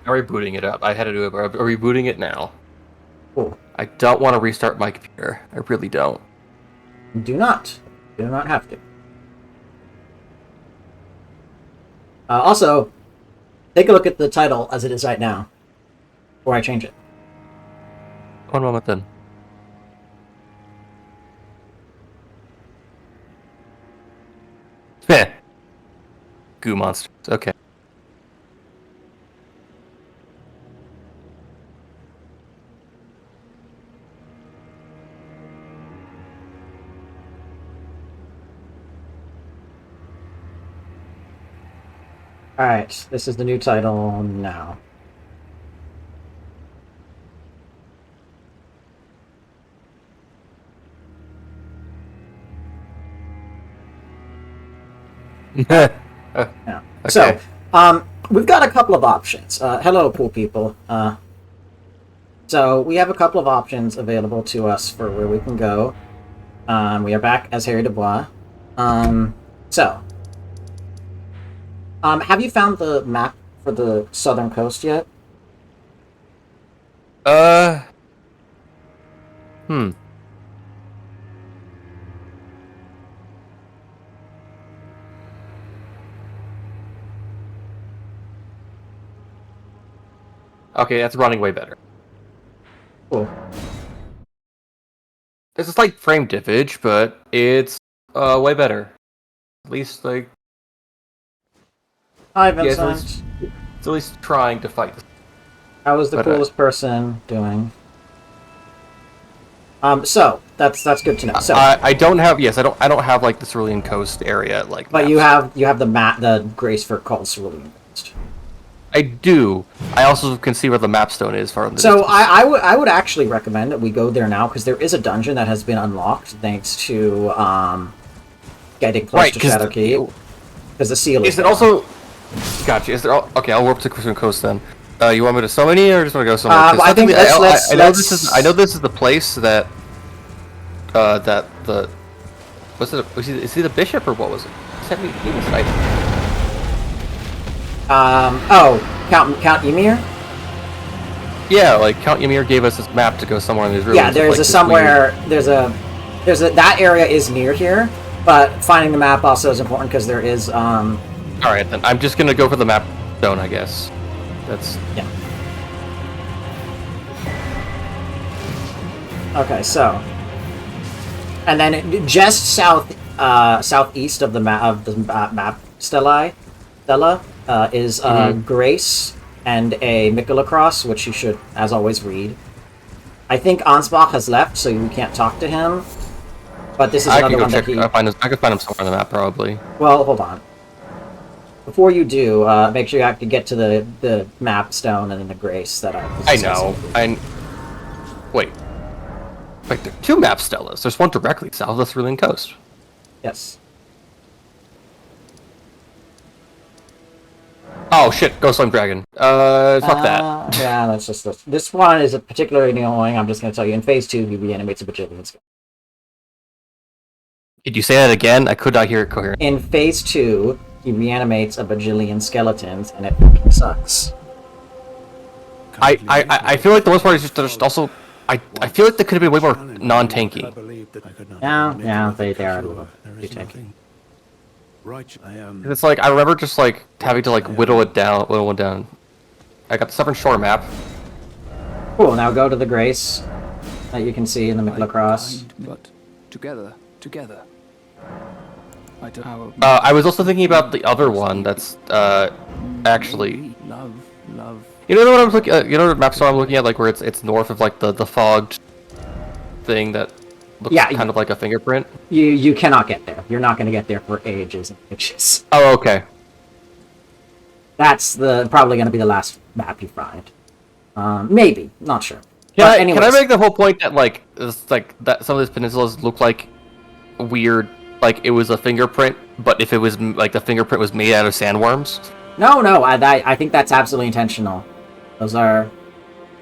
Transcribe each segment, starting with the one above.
I'm rebooting it up. I had to do it, but I'm rebooting it now. Cool. I don't want to restart my computer. I really don't. Do not. You do not have to. Also, take a look at the title as it is right now, before I change it. One moment then. Heh. Goo monsters. Okay. Alright, this is the new title now. Yeah. Yeah. Okay. So, we've got a couple of options. Hello, pool people. So, we have a couple of options available to us for where we can go. We are back as Harry Dubois. So, have you found the map for the southern coast yet? Hmm. Okay, that's running way better. Cool. It's a slight frame diffage, but it's way better. At least like Hi, yeah, Vincent. it's at least trying to fight. How is the But, coolest person doing? So that's good to know. So, I don't have I don't have like the Cerulean Coast area like. but maps. you have the Grace for called Cerulean Coast. I do. I also can see where the mapstone is far in the So distance. I would actually recommend that we go there now because there is a dungeon that has been unlocked thanks to getting close to Shadowkeep because the seal is Is it there. also? Gotcha. Is there? Okay, I'll warp to Cerulean Coast then. You want me to summon or just want to go somewhere? I think I know this is. I know this is the place that. That the. Is he the bishop or what was it? He was knighted. Count Ymir? Yeah, like Count Ymir gave us this map to go somewhere in these ruins. Yeah, there's like, a somewhere there's a that area is near here, but finding the map also is important because there is All right, then I'm just gonna go for the map stone, I guess. That's yeah. Okay, so and then just southeast of the map stella is Grace and a Mikola cross, which you should, as always, read. I think Ansbach has left, so we can't talk to him. But this is another one that he. I can find him somewhere on the map, probably. Well, hold on. Before you do, make sure you have to get to the map stone and then the Grace that I was I know. Wait. Wait, there are two map stellas. There's one directly south of the Cerulean Coast. Yes. Oh shit, Ghost Flame Dragon. Fuck that. Yeah, that's just this one is particularly annoying. I'm just going to tell you. In phase 2, he reanimates a bajillion. Did you say that again? I could not hear it coherently. In phase 2, he reanimates a bajillion skeletons, and it fucking sucks. I feel like the worst part is just also I feel like they could have been way more non-tanky. Yeah, they are a little too tanky. It's like I remember just like having to like whittle it down. I got the Southern Shore map. Cool. Now go to the Grace that you can see in the Mikola cross. But together. I don't know. I was also thinking about the other one that's actually. Love. You know what I'm looking? You know what map store I'm looking at, like where it's north of like the fogged thing that looks kind of like a fingerprint. You cannot get there. You're not going to get there for ages and ages. Oh, okay. That's probably going to be the last map you find. Maybe, not sure. Can I make the whole point that like that some of these peninsulas look like weird, like it was a fingerprint, but if it was like the fingerprint was made out of sandworms? No, I think that's absolutely intentional. Those are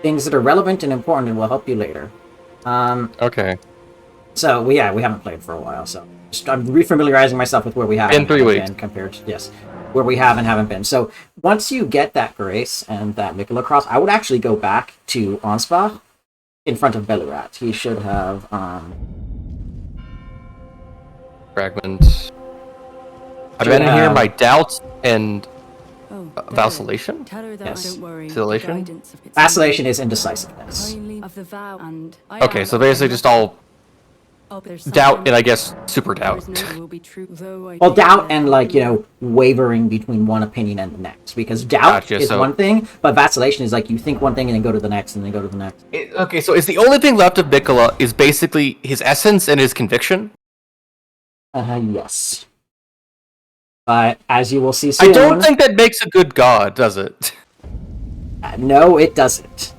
things that are relevant and important and will help you later. Okay. So we haven't played for a while, so I'm refamiliarizing myself with where we have in 3 weeks compared to, yes, where we haven't been. So once you get that Grace and that Mikola Cross, I would actually go back to Ansbach in front of Belurat. He should have Fragment. I've been in here my doubts and Oh, vacillation. Tell her that Yes. don't worry. Vacillation? The guidance of- vacillation is indecisiveness. Finally, of the vow and I Okay, am- so basically just all Oh, there's doubt something and I guess super doubt. there's no will be true, though I Well, think doubt that- and like wavering between one opinion and the next, because doubt Gotcha, is so- one thing, but vacillation is like you think one thing and then go to the next and then go to the next. Okay, so is the only thing left of Mikola is basically his essence and his conviction? Yes. But as you will see soon, I don't think that makes a good god, does it? No, it doesn't.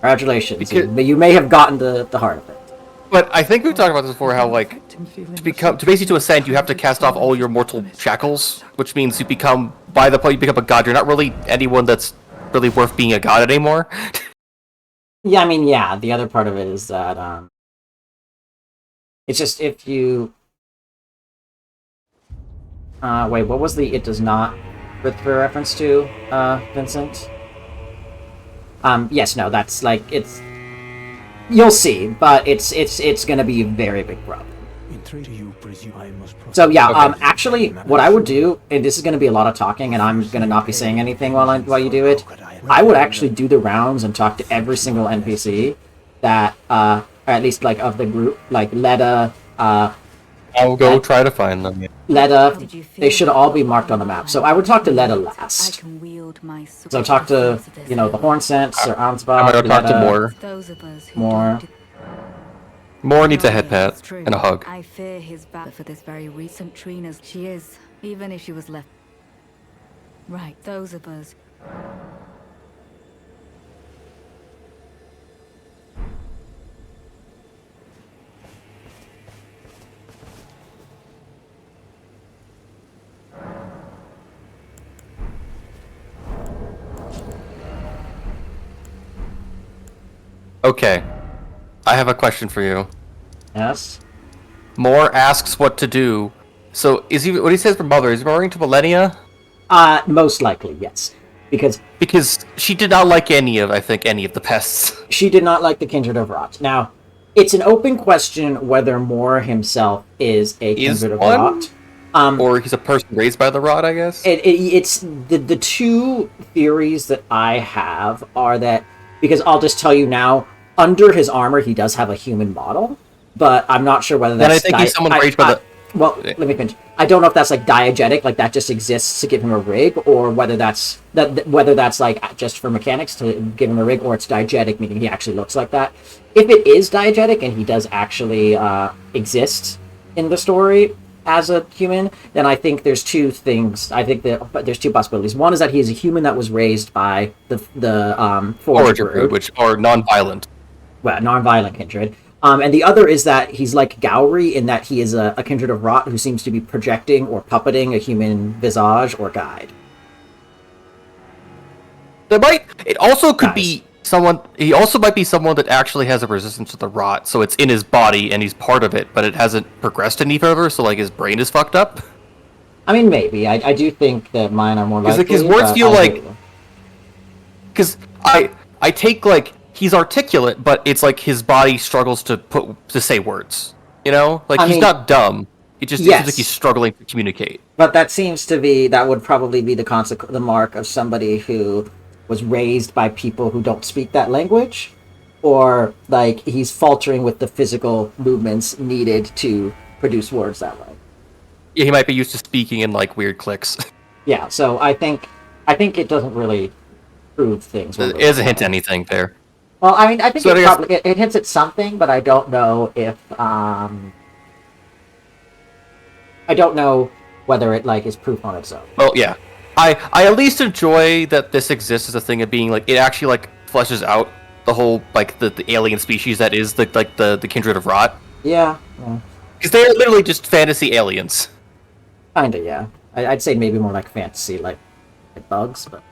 Congratulations, Because- but you may have gotten the heart of it. But I think we've talked about this before, how like to ascend you have to cast off all your mortal shackles, which means you become, by the point you become a god, you're not really anyone that's really worth being a god anymore. Yeah, I mean, yeah. The other part of it is that it's just if you wait, what was the "it does not" with the reference to Vincent? Yes, no, that's like it's. You'll see, but it's gonna be a very big problem. So yeah, Okay. actually, what I would do, and this is gonna be a lot of talking, and I'm gonna not be saying anything while you do it. I would actually do the rounds and talk to every single NPC that, or at least like of the group, like Leda, I'll go try to find them. Leda. They should all be marked on the map. So I would talk to Leda I last. can wield my sword So talk to for this the Horn Sense or I'm Ansbach. gonna go talk to Leda. Moore. Those of us who More. don't- Moore needs a No, head pat it's true. and a hug. I fear his battle for this very recent Trina's. She is, even if she was left. Right, those of us. Okay, I have a question for you. Yes. Moore asks what to do. So is he? What he says for Mother is he referring to Millennia? Most likely, yes, because Because she did not like any of the pests. she did not like the Kindred of Rot. Now, it's an open question whether Moore himself is a Is Kindred of one? Rot. Or he's a person raised by the rod, I guess. It's the two theories that I have are that, because I'll just tell you now, under his armor he does have a human model, but I'm not sure whether Then that's. I think he's someone raised by the. Well, let me finish. I don't know if that's like diegetic, like that just exists to give him a rig, or whether that's whether that's like just for mechanics to give him a rig, or it's diegetic, meaning he actually looks like that. If it is diegetic and he does actually exist in the story as a human, then I think there's two things. I think that there's two possibilities. One is that he is a human that was raised by the Forged Forager Brood, brood, which are non-violent. well, non-violent kindred. And the other is that he's like Gowry in that he is a kindred of Rot who seems to be projecting or puppeting a human visage or guide. It also could Nice. be someone. He also might be someone that actually has a resistance to the rot, so it's in his body and he's part of it, but it hasn't progressed any further. So like his brain is fucked up. I mean, maybe. I do think that mine are more Because likely. his words but feel I like- do. Because I take like he's articulate, but it's like his body struggles to say words. You know, like I he's mean, not dumb. It just yes. seems like he's struggling to communicate. But that would probably be the mark of somebody who was raised by people who don't speak that language, or like he's faltering with the physical movements needed to produce words that way. Yeah, he might be used to speaking in like weird clicks. Yeah, so I think it doesn't really prove things. It doesn't hint to anything there. Well, I mean, I think So I guess- it hints at something, but I don't know if I don't know whether it like is proof on its own. Well, yeah. I at least enjoy that this exists as a thing of being like it actually like fleshes out the whole like the alien species that is the kindred of rot, Yeah, because they are literally just fantasy aliens. kinda. Yeah, I'd say maybe more like fantasy, like bugs, but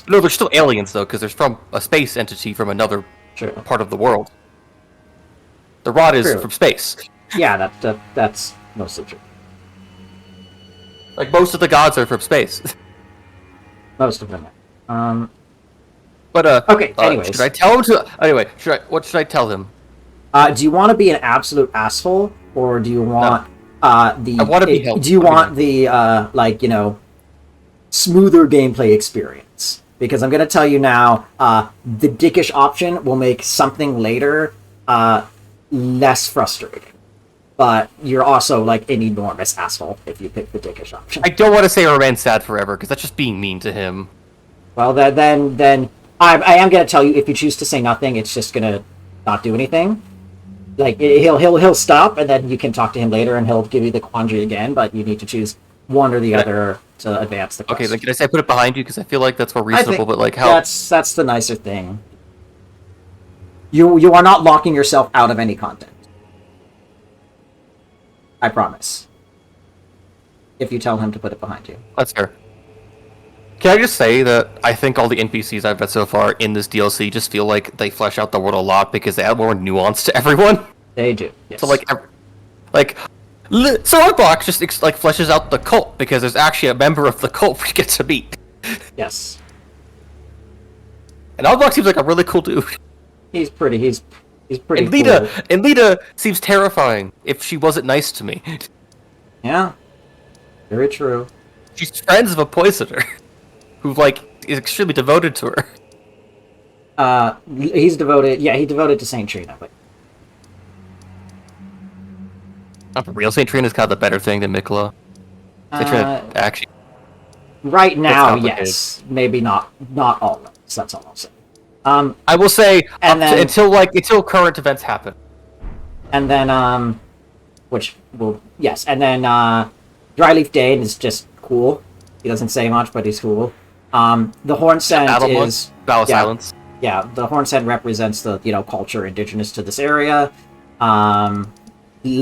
No, they're still aliens though, because they're from a space entity from another true. part of the world. The rot is True. from space. Yeah, that's mostly true. Like, most of the gods are from space. Most of them. But, Okay, anyways. should I tell him to... Anyway, what should I tell him? Do you want to be an absolute asshole, or do you want the? I wanna be helpful. Do you want the like, you know, smoother gameplay experience? Because I'm gonna tell you now, the dickish option will make something later less frustrating. But you're also like an enormous asshole if you pick the dickish option. I don't want to say remain sad forever, because that's just being mean to him. Well, then I am gonna tell you, if you choose to say nothing, it's just gonna not do anything. Like, he'll stop, and then you can talk to him later, and he'll give you the quandary again. But you need to choose one or the other to advance the quest. Okay, then can I say put it behind you, because I feel like that's more reasonable. But like, how? That's the nicer thing. You are not locking yourself out of any content. I promise. If you tell him to put it behind you. That's fair. Can I just say that I think all the NPCs I've met so far in this DLC just feel like they flesh out the world a lot because they add more nuance to everyone. They do. Yes. So so Arbok just like fleshes out the cult because there's actually a member of the cult we get to meet. Yes. And Arbok seems like a really cool dude. He's pretty cool. And Lita seems terrifying if she wasn't nice to me. Yeah. Very true. She's friends of a poisoner who like is extremely devoted to her. He's devoted. Yeah, he's devoted to Saint Trina. But Not for real. Saint Trina's kind of the better thing than Mikola. Saint Trina actually. right now, complicated. yes. Maybe not always. That's all I'll say. I will say And then- until current events happen. And then and then Dryleaf Dane is just cool. He doesn't say much, but he's cool. The Hornsent is Battle of Silence. Yeah, the Hornsent represents the culture indigenous to this area.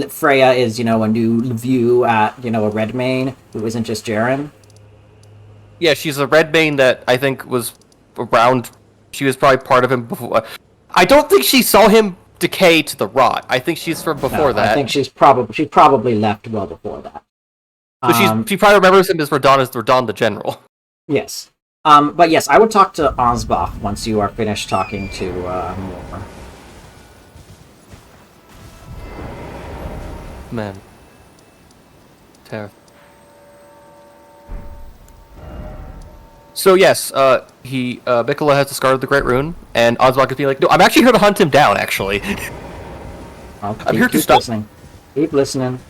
Freya is a new view at a Redmane who isn't just Jaren. Yeah, she's a Redmane that I think was around. She was probably part of him before. I don't think she saw him decay to the rot. I think she's from before that. I think she probably left well before that. So she probably remembers him as Radon the General. Yes. But yes, I would talk to Ansbach once you are finished talking to Moore. Man. Terrible. So yes, Mikola has discarded the Great Rune, and Ansbach is being like, no, I'm actually here to hunt him down, actually. I'm here to stop. Listening. Keep listening.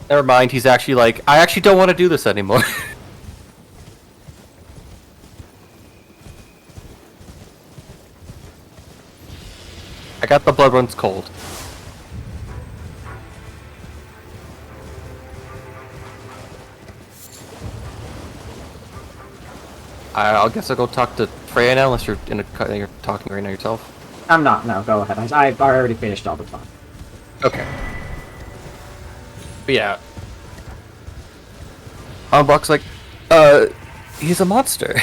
Never mind, he's actually like, I actually don't want to do this anymore. I got the blood runs cold. I guess I'll go talk to Freya now, unless you're talking right now yourself. I'm not. No, go ahead. I've already finished all the time. Okay. But yeah. Unbox like, he's a monster.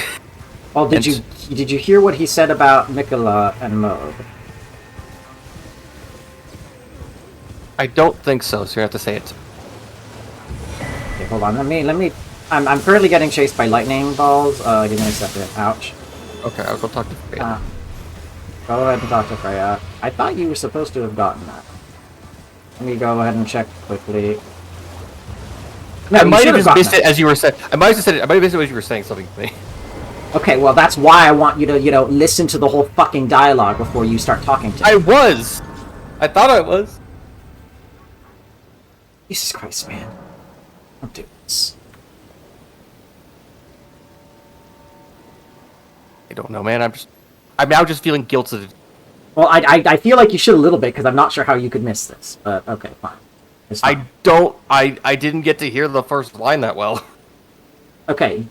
Well, did you hear what he said about Mikola and Moog? I don't think so, so you have to say it. Okay, hold on. Let me. I'm currently getting chased by lightning balls. Give me a second. Ouch. Okay, I'll go talk to Freya. Go ahead and talk to Freya. I thought you were supposed to have gotten that. Let me go ahead and check quickly. No, I might should have gotten missed that. it as you were saying. I might have missed it as you were saying something to me. Okay, well that's why I want you to, listen to the whole fucking dialogue before you start talking to me. I was. I thought I was. Jesus Christ, man. Don't do this. I don't know, man. I'm now just feeling guilty. Well, I feel like you should a little bit, because I'm not sure how you could miss this. But, okay, fine. It's fine. I didn't get to hear the first line that well. Okay.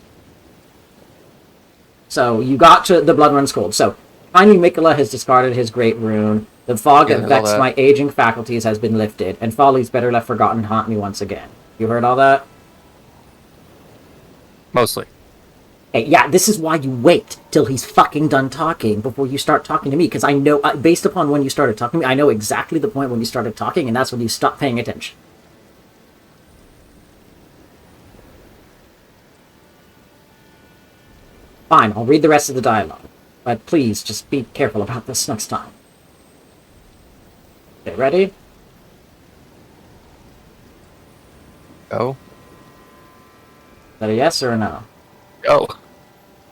So, you got to the Blood Runs Cold. So, finally Mikola has discarded his Great Rune. The fog Yeah, that there's all vexed that. my aging faculties has been lifted, and follies better left forgotten haunt me once again. You heard all that? Mostly. Hey, yeah, this is why you wait till he's fucking done talking before you start talking to me, because I know, based upon when you started talking to me, I know exactly the point when you started talking, and that's when you stop paying attention. Fine, I'll read the rest of the dialogue. But please, just be careful about this next time. Okay, ready? Is Go. that a yes or a no? Go.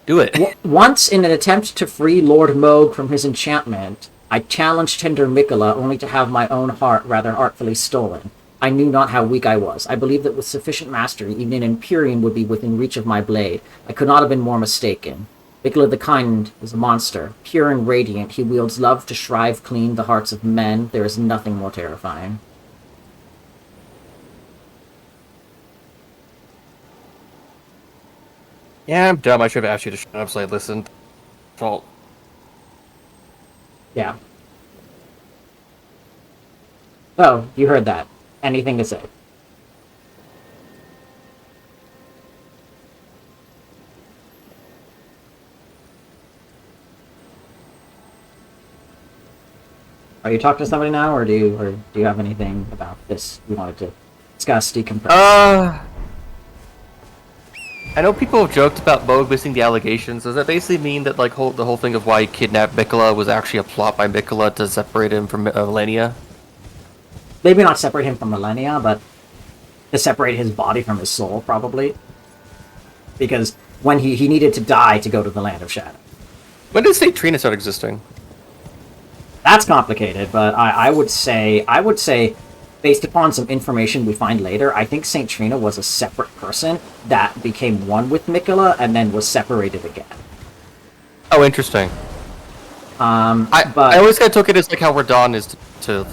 Do it. Once, in an attempt to free Lord Moog from his enchantment, I challenged tender Mikola only to have my own heart rather artfully stolen. I knew not how weak I was. I believed that with sufficient mastery, even an Empyrean would be within reach of my blade. I could not have been more mistaken. Mikola the Kind is a monster. Pure and radiant, he wields love to shrive clean the hearts of men. There is nothing more terrifying. Yeah, I'm dumb. I should have asked you to shut up so I listened. Fault. Yeah. Oh, you heard that. Anything to say? Are you talking to somebody now, or do you have anything about this you wanted to discuss, decompress? I know people have joked about Moog missing the allegations. Does that basically mean that like the whole thing of why he kidnapped Mikola was actually a plot by Mikola to separate him from Millennia? Maybe not separate him from Millennia, but to separate his body from his soul, probably. Because when he needed to die to go to the Land of Shadow. When did St. Trina start existing? That's complicated, but I would say, based upon some information we find later, I think St. Trina was a separate person that became one with Mikola and then was separated again. Oh, interesting. But I always kind of took it as like how Radon is to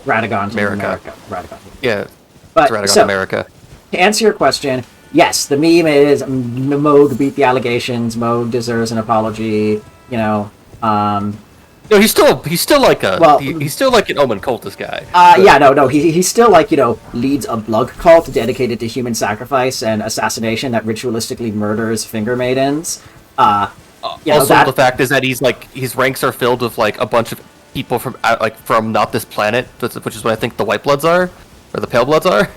Radagon to America. Radagon. yeah, But to Radagon so, America. to answer your question, yes, the meme is Moog beat the allegations. Moog deserves an apology. You know, No, he's still like a Well- he's still like an Omen cultist guy. yeah, no, he's still like, leads a blood cult dedicated to human sacrifice and assassination that ritualistically murders finger maidens. Also, the fact is that his ranks are filled with like a bunch of people from not this planet, which is what I think the White Bloods are, or the Pale Bloods are.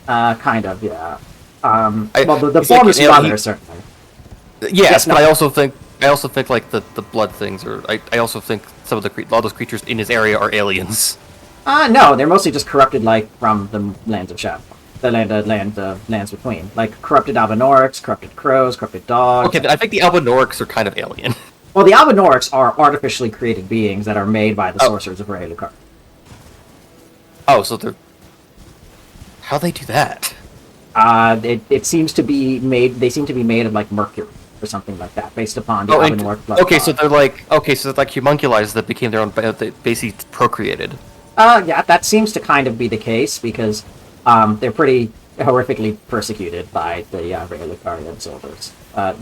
Kind of, yeah. Well, the he's like formers an mother, alien- certainly. Yes, no. but I also think like the blood things are. I also think some of all those creatures in his area are aliens. No, they're mostly just corrupted, like, from the Lands of Shadow. The lands between. Like, corrupted Albinorics, corrupted crows, corrupted dogs. Okay, I think the Albinorics are kind of alien. Well, the Albinorics are artificially created beings that are made by the sorcerers of Raylucar. Oh, so they're. How they do that? It seems to be made. They seem to be made of like mercury or something like that, based upon the Albinoric blood. So they're like homunculus that became their own. They basically procreated. Yeah, that seems to kind of be the case because they're pretty horrifically persecuted by the Raylucarian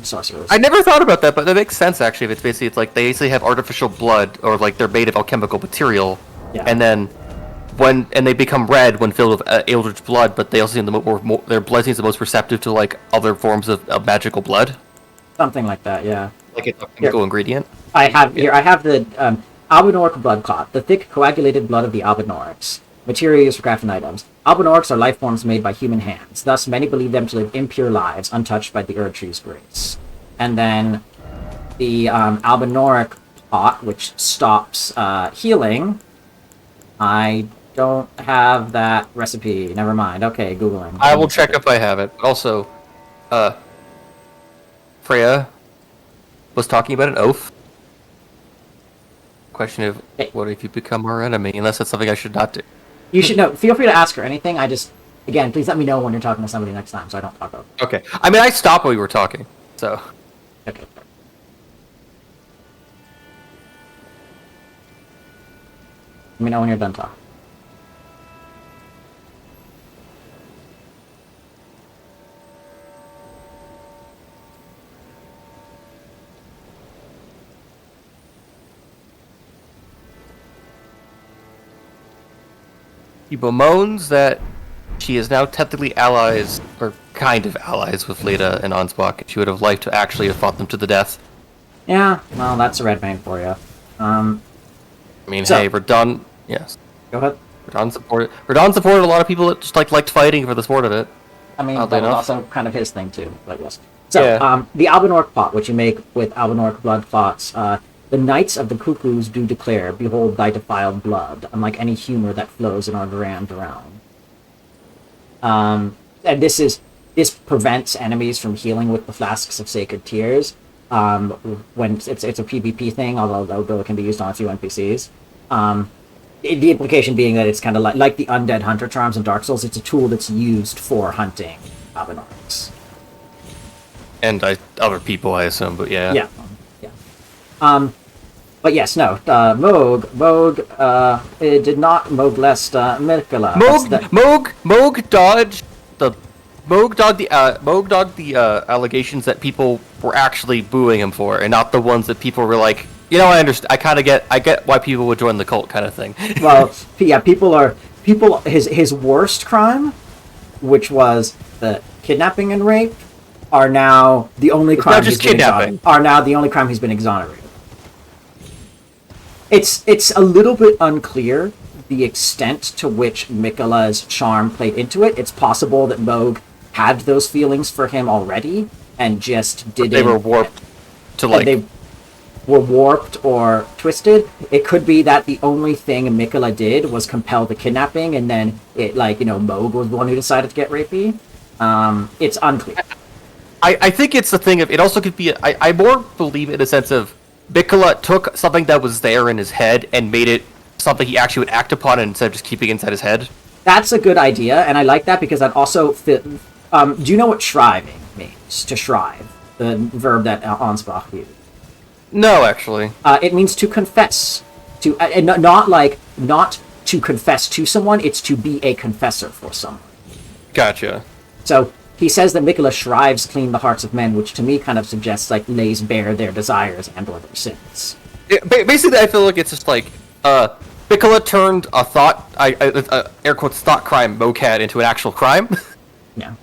sorcerers. I never thought about that, but that makes sense actually. If it's like they basically have artificial blood, or like they're made of alchemical material, Yeah. and then they become red when filled with eldritch blood, but they also seem their blood seems the most receptive to like other forms of magical blood, Something like that, yeah. like it's a chemical ingredient. I have the Albinoric blood clot, the thick coagulated blood of the Albinorics. Material used for crafting items. Albinorics are life forms made by human hands. Thus, many believe them to live impure lives, untouched by the Erd Tree's grace. And then the Albinoric pot, which stops healing. I don't have that recipe. Never mind. Okay, Googling. I will check if I have it. Also, Freya was talking about an oath. Question of what if you become our enemy? Unless that's something I should not do. You should know. Feel free to ask her anything. Again, please let me know when you're talking to somebody next time, so I don't talk over. Okay. I mean, I stopped when we were talking, so. Okay. Let me know when you're done talking. He bemoans that she is now technically allies, or kind of allies, with Leda and Ansbach. She would have liked to actually have fought them to the death. Yeah, well, that's a red vein for you. I mean, So- hey, Verdun... Yes. Go ahead. Verdun supported a lot of people that just liked fighting for the sport of it. I mean, Oddly that was enough. also kind of his thing too, but yes. So, Yeah. the Albanorc pot, which you make with Albanorc blood pots, the Knights of the Cuckoos do declare, "Behold thy defiled blood, unlike any humor that flows in our grand realm." And this prevents enemies from healing with the flasks of sacred tears. When it's a PvP thing, although it can be used on a few NPCs. The implication being that it's kind of like the undead hunter charms in Dark Souls. It's a tool that's used for hunting Albanorcs. And other people, I assume, but yeah. Yeah. But yes, no. Moog, it did not molest Mirkala. Moog dodged the allegations that people were actually booing him for, and not the ones that people were like, you know, I understand. I get why people would join the cult, kind of thing. Well, yeah, his worst crime, which was the kidnapping and rape, are now the only crime just he's been kidnapping. are now the only crime he's been exonerated. It's a little bit unclear the extent to which Mikola's charm played into it. It's possible that Moog had those feelings for him already and just didn't. They were warped to They were warped or twisted. It could be that the only thing Mikola did was compel the kidnapping, and then Moog was the one who decided to get rapey. It's unclear. I think it's the thing of, it also could be, I more believe in a sense of, Mikola took something that was there in his head and made it something he actually would act upon instead of just keeping it inside his head. That's a good idea, and I like that because that also fit. Do you know what shriving means? To shrive, the verb that Ansbach used. No, actually. It means to confess, and not to confess to someone. It's to be a confessor for someone. Gotcha. So he says that Mikola shrives clean the hearts of men, which to me kind of suggests lays bare their desires and or their sins. Basically, I feel like it's just like, Mikola turned a thought, air quotes, thought crime Moog into an actual crime. Yeah.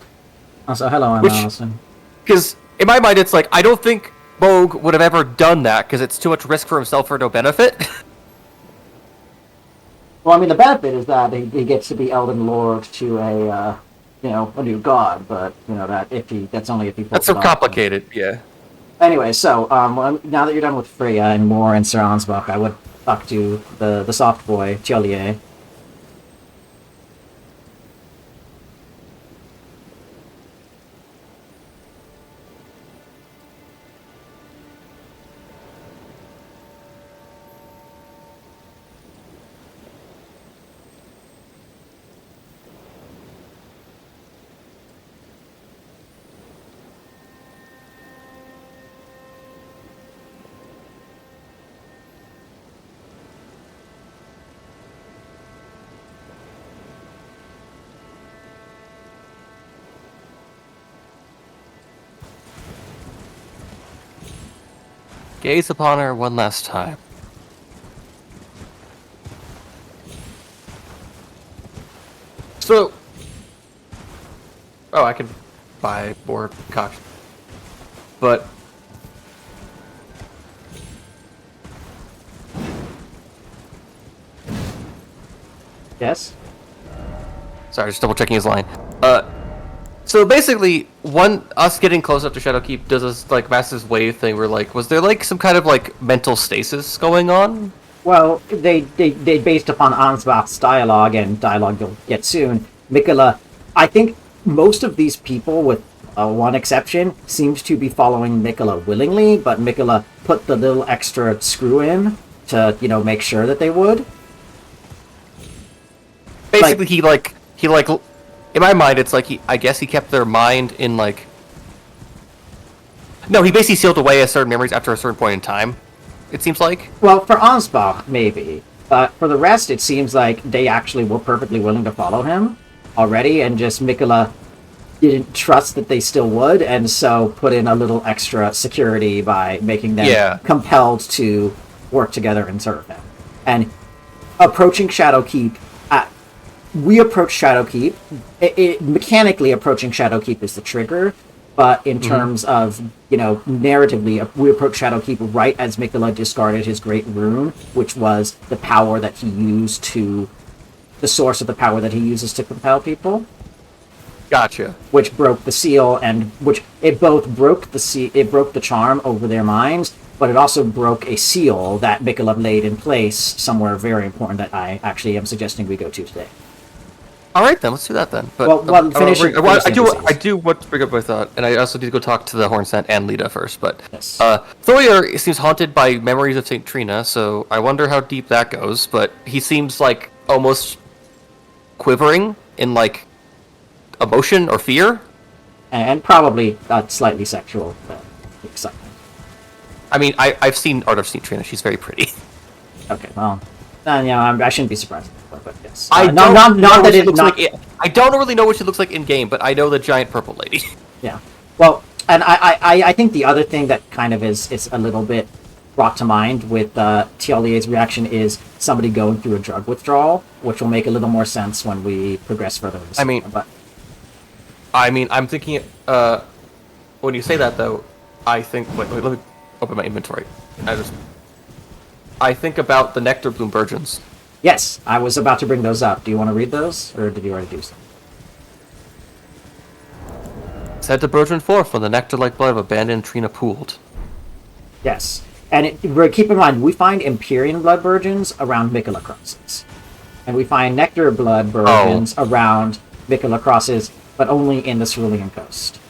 Also, hello, Emma Allison. Because in my mind, it's like, I don't think Moog would have ever done that because it's too much risk for himself for no benefit. Well, I mean, the benefit is that he gets to be Elden Lord to a new god, but that's only if he. That's so complicated, yeah. Anyway, so now that you're done with Freya and Moore and Sir Ansbach, I would talk to the soft boy Tiolier. Gaze upon her one last time. So... Oh, I can buy more concoction. But... Yes. Sorry, just double checking his line. So basically, us getting close up to Shadowkeep does this massive wave thing where was there some kind of mental stasis going on? Well, they based upon Ansbach's dialogue and dialogue you'll get soon. Mikola, I think most of these people, with one exception, seems to be following Mikola willingly, but Mikola put the little extra screw in to make sure that they would. Basically, he in my mind, it's I guess he kept their mind in No, he basically sealed away certain memories after a certain point in time, it seems like. Well, for Ansbach, maybe. But for the rest, it seems like they actually were perfectly willing to follow him already, and just Mikola didn't trust that they still would, and so put in a little extra security by making them compelled to work together and serve him. And approaching Shadowkeep we approach Shadowkeep. Mechanically, approaching Shadowkeep is the trigger, but in terms of, narratively, we approach Shadowkeep right as Miquella discarded his great rune, which was the power that he used to... the source of the power that he uses to compel people. Gotcha. Which broke the seal, and which it both broke the charm over their minds, but it also broke a seal that Miquella laid in place somewhere very important that I actually am suggesting we go to today. All right, then let's do that then. But I do want to bring up my thought, and I also need to go talk to the Hornsent and Lita first. But Yes. Thorir seems haunted by memories of Saint Trina, so I wonder how deep that goes. But he seems like almost quivering in like emotion or fear, and probably slightly sexual excitement. I mean, I've seen Art of Saint Trina. She's very pretty. Okay, well, I shouldn't be surprised. But yes, I don't really know what she looks like in game, but I know the giant purple lady. Yeah. Well, and I think the other thing that kind of is a little bit brought to mind with Tialie's reaction is somebody going through a drug withdrawal, which will make a little more sense when we progress further in the season. I'm thinking, when you say that though, I think, wait, let me open my inventory. I think about the Nectar Bloom Virgins. Yes, I was about to bring those up. Do you want to read those, or did you already do so? Said to burgeon forth when the nectar-like blood of abandoned Trina pooled. Yes, and keep in mind, we find Empyrean blood virgins around Miquella crosses. And we find Nectar blood virgins around Miquella crosses, but only in the Cerulean coast.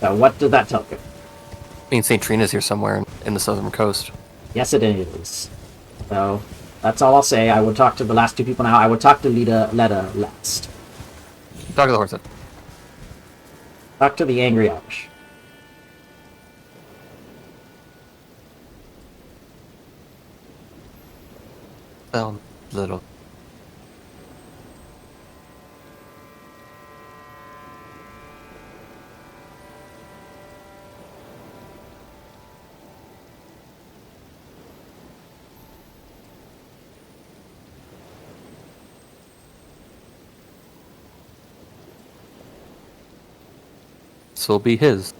So what did that tell you? I mean, St. Trina's here somewhere in the southern coast. Yes, it is. So, that's all I'll say. I would talk to the last two people now. I would talk to Leta last. Talk to the Hornsent. Talk to the Angry Irish. Little. This will be his.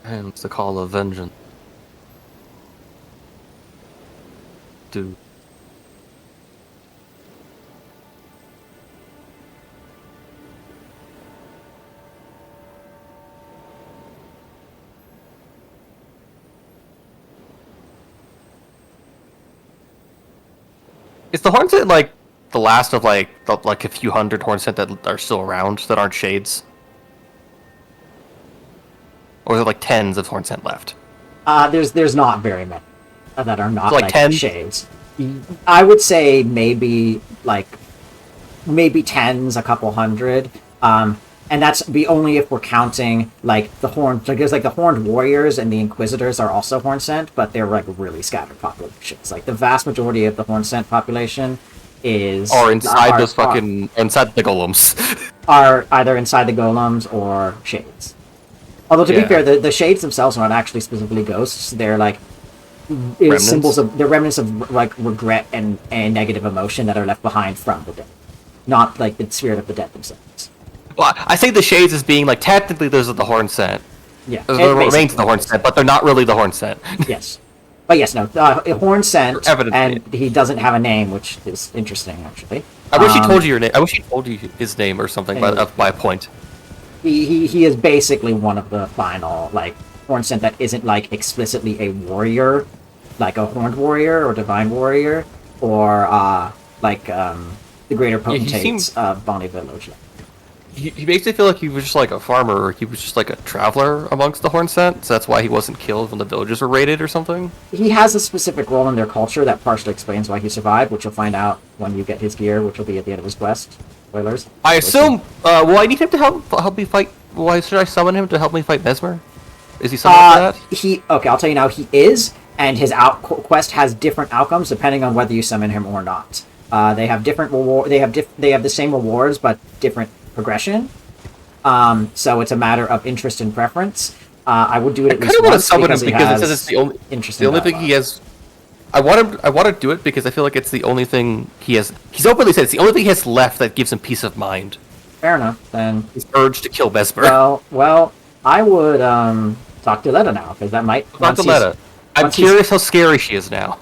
And it's the call of vengeance. Do. Is the Hornsent like the last of like a few hundred Hornsent that are still around that aren't shades? Or are there like tens of Hornsent left? There's not very many that are not so like 10? shades. I would say maybe tens, a couple hundred. And that's only if we're counting like the horned, because like the horned warriors and the inquisitors are also Hornsent, but they're like really scattered populations. Like the vast majority of the Hornsent population inside the golems. Are either inside the golems or shades. Although to be fair, the shades themselves are not actually specifically ghosts. They're like they're remnants of like regret and negative emotion that are left behind from the dead, not like the spirit of the dead themselves. Well, I say the shades as being like technically those are the Hornsent. Yeah, those are the remains of the Hornsent, but they're not really the Hornsent. Yes, but yes, no, Hornsent, and he doesn't have a name, which is interesting actually. I wish he told you your name. I wish he told you his name or something by a point. He is basically one of the final like Hornsent that isn't like explicitly a warrior, like a horned warrior or divine warrior, or the greater potentates of Bonnie Village. He makes me feel like he was just like a farmer, or he was just like a traveler amongst the Hornsent, so that's why he wasn't killed when the villages were raided or something. He has a specific role in their culture that partially explains why he survived, which you'll find out when you get his gear, which will be at the end of his quest. Spoilers. I assume. Will I need him to help me fight? Why should I summon him to help me fight Mesmer? Is he summoned for that? Okay, I'll tell you now. He is, and his quest has different outcomes depending on whether you summon him or not. They have different reward. They have the same rewards, but different progression. So it's a matter of interest and preference. I would do it at least once because it says it's the only interesting. The only thing he has. I want to do it because I feel like it's the only thing he has. He's openly said it's the only thing he has left that gives him peace of mind. Fair enough, then. His urge to kill Vesper. Well, I would talk to Letta now, because that might... Talk to Letta. I'm curious how scary she is now.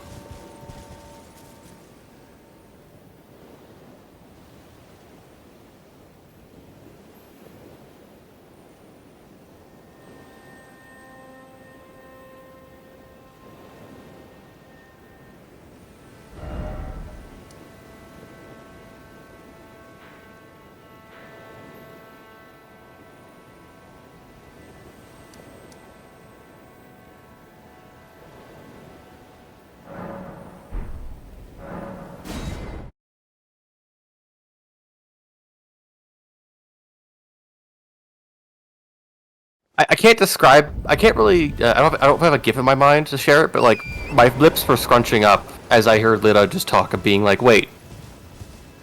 I can't describe. I can't really. I don't have a gif in my mind to share it, but like my lips were scrunching up as I heard Lita just talk of being like, "Wait,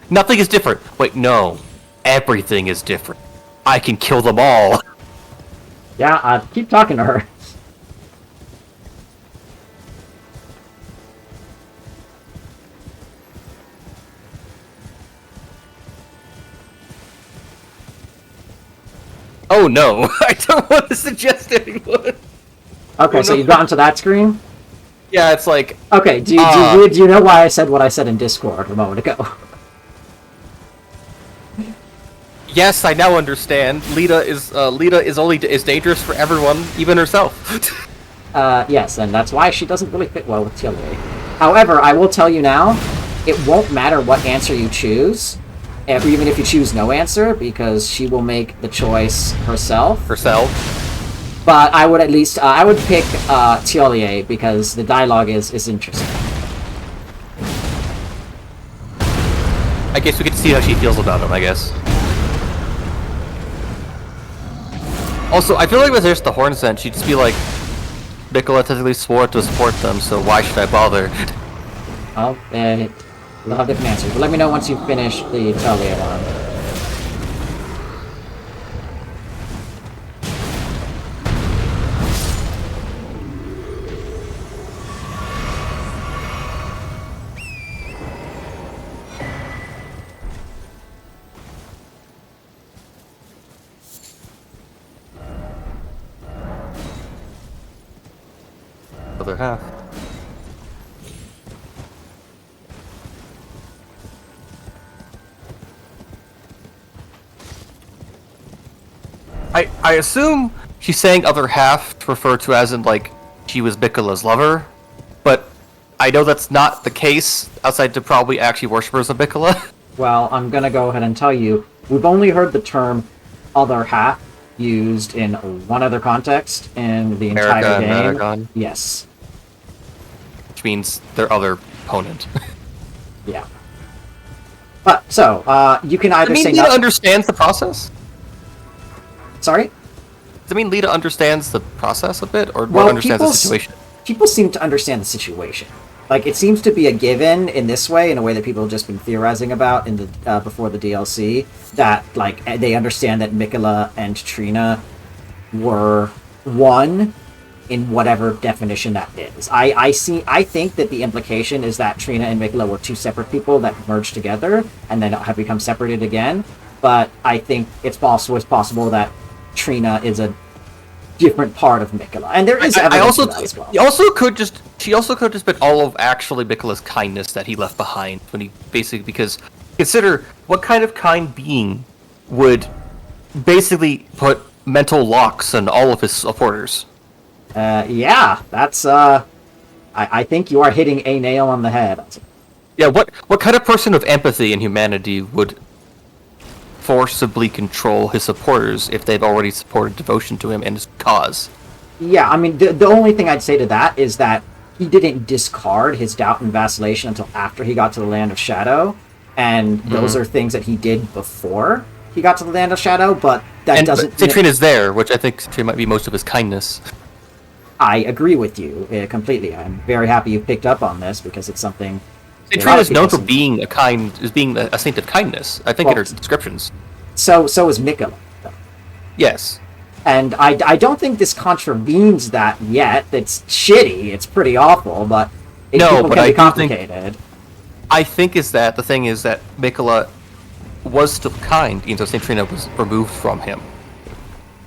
nothing is different. Wait, no, everything is different. I can kill them all." Yeah, keep talking to her. Oh no, I don't want to suggest anyone. Okay, so you've gotten to that screen? Yeah, it's like. Okay, do you know why I said what I said in Discord a moment ago? Yes, I now understand. Lita is dangerous for everyone, even herself. Yes, and that's why she doesn't really fit well with Tilly. However, I will tell you now, it won't matter what answer you choose, even if you choose no answer, because she will make the choice herself. But I would at least, I would pick Tiolier, because the dialogue is interesting. I guess we could see how she feels about him, I guess. Also, I feel like if there's the horn scent, she'd just be like, Nicola technically swore to support them, so why should I bother? Well, we'll have different answers, but let me know once you finish the Tiolier one. Other half. I assume she's saying other half to refer to as in like she was Miquella's lover, but I know that's not the case outside to probably actually worshippers of Miquella. Well, I'm gonna go ahead and tell you, we've only heard the term other half used in one other context in the entire game. American. Yes. Which means their other opponent. Yeah. But, so, you can either say Lita nothing... understands the process? Sorry? Does it mean Lita understands the process a bit, or Well, understands the situation? People seem to understand the situation. Like, it seems to be a given in this way, in a way that people have just been theorizing about in the before the DLC, that, like, they understand that Miquella and Trina were one in whatever definition that is. I think that the implication is that Trina and Miquella were two separate people that merged together and then have become separated again, but I think it's also possible that Trina is a different part of Miquella, and there is evidence of that as well. She also could just been all of actually Miquella's kindness that he left behind when he basically, because consider what kind of kind being would basically put mental locks on all of his supporters. Yeah, that's I think you are hitting a nail on the head. Yeah, what kind of person of empathy and humanity would forcibly control his supporters if they've already supported devotion to him and his cause? Yeah, I mean, the only thing I'd say to that is that he didn't discard his doubt and vacillation until after he got to the Land of Shadow, and those are things that he did before he got to the Land of Shadow, but that doesn't... Citrin is there, which I think Citrin might be most of his kindness. I agree with you completely. I'm very happy you picked up on this, because it's something... Citrin is known for being a saint of kindness, I think, in her descriptions. So is Miquella. Yes. And I don't think this contravenes that yet. It's shitty, it's pretty awful, but No, People but can I be do think- complicated. I think the thing is that Mikola was still kind, even though St. Trina was removed from him.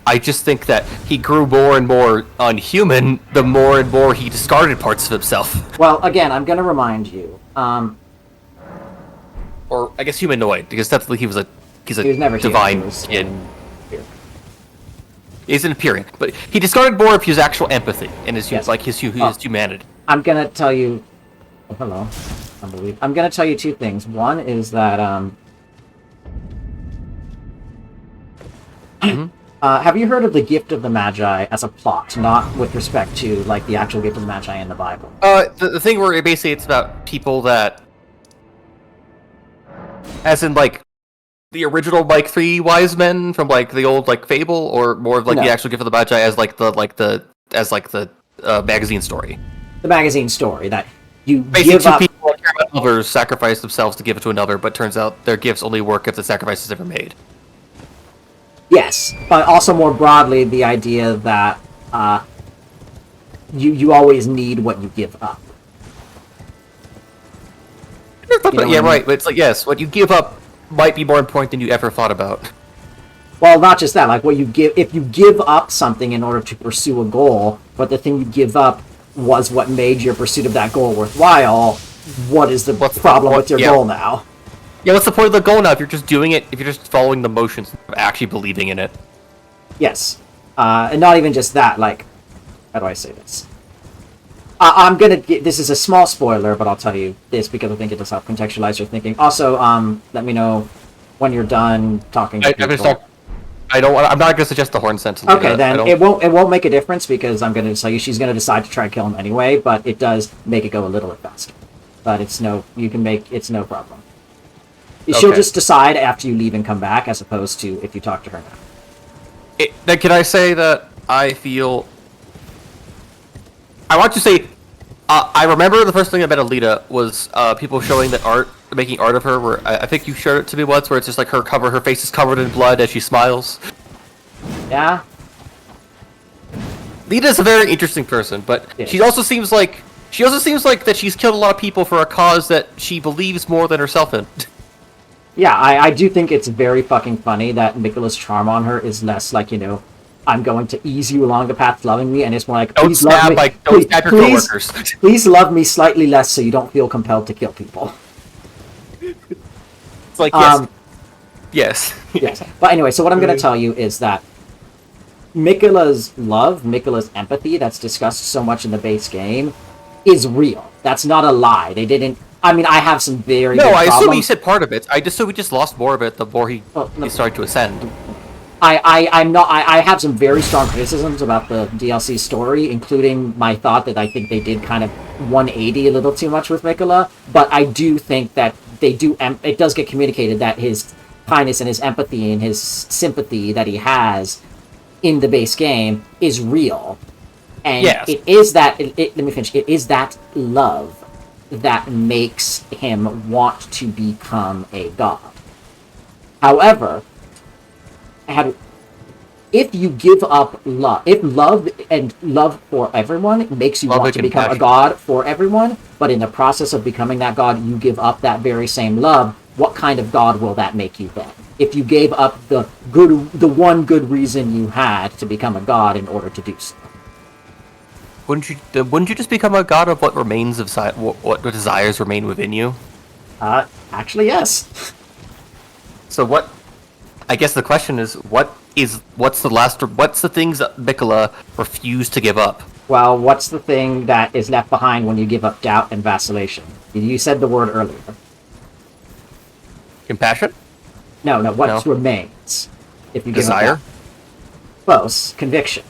I just think that he grew more and more unhuman the more and more he discarded parts of himself. Well, again, I'm going to remind you. Or, I guess humanoid, because technically he was a He was never divine human. He was kid. here. He's an Empyrean, but he discarded more of his actual empathy and his, Yes. his humanity. I'm going to tell you... Oh, hello. Unbelievable. I'm going to tell you two things. One is that... have you heard of the Gift of the Magi as a plot, not with respect to like the actual Gift of the Magi in the Bible? The thing where basically it's about people that, as in like the original like three wise men from like the old like fable, or more of like No. the actual Gift of the Magi as the magazine story. The magazine story that you Basically, give two up. people that care about others sacrifice themselves to give it to another, but turns out their gifts only work if the sacrifice is ever made. Yes, but also more broadly, the idea that you always need what you give up. You know what I Yeah, mean? right. But it's like, yes, what you give up might be more important than you ever thought about. Well, not just that. Like what you give, if you give up something in order to pursue a goal, but the thing you give up was what made your pursuit of that goal worthwhile. What is the problem with your goal now? Yeah, what's the point of the goal now if you're just doing it, if you're just following the motions of actually believing in it? Yes, and not even just that. Like, how do I say this? I'm gonna get, this is a small spoiler, but I'll tell you this because I think it'll help contextualize your thinking. Also, let me know when you're done talking to people. I'm not gonna suggest the horn sense. Okay, then it won't make a difference because I'm gonna tell you she's gonna decide to try to kill him anyway. But it does make it go a little bit faster. But it's no problem. She'll just decide after you leave and come back, as opposed to if you talk to her now. Then can I say that I feel... I want to say... I remember the first thing I met Alita was people showing that art, making art of her, where I think you showed it to me once, where it's just like her face is covered in blood as she smiles. Yeah? Lita's a very interesting person, but Yes. she also seems like that she's killed a lot of people for a cause that she believes more than herself in. Yeah, I do think it's very fucking funny that Nicola's charm on her is less like, I'm going to ease you along the path to loving me, and it's more like, Don't please love me. don't stab your coworkers. Please love me slightly less so you don't feel compelled to kill people. It's like, yes. Yes. Yes. But anyway, so what I'm going to tell you is that Mikola's love, Mikola's empathy that's discussed so much in the base game is real. That's not a lie. They didn't... I mean, I have some very No, big I assume problems. he said part of it. I just assume we just lost more of it the more he started to ascend. I have some very strong criticisms about the DLC story, including my thought that I think they did kind of 180 a little too much with Mikola, but I do think that they do, it does get communicated that his kindness and his empathy and his sympathy that he has in the base game is real. And Yes. it is that, let me finish, it is that love that makes him want to become a god. However, if you give up love, if love for everyone makes you Love want to and become a compassion. god for everyone, but in the process of becoming that god, you give up that very same love, what kind of god will that make you then? If you gave up the one good reason you had to become a god in order to do so. Wouldn't you just become a god of what remains of what desires remain within you? Actually, yes. So what? I guess the question is, what's the things that Mikola refused to give up? Well, what's the thing that is left behind when you give up doubt and vacillation? You said the word earlier. Compassion? No, what No. remains if you give Desire? up doubt? Close. Conviction.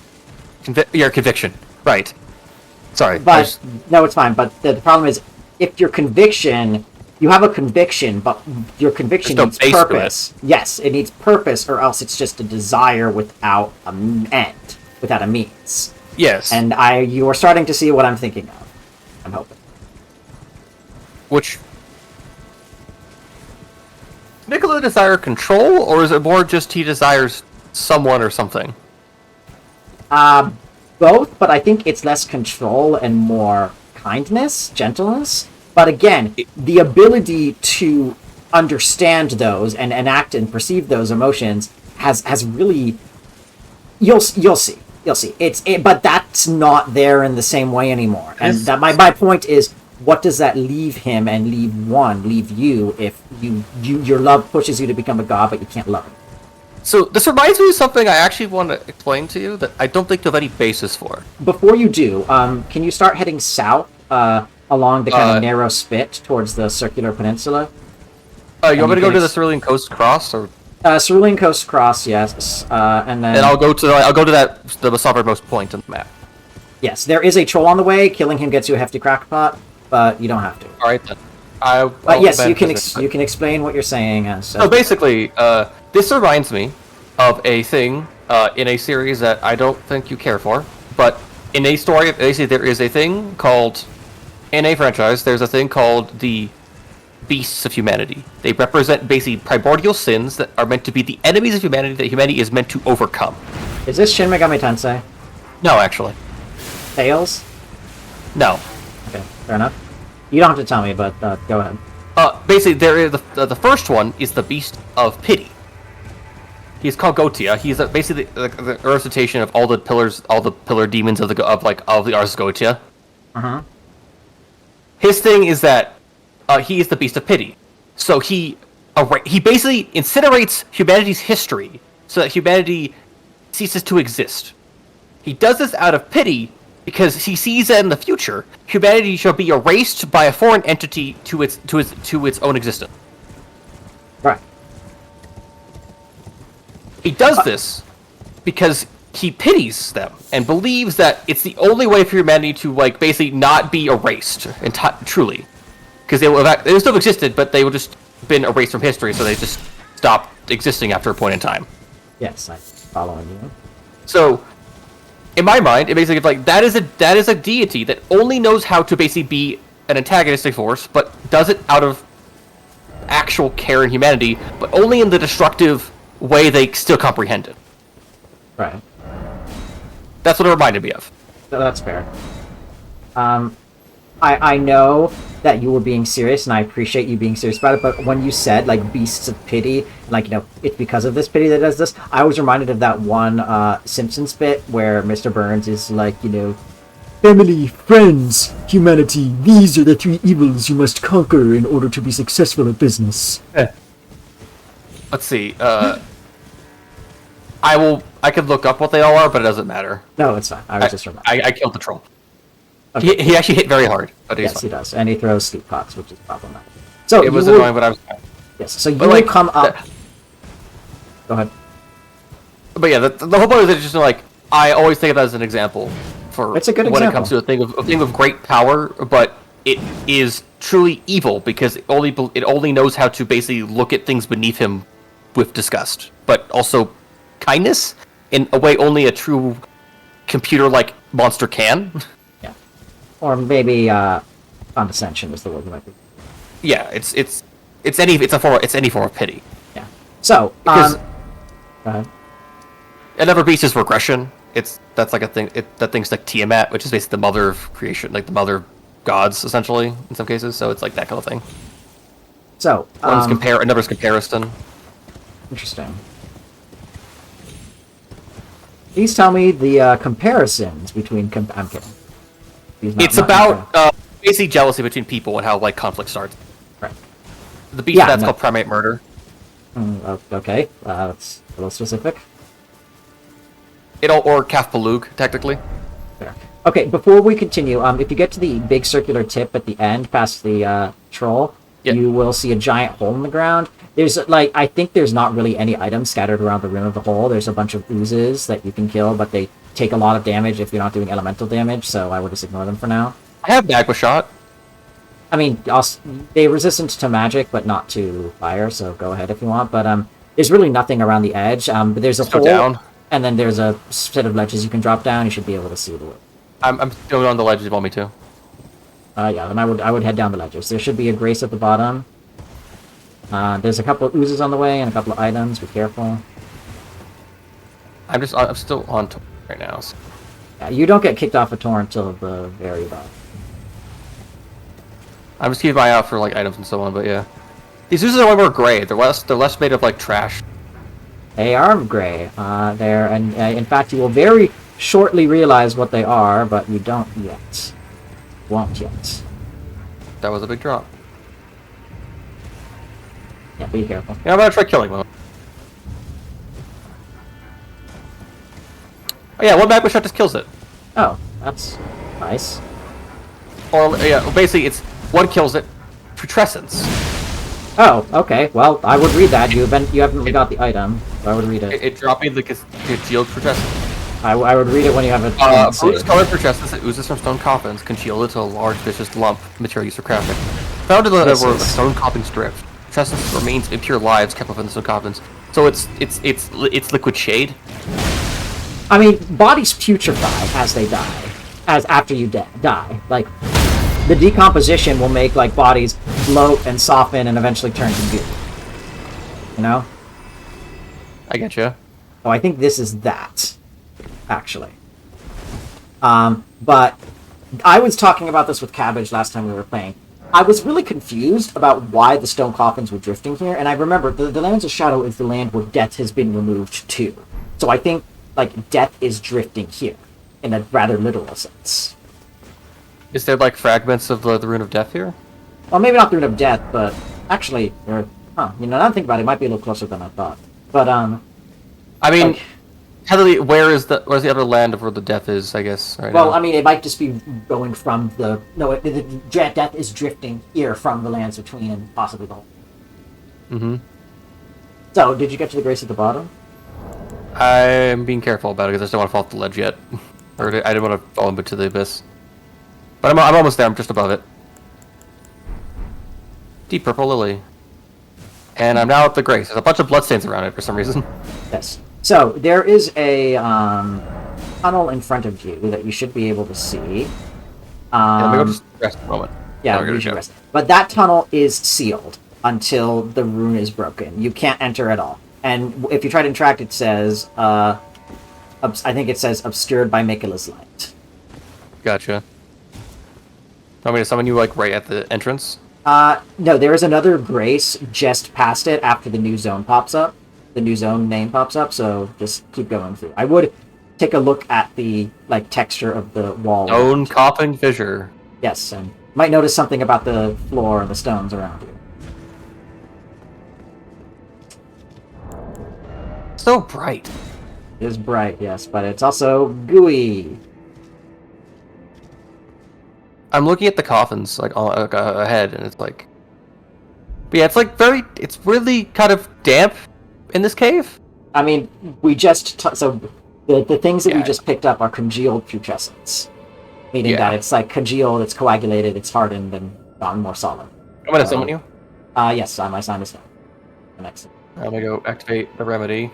Your conviction. Right. Sorry. But no, it's fine. But the problem is, if your conviction, you have a conviction, but your conviction There's no needs base to it. purpose. Yes, it needs purpose, or else it's just a desire without an end, without a means. Yes. And you are starting to see what I'm thinking of. I'm hoping. Which... Mikola desire control, or is it more just he desires someone or something? Both, but I think it's less control and more kindness, gentleness, but again, the ability to understand those and enact and perceive those emotions has really you'll see but that's not there in the same way anymore. And that my point is, what does that leave him and leave you if your love pushes you to become a god but you can't love him? So this reminds me of something I actually want to explain to you that I don't think you have any basis for. Before you do, can you start heading south along the kind of narrow spit towards the circular peninsula? You want me to go to the Cerulean Coast Cross, or? Cerulean Coast Cross, yes. And then I'll go to the southernmost point on the map. Yes, there is a troll on the way. Killing him gets you a hefty crackpot, but you don't have to. All right then. Yes, you can explain what you're saying. So basically, this reminds me of a thing in a series that I don't think you care for, but in a story, basically there is a thing called, in a franchise, there's a thing called the Beasts of Humanity. They represent basically primordial sins that are meant to be the enemies of humanity that humanity is meant to overcome. Is this Shin Megami Tensei? No, actually. Tales? No. Okay, fair enough. You don't have to tell me, but go ahead. Basically, there is the first one is the Beast of Pity. He's called Gotia. He's basically the representation of all the pillar demons of the Ars Gotia. His thing is that he is the Beast of Pity. So he basically incinerates humanity's history so that humanity ceases to exist. He does this out of pity because he sees that in the future humanity shall be erased by a foreign entity to its own existence. Right. He does this because he pities them and believes that it's the only way for humanity to basically not be erased truly, because they would still have existed, but they would just been erased from history, so they just stopped existing after a point in time. Yes, I'm following you. So, in my mind, it basically that is a deity that only knows how to basically be an antagonistic force, but does it out of actual care in humanity, but only in the destructive way they still comprehend it. Right. That's what it reminded me of. No, that's fair. I know that you were being serious, and I appreciate you being serious about it, but when you said, beasts of pity, it's because of this pity that does this, I was reminded of that one Simpsons bit where Mr. Burns is family, friends, humanity, these are the three evils you must conquer in order to be successful at business. Let's see, I could look up what they all are, but it doesn't matter. No, it's fine. I was just reminded. I killed the troll. Okay. He actually hit very hard, but he's yes, fine. he does, and he throws steep pots, which is problematic. So it was annoying, but I was fine. Yes, so you will come up. Go ahead. But yeah, the whole point is just I always think of that as an example for it's a good when example. it comes to a thing of great power, but it is truly evil because it only knows how to basically look at things beneath him with disgust, but also kindness in a way only a true computer-like monster can. Yeah, or maybe condescension is the word you might be. Yeah, it's any form of pity. Yeah. So Because go ahead. another beast is regression. That's like a thing. That thing's like Tiamat, which is basically the mother of creation, like the mother of gods, essentially in some cases. So it's like that kind of thing. So another's comparison. Interesting. Please tell me the comparisons between. I'm kidding. It's about basically jealousy between people and how conflict starts. Right. The beast that's called primate murder. Okay, that's a little specific. Or Kaf Palug, technically. Fair. Okay, before we continue, if you get to the big circular tip at the end, past the troll, you will see a giant hole in the ground. There's I think there's not really any items scattered around the rim of the hole. There's a bunch of oozes that you can kill, but they take a lot of damage if you're not doing elemental damage, so I would just ignore them for now. I have Magma Shot. I mean, they're resistant to magic, but not to fire, so go ahead if you want. But there's really nothing around the edge. But there's a hole, down. And then there's a set of ledges you can drop down. You should be able to see the wood. I'm going on the ledge if you want me to. Yeah, then I would head down the ledges. There should be a grace at the bottom. There's a couple of oozes on the way and a couple of items. Be careful. I'm still on right now. So. Yeah, you don't get kicked off a torrent until the very bottom. I'm just keeping my eye out for like items and so on, but yeah. These oozes are way more gray. They're less made of like trash. They are gray. And in fact, you will very shortly realize what they are, but you don't yet. Won't yet. That was a big drop. Yeah, be careful. Yeah, I'm gonna try killing one. Oh yeah, one magma shot just kills it. Oh, that's nice. Or yeah, basically it's one kills it. Putrescence. Oh, okay. Well, I would read that. You haven't got the item, so I would read it. It dropped me the concealed putrescence. I would read it when you have it. Bruce colored putrescence that oozes from stone coffins can shield it to a large vicious lump material used for crafting. Found in the stone coffins drift. Putrescence remains impure lives kept within the stone coffins. So it's liquid shade. I mean, bodies putrefy as they die, as after you die. Like, the decomposition will make like bodies bloat and soften and eventually turn to goo. You know? I get you. Oh, I think this is that, actually. But I was talking about this with Cabbage last time we were playing. I was really confused about why the stone coffins were drifting here, and I remember the Lands of Shadow is the land where death has been removed too. So I think like death is drifting here in a rather literal sense. Is there like fragments of the Rune of Death here? Well, maybe not the Rune of Death, but actually, now that I think about it, it might be a little closer than I thought. But I mean, like, Heatherly, where's the other land of where the death is? I guess. Right well, now? I mean, it might just be going from the death is drifting here from the lands between and possibly the whole. Mm-hmm. So, did you get to the grace at the bottom? I'm being careful about it because I just don't want to fall off the ledge yet, or I didn't want to fall into the abyss. But I'm almost there. I'm just above it. Deep purple lily. And I'm now at the grace. There's a bunch of bloodstains around it for some reason. Yes. So there is a tunnel in front of you that you should be able to see. Yeah, let me go just rest a moment. Yeah, you should rest. But that tunnel is sealed until the rune is broken. You can't enter at all. And if you try to interact, it says, I think it says obscured by Mikula's light. Gotcha. Want me to summon you like right at the entrance? No, there is another grace just past it after the new zone pops up. The new zone name pops up, so just keep going through. I would take a look at the like texture of the wall. Stone coffin fissure. Yes, and might notice something about the floor and the stones around you. So bright. It is bright, yes, but it's also gooey. I'm looking at the coffins like ahead, and it's like, but yeah, it's like it's really kind of damp in this cave. I mean, we just so the things that we just picked up are congealed putrescence, meaning that it's like congealed, it's coagulated, it's hardened, and gone more solid. I'm gonna summon you. Yes, my sign is now. The next. I'm gonna go activate the remedy.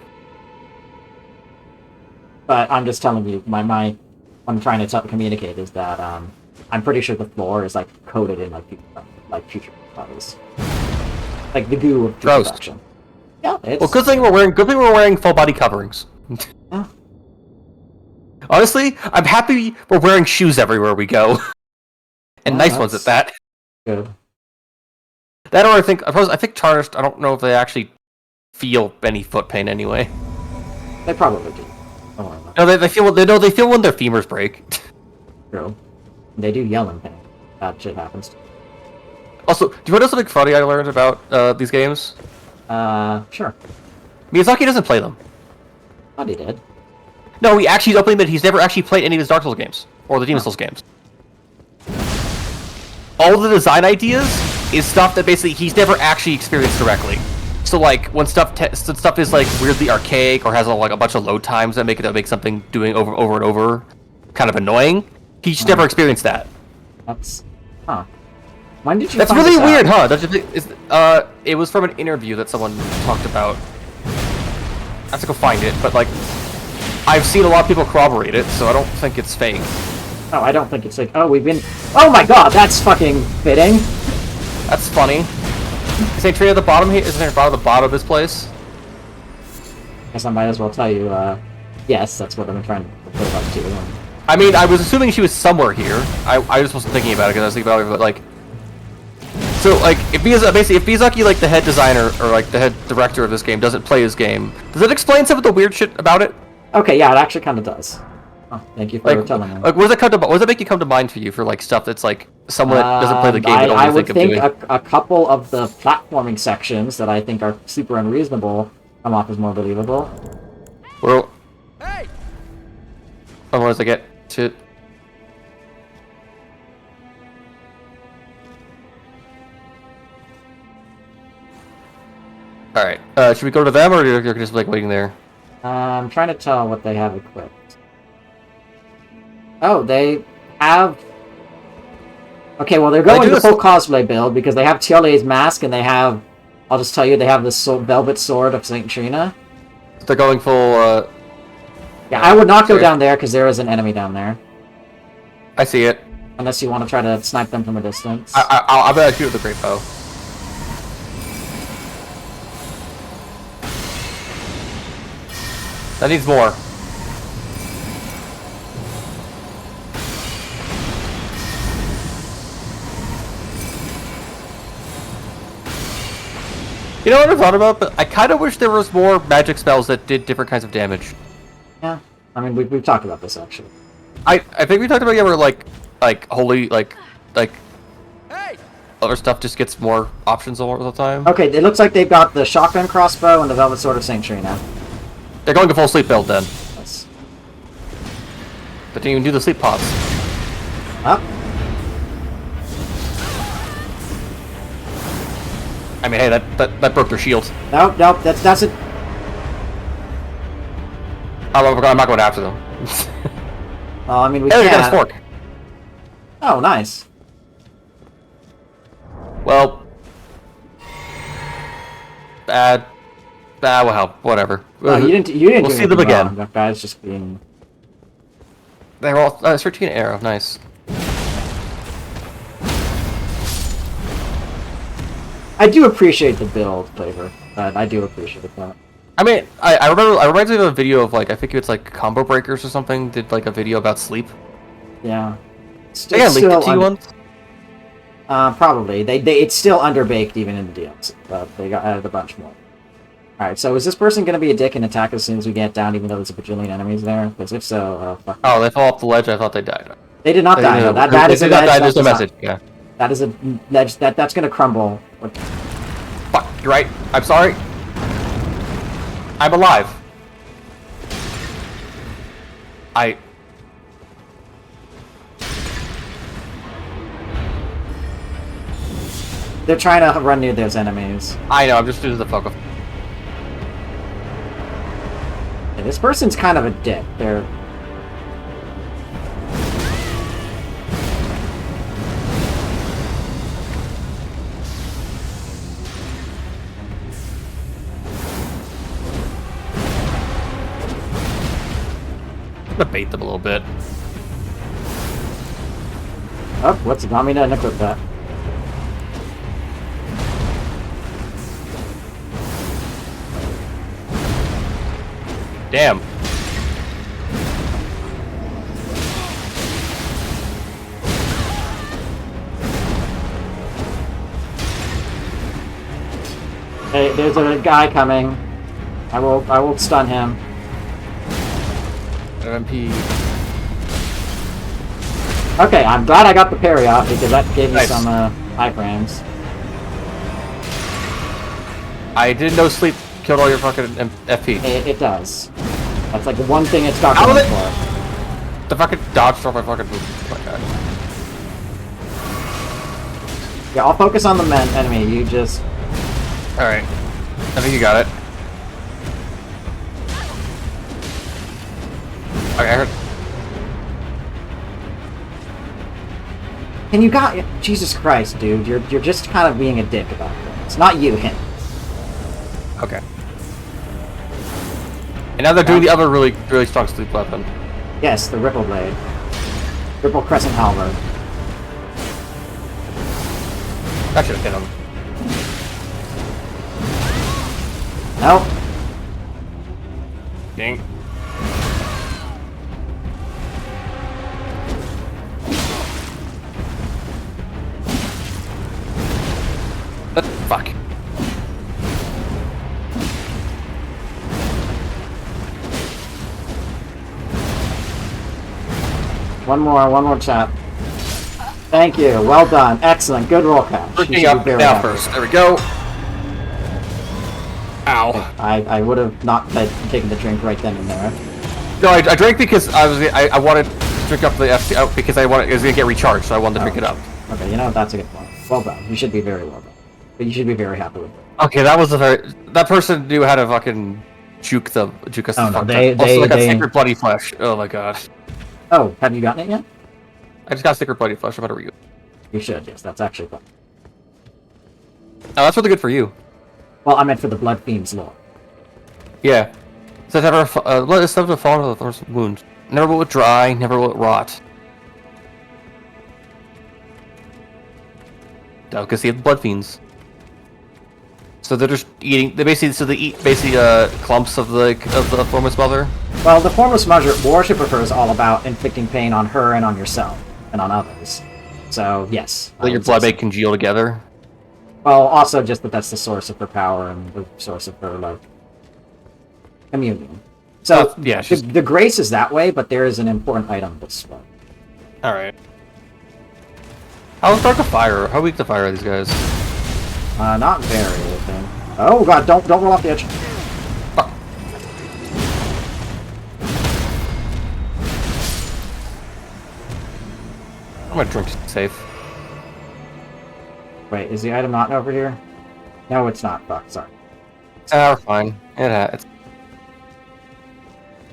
But I'm just telling you, what I'm trying to communicate is that I'm pretty sure the floor is like coated in like future bodies, like the goo of putrefaction. Yeah, it's... Well, good thing we're wearing full body coverings. Yeah. Honestly, I'm happy we're wearing shoes everywhere we go, and nice ones at that. Good. That, or I think tarnished. I don't know if they actually feel any foot pain anyway. They probably do. No, they feel when their femurs break. True. They do yell in pain. That shit happens. Also, do you want to know something funny I learned about these games? Sure. Miyazaki doesn't play them. Thought he did. No, he actually openly admitted he's never actually played any of his Dark Souls games or the Demon Souls games. All the design ideas is stuff that basically he's never actually experienced directly. So like when stuff is like weirdly archaic or has like a bunch of load times that make something doing over and over kind of annoying, he just never experienced that. That's When did you? That's find really this out? weird, huh? Don't you think? It was from an interview that someone talked about. I have to go find it, but like, I've seen a lot of people corroborate it, so I don't think it's fake. Oh, I don't think it's like. Oh, we've been. Oh my god, that's fucking fitting. That's funny. Is St. Tree at the bottom here? Is St. Tree at the bottom of this place? Guess I might as well tell you. Yes, that's what I've been trying to put up to. I mean, I was assuming she was somewhere here. I just wasn't thinking about it because I was thinking about it, but like, So like, if Miyazaki, like the head designer or like the head director of this game, doesn't play his game, does it explain some of the weird shit about it? Okay, yeah, it actually kind of does. Oh, thank you for telling me. Like, what does it make you come to mind for you for like stuff that's like someone that doesn't play the game would I only would think of think doing? a couple of the platforming sections that I think are super unreasonable come off as more believable. Well, once I get to. All right. Should we go to them, or you're just like waiting there? I'm trying to tell what they have equipped. Oh, they have... Okay, well, they're going the full cosplay build because they have Tiole's mask and they have... I'll just tell you, they have the velvet sword of Saint Trina. They're going full, Yeah, I would not go down there because there is an enemy down there. I see it. Unless you want to try to snipe them from a distance. I'll bet I shoot with a great bow. That needs more. You know what I thought about? But I kind of wish there was more magic spells that did different kinds of damage. Yeah, I mean, we've talked about this, actually. I think we talked about, yeah, where like holy, like other stuff just gets more options all the time. Okay, it looks like they've got the shotgun crossbow and the velvet sword of Saint Trina. They're going to full sleep build then. Yes. But didn't even do the sleep pods. Up. I mean, hey, that broke their shield. Nope, that's it. I'm not going after them. Well, I mean, we Hey, we can't. got a fork. Oh, nice. Well, well, whatever. No, you didn't. You didn't. We'll do see them anything again. wrong. That guy's just being. They're all 13 arrow. Nice. I do appreciate the build flavor, but I do appreciate that. I mean, I remember. I reminds me of a video of like I think it's like Combo Breakers or something. Did like a video about sleep. Yeah. I linked it to you once. Probably. It's still underbaked even in the DLC, but they got added a bunch more. Alright, so is this person going to be a dick and attack as soon as we get down, even though there's a bajillion enemies there? Because if so, fuck. Oh, they fall off the ledge. I thought they died. They did not die, though. That is a ledge. There's a message. Yeah. That is a ledge that's going to crumble. Fuck. You're right. I'm sorry. I'm alive. They're trying to run near those enemies. I know. I'm just doing the fuck off. Yeah, this person's kind of a dick. They're... I'm gonna bait them a little bit. Oh, what's it? Want me to unequip that? Damn. Hey, there's a guy coming. I will stun him. MP. Okay, I'm glad I got the parry off because that gave me Nice. some iframes. I didn't know sleep killed all your fucking FP. It does. That's like the one thing it's got How going did it- for. The fucking dodge off my fucking move. Oh my god. Yeah, I'll focus on the enemy. You just... Alright. I think you got it. Okay, I heard. And you got... Jesus Christ, dude. You're just kind of being a dick about this. Not you, him. Okay. And now they're doing the other really strong sleep weapon. Yes, the Ripple Blade. Ripple Crescent Halberd. That should have hit him. Nope. Ding. Fuck. One more tap. Thank you. Well done. Excellent. Good roll catch. You should Bringing be up very now happy. first. There we go. Ow. I would have not taken the drink right then and there. No, I drank because I wanted to drink up the FC out because it was gonna get recharged, so I wanted to drink it up. Okay, you know, that's a good point. Well done. You should be very well done. But you should be very happy with it. Okay, that person knew how to fucking juke us the Oh, no, fuck they- up. Also, I got they- Sacred Bloody Flesh. Oh my god. Oh, have you gotten it yet? I just got Sacred Bloody Flesh. I'm about to read. You should, yes. That's actually fun. Oh, that's really good for you. Well, I meant for the Blood Fiend's lore. Yeah. Says never let us never fall into the first wound. Never will it dry, never will it rot. Delicacy of the blood fiends. So they're just eating. They eat clumps of the formless mother. Well, the Formless Worship of her is all about inflicting pain on her and on yourself and on others. So yes. Let your blood may congeal together. Well, also just that that's the source of her power and the source of her like communion. So yeah, the grace is that way, but there is an important item this way. All right. How dark to fire? How weak to fire are these guys? Not very, I think. Oh god, don't roll off the edge. I'm gonna drink safe. Wait, is the item not over here? No, it's not. Fuck, sorry. We're fine. It's...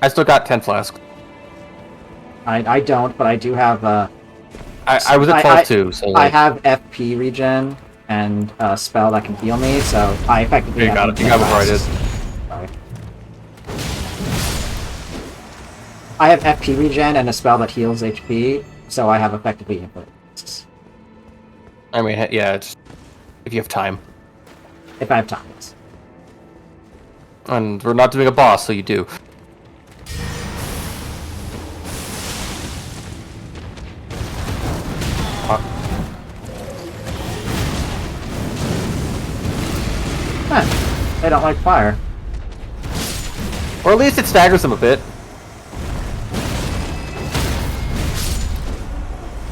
I still got 10 flasks. I don't, but I do have I was at 12 too, so I like... have FP regen and a spell that can heal me, so I effectively You got it. You got it before I did. Sorry. I have FP regen and a spell that heals HP, so I have effectively infinite flasks. I mean, yeah, it's... If you have time. If I have time, yes. And we're not doing a boss, so you do. They don't like fire. Or at least it staggers them a bit.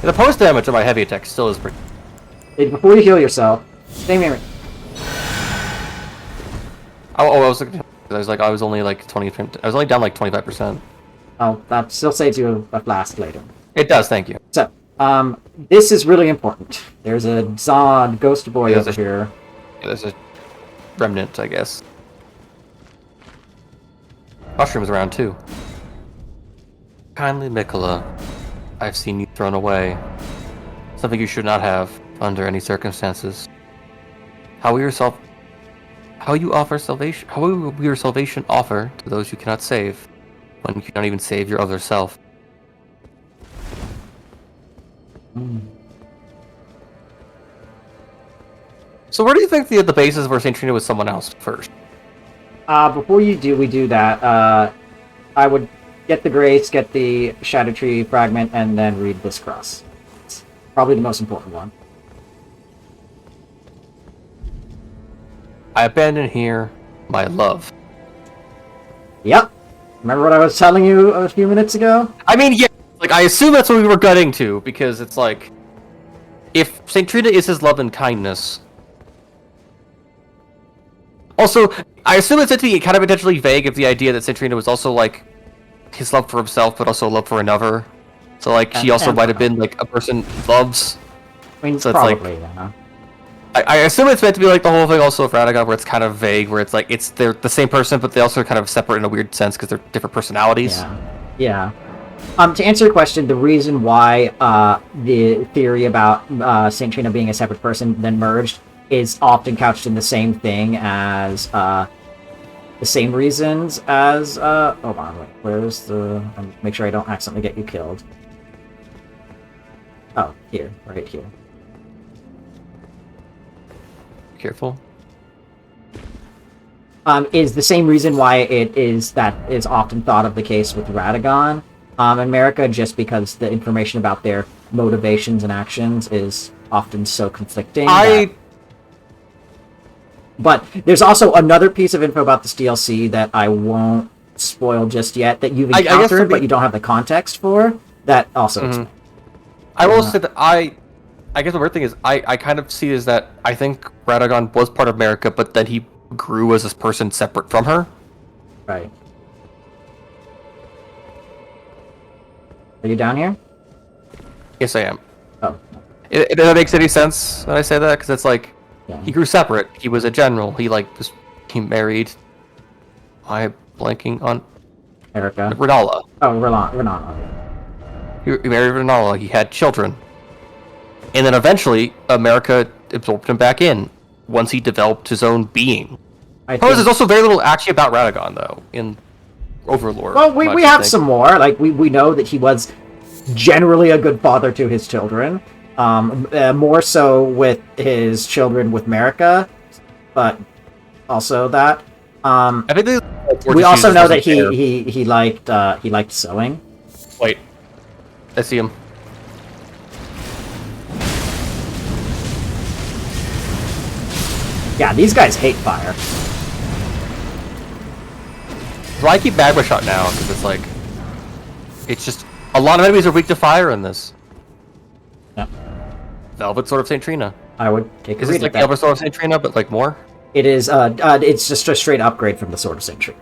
The post damage of my heavy attack still is pretty... Hey, before you heal yourself, stay near me. I was only like 20... I was only down like 25%. Oh, that still saves you a flask later. It does, thank you. So, this is really important. There's a Zod ghost boy over here. Yeah, there's a remnant, I guess. Mushroom's around too. Kindly Mikola, I've seen you thrown away. Something you should not have, under any circumstances. How will your salvation offer to those you cannot save, when you cannot even save your other self? So where do you think the basis where Saint Trina was someone else first? Before we do that, I would get the Grace, get the Shadow Tree fragment, and then read this cross. It's probably the most important one. I abandon here my love. Yep. Remember what I was telling you a few minutes ago? I mean, yeah, like, I assume that's what we were gutting to, because it's like, if Saint Trina is his love and kindness... Also, I assume it's meant to be kind of intentionally vague of the idea that Saint Trina was also, like, his love for himself, but also love for another. So, like, she also might have been, like, a person he loves. I mean, So it's probably, like- yeah. I assume it's meant to be like the whole thing also of Radagon, where it's kind of vague, where it's like, they're the same person, but they also kind of separate in a weird sense, because they're different personalities. Yeah. To answer your question, the reason why the theory about Saint Trina being a separate person then merged is often couched in the same thing as the same reasons as hold on, wait, where's the make sure I don't accidentally get you killed. Oh, here, right here. Careful. Is the same reason why it is that is often thought of the case with Radagon and America, just because the information about their motivations and actions is often so conflicting. But there's also another piece of info about this DLC that I won't spoil just yet that you've I guess encountered, for me- but you don't have the context for. That also. Mhm. I will say that I guess the weird thing is I kind of see is that I think Radagon was part of America, but then he grew as this person separate from her. Right. Are you down here? Yes, I am. Oh. If that makes any sense when I say that, because it's like Yeah. he grew separate. He was a general. He married. I'm blanking on Erica. Renala. Oh, Renan. He married Renala. He had children, and then eventually America absorbed him back in once he developed his own being. I There's think. also very little actually about Radagon though in Overlord. Well, much, we I have think. some more. Like we know that he was generally a good father to his children. More so with his children with Marika, but also that. I think We also know that he liked sewing. Wait, I see him. Yeah, these guys hate fire. So I keep Magma Shot now because it's like, it's just a lot of enemies are weak to fire in this. Yeah, Velvet Sword of Saint Trina. I would take a Is read this at like the that. Velvet Sword of Saint Trina, but like more? It is. It's just a straight upgrade from the Sword of Century.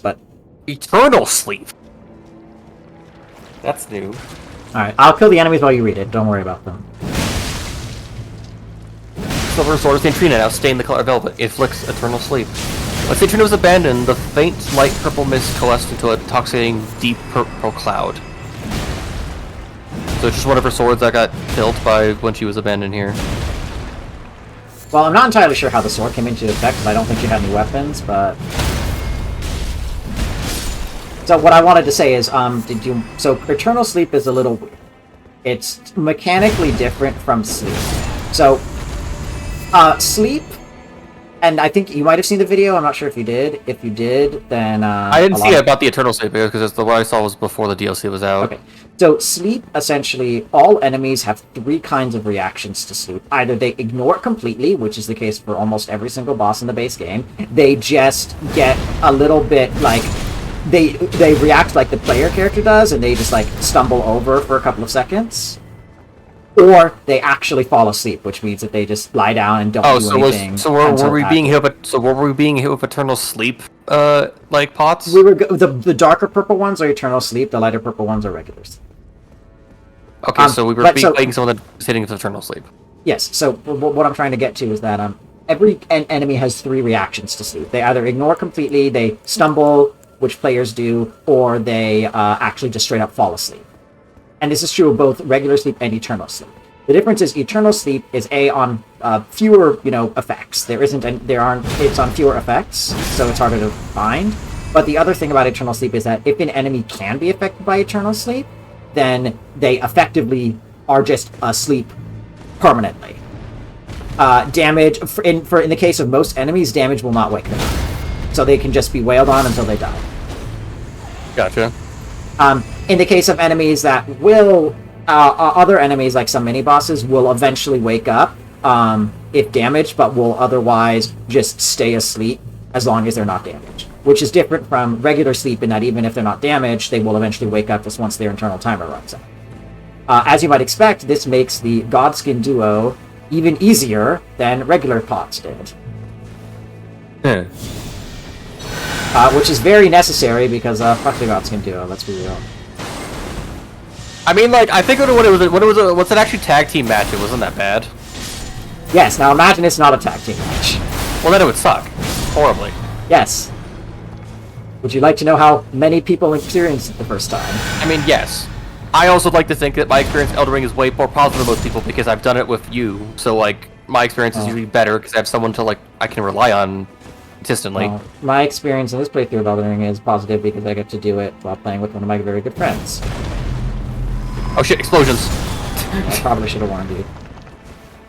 But Eternal Sleep. That's new. all right, I'll kill the enemies while you read it. Don't worry about them. Silver Sword of Saint Trina now stained the color velvet. Inflicts eternal sleep. When Saint Trina was abandoned, the faint light purple mist coalesced into a intoxicating deep purple cloud. So it's just one of her swords that got killed by when she was abandoned here. Well, I'm not entirely sure how the sword came into effect, because I don't think she had any weapons, but... So what I wanted to say is, so Eternal Sleep is a little weird. It's mechanically different from Sleep. So, Sleep, and I think you might have seen the video, I'm not sure if you did. If you did, then... I didn't see it about the Eternal Sleep because the one I saw was before the DLC was out. Okay. So, Sleep, essentially, all enemies have three kinds of reactions to Sleep. Either they ignore it completely, which is the case for almost every single boss in the base game. They just get a little bit, like... They react like the player character does, and they just, like, stumble over for a couple of seconds. Or they actually fall asleep, which means that they just lie down and don't do anything. Were we being hit with Eternal Sleep, like pots? We were the darker purple ones are Eternal Sleep, the lighter purple ones are regular sleep. Okay, so we were fighting someone that was hitting with Eternal Sleep. Yes, so what I'm trying to get to is that every enemy has three reactions to sleep. They either ignore completely, they stumble, which players do, or they actually just straight up fall asleep. And this is true of both regular sleep and eternal sleep. The difference is eternal sleep is on fewer, effects. It's on fewer effects, so it's harder to find. But the other thing about eternal sleep is that if an enemy can be affected by eternal sleep, then they effectively are just asleep permanently. Damage in the case of most enemies, damage will not wake them up. So they can just be wailed on until they die. Gotcha. In the case of enemies that will, other enemies like some mini bosses will eventually wake up if damaged, but will otherwise just stay asleep as long as they're not damaged. Which is different from regular sleep in that even if they're not damaged, they will eventually wake up just once their internal timer runs out. As you might expect, this makes the Godskin duo even easier than regular pots did. Which is very necessary because fuck the Godskin duo, let's be real. I mean, like, I think what's an actually tag team match? It wasn't that bad. Yes, now imagine it's not a tag team match. Well, then it would suck horribly. Yes. Would you like to know how many people experienced it the first time? I mean, yes. I also like to think that my experience with Elden Ring is way more positive than most people because I've done it with you. So, like, my experience is usually better because I have someone to, like, I can rely on consistently. My experience in this playthrough of Elden Ring is positive because I get to do it while playing with one of my very good friends. Oh shit, explosions. I probably should have warned you.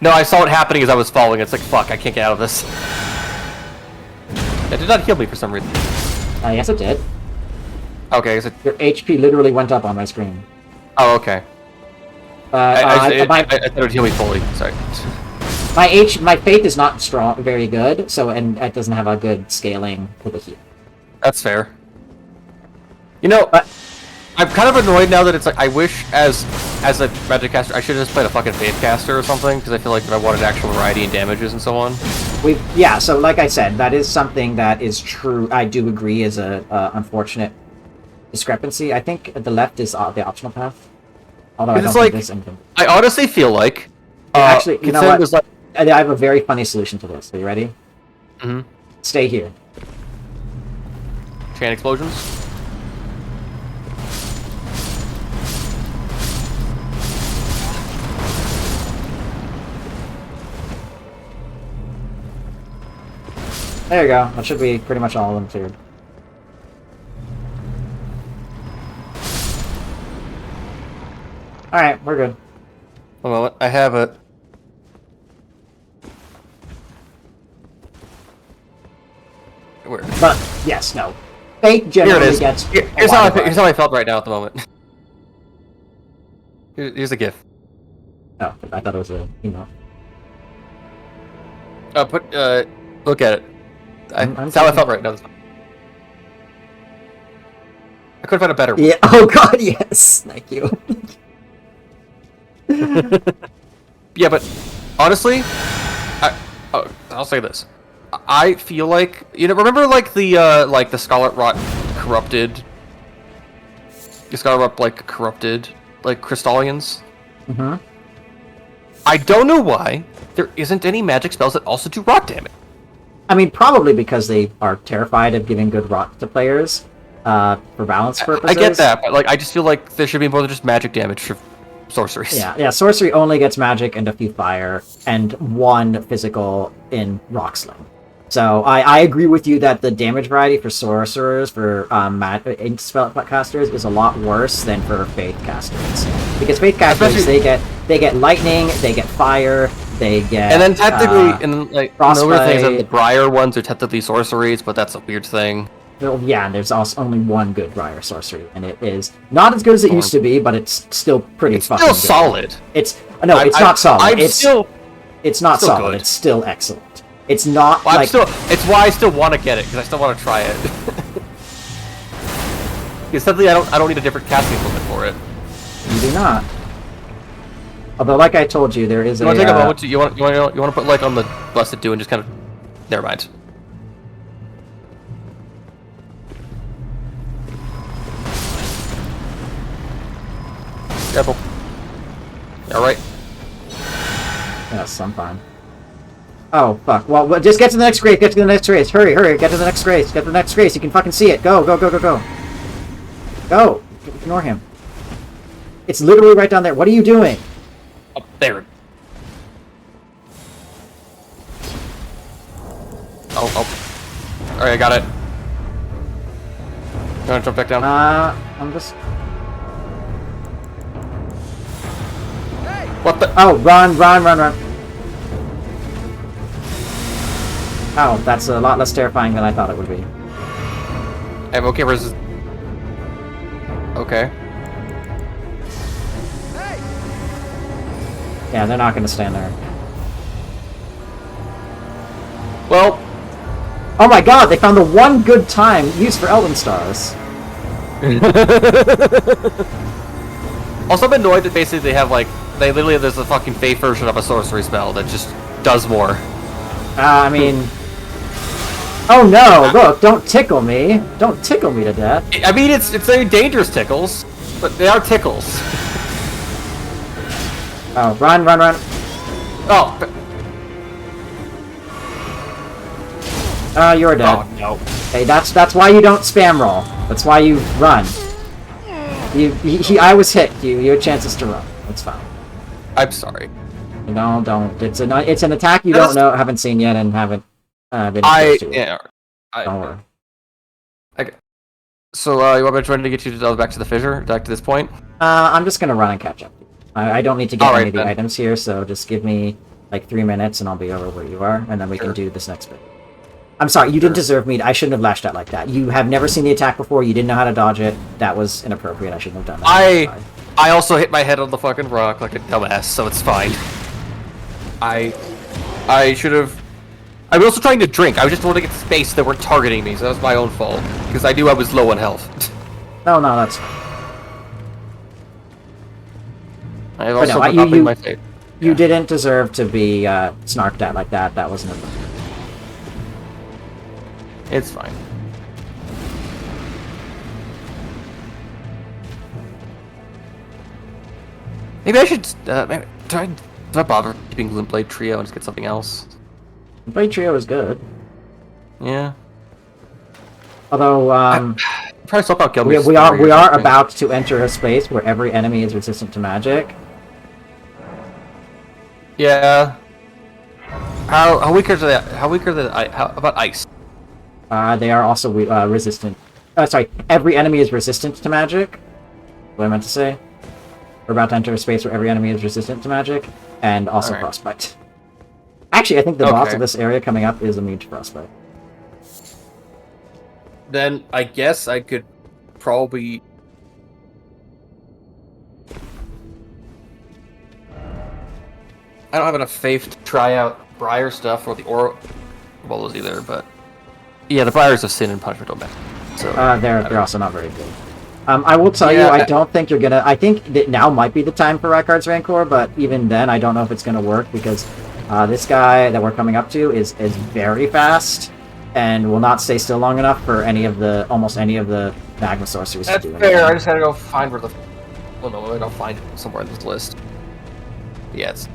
No, I saw it happening as I was falling. It's like, fuck, I can't get out of this. It did not heal me for some reason. Yes, it did. Okay, is it... Your HP literally went up on my screen. Oh, okay. I thought it would heal me fully. Sorry. My faith is not strong, very good, so and it doesn't have a good scaling for the heal. That's fair. You know, But I'm kind of annoyed now that it's like I wish as a magic caster I should have just played a fucking faith caster or something because I feel like if I wanted actual variety in damages and so on. yeah, so like I said, that is something that is true. I do agree is a unfortunate discrepancy. I think the left is the optional path. Although I don't It's think like there's anything. I honestly feel like Actually, you know Consent what? was like, I have a very funny solution to this. Are you ready? Mhm. Stay here. chain explosions. There you go. That should be pretty much all of them cleared. Alright, we're good. One moment, I have it. Where? But, yes, no. Fate Here it generally is. gets... Here's how I felt right now at the moment. Here's a gif. Oh, I thought it was a email. Look at it. I'm That's how I seeing- felt right now. I couldn't find a better one. Yeah, oh god, yes! Thank you. Yeah, but honestly, I'll say this. I feel like remember like the Scarlet Rot corrupted, the Scarlet Rot like corrupted like Crystallians. Mm-hmm. I don't know why there isn't any magic spells that also do rot damage. I mean, probably because they are terrified of giving good rot to players, for balance purposes. I get that, but like I just feel like there should be more than just magic damage for sorceries. Yeah, sorcery only gets magic and a few fire, and 1 physical in rock sling. So I agree with you that the damage variety for sorcerers, for spell casters, is a lot worse than for faith casters. Because faith casters, they get lightning, they get fire, they get And then technically, and then like frostbite. another thing is that the Briar ones are technically sorceries, but that's a weird thing. Well, yeah, and there's also only 1 good Briar sorcery, and it is not as good as it used to be, but it's still pretty It's fucking still good. solid. It's not solid. I'm It's not still solid. good. It's still excellent. It's not Well, like it's why I still want to get it because I still want to try it. Because suddenly I don't need a different casting equipment for it. you do not. Although, like I told you, there is You want to take a moment? You want to put like on the Blessed Dew and just kind of never mind. Careful. All right. Yes, I'm fine. Oh, fuck. Well, just get to the next race. Get to the next race. Hurry, hurry. Get to the next race. Get to the next race. You can fucking see it. Go, go, go, go, go. Go. Ignore him. It's literally right down there. What are you doing? Up there. Oh. All right, I got it. You want to jump back down? I'm just... What the? Oh, run, run, run, run. Oh, that's a lot less terrifying than I thought it would be. I'm okay versus. Okay. Yeah, they're not going to stand there. Well, Oh my god, they found the one good time used for Elden Stars. also I'm annoyed that basically they have like there's a fucking fake version of a sorcery spell that just does more. I mean... Oh no, look, don't tickle me. Don't tickle me to death. I mean it's very dangerous tickles, but they are tickles. Oh, run, run, run. Oh. You're dead. Oh no. Hey, that's why you don't spam roll. That's why you run. I was hit. You had chances to run. That's fine. I'm sorry. No, don't. It's an attack you don't know, haven't seen yet, and haven't been exposed to. Yeah. Don't worry. So you want me to try to get you to back to the fissure, back to this point? I'm just gonna run and catch up. I don't need to get Alright, any of the then. items here, so just give me like 3 minutes and I'll be over where you are, and then we can do this next bit. I'm sorry, you didn't deserve me. I shouldn't have lashed out like that. You have never seen the attack before. You didn't know how to dodge it. That was inappropriate. I shouldn't have done that. I also hit my head on the fucking rock like a dumbass, so it's fine. I should have. I was also trying to drink. I was just wanting to get space that were targeting me, so that was my own fault. Because I knew I was low on health. No, that's... I have also no, been upping my fate. You didn't deserve to be snarked at like that. That wasn't a... It's fine. Maybe I should maybe try. Do I bother keeping Gloomblade Trio and just get something else? Blade Trio is good. Yeah. Although, Probably swap out we Gelmir's are Story or something. about to enter a space where every enemy is resistant to magic. Yeah. How weak are they? How weak are they? How about ice? They are also resistant. Sorry, every enemy is resistant to magic. What I meant to say. We're about to enter a space where every enemy is resistant to magic, and also Alright. frostbite. Actually, I think the boss Okay. of this area coming up is immune to frostbite. Then I guess I could probably. I don't have enough faith to try out Briar stuff or the Orbolas either, but yeah, the Briars of Sin and Punishment don't matter. So They're also not very good. I will tell you, Yeah, I don't think you're gonna... I think that now might be the time for Rykard's Rancor, but even then, I don't know if it's gonna work, because this guy that we're coming up to is very fast, and will not stay still long enough for almost any of the Magma Sorceries that's to do fair. I anything. just had to go find where the. Well, no, I gotta find it somewhere in this list. Yeah, it's.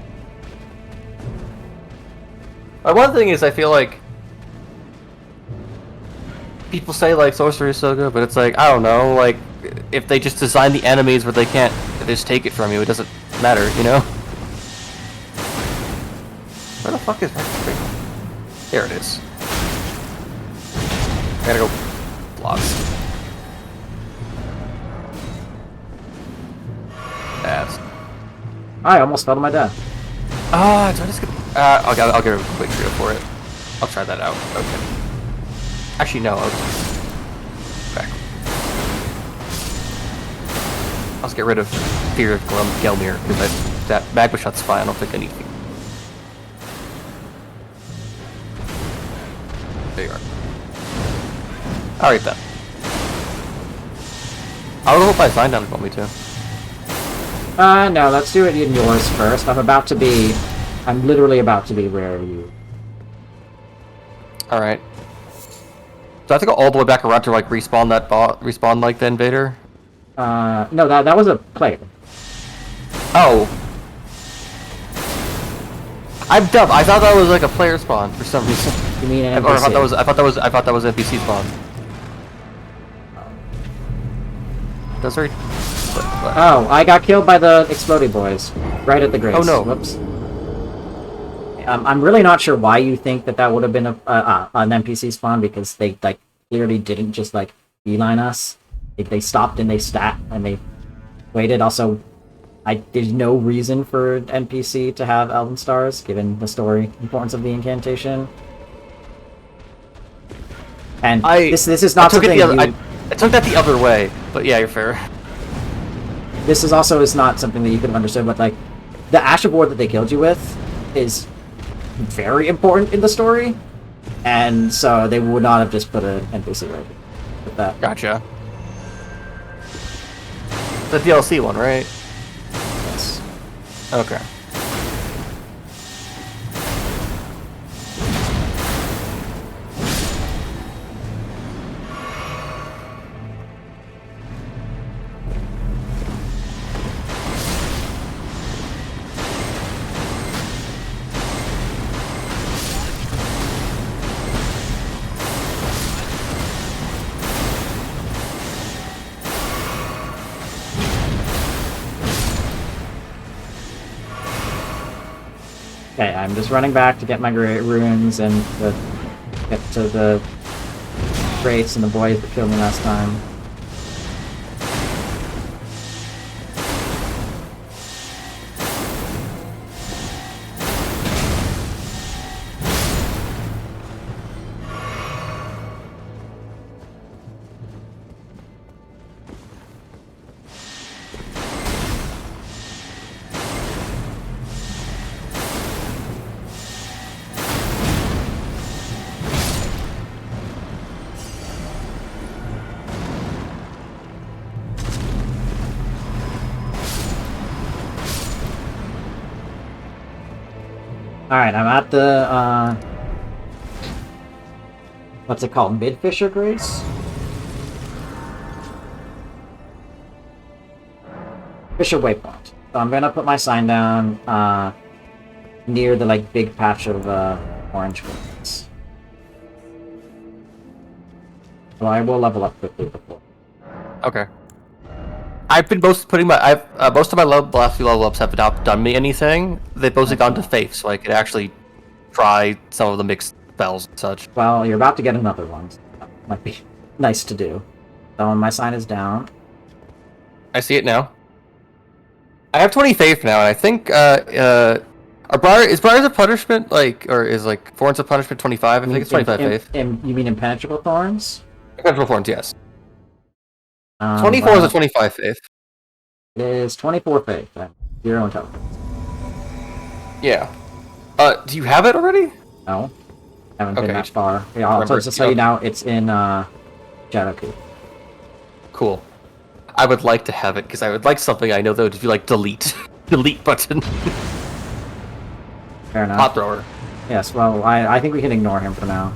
One thing is, I feel like people say like sorcery is so good, but it's like I don't know, like if they just design the enemies where they can't just take it from you, it doesn't matter, you know? Where the fuck is my... There it is. I gotta go blobs. That's... I almost fell to my death. Ah, do I just get... I'll get a quick trio for it. I'll try that out. Okay. Actually, no. I'll back. I'll just get rid of Fear of Gelmir, because that Magma Shot's fine. I don't think I need... There you are. Alright then. I'll go by sign down if you want me to. No, let's do it in yours first. I'm literally about to be where you... Alright. So I have to go all the way back around to like respawn that respawn like the invader? No, that was a player. Oh. I'm dumb. I thought that was like a player spawn for some reason. You mean an Or I NPC? thought that was NPC spawn. That's right. Oh, I got killed by the exploding boys. Right at the grace. Oh, no. Whoops. I'm really not sure why you think that would have been an NPC spawn, because they like clearly didn't just like beeline us. They stopped and they sat and they waited. Also, there's no reason for an NPC to have Elven Stars, given the story importance of the incantation. And this is not something I took that the other way, but yeah, you're fair. This is not something that you could have understood, but like the Asher board that they killed you with is very important in the story, and so they would not have just put an NPC right with that. Gotcha. The DLC one, right? Yes. Okay. Okay, I'm just running back to get my runes and get to the Wraiths and the boys that killed me last time. Alright, I'm at the, what's it called? Mid-Fisher Grace? Fisher Waypoint. So I'm gonna put my sign down, near the, like, big patch of, orange grass. So I will level up quickly before. Okay. I've been most putting my most of my last few level ups have not done me anything. They've mostly gone to faith, so I could actually try some of the mixed spells and such. Well, you're about to get another one. So that might be nice to do. So my sign is down. I see it now. I have 20 faith now, and I think is Briars of Punishment or is like Thorns of Punishment 25? I think it's 25 faith. You mean Impenetrable Thorns? Impenetrable Thorns, yes. 24 is a 25 faith. It is 24 faith and 0 intelligence. Yeah. Do you have it already? No, haven't been Okay. that far. Yeah, I'll just tell you now. It's in Shadowkeep. Cool. I would like to have it because I would like something I know that would be like delete, delete button. Fair enough. Pot thrower. Yes. Well, I think we can ignore him for now.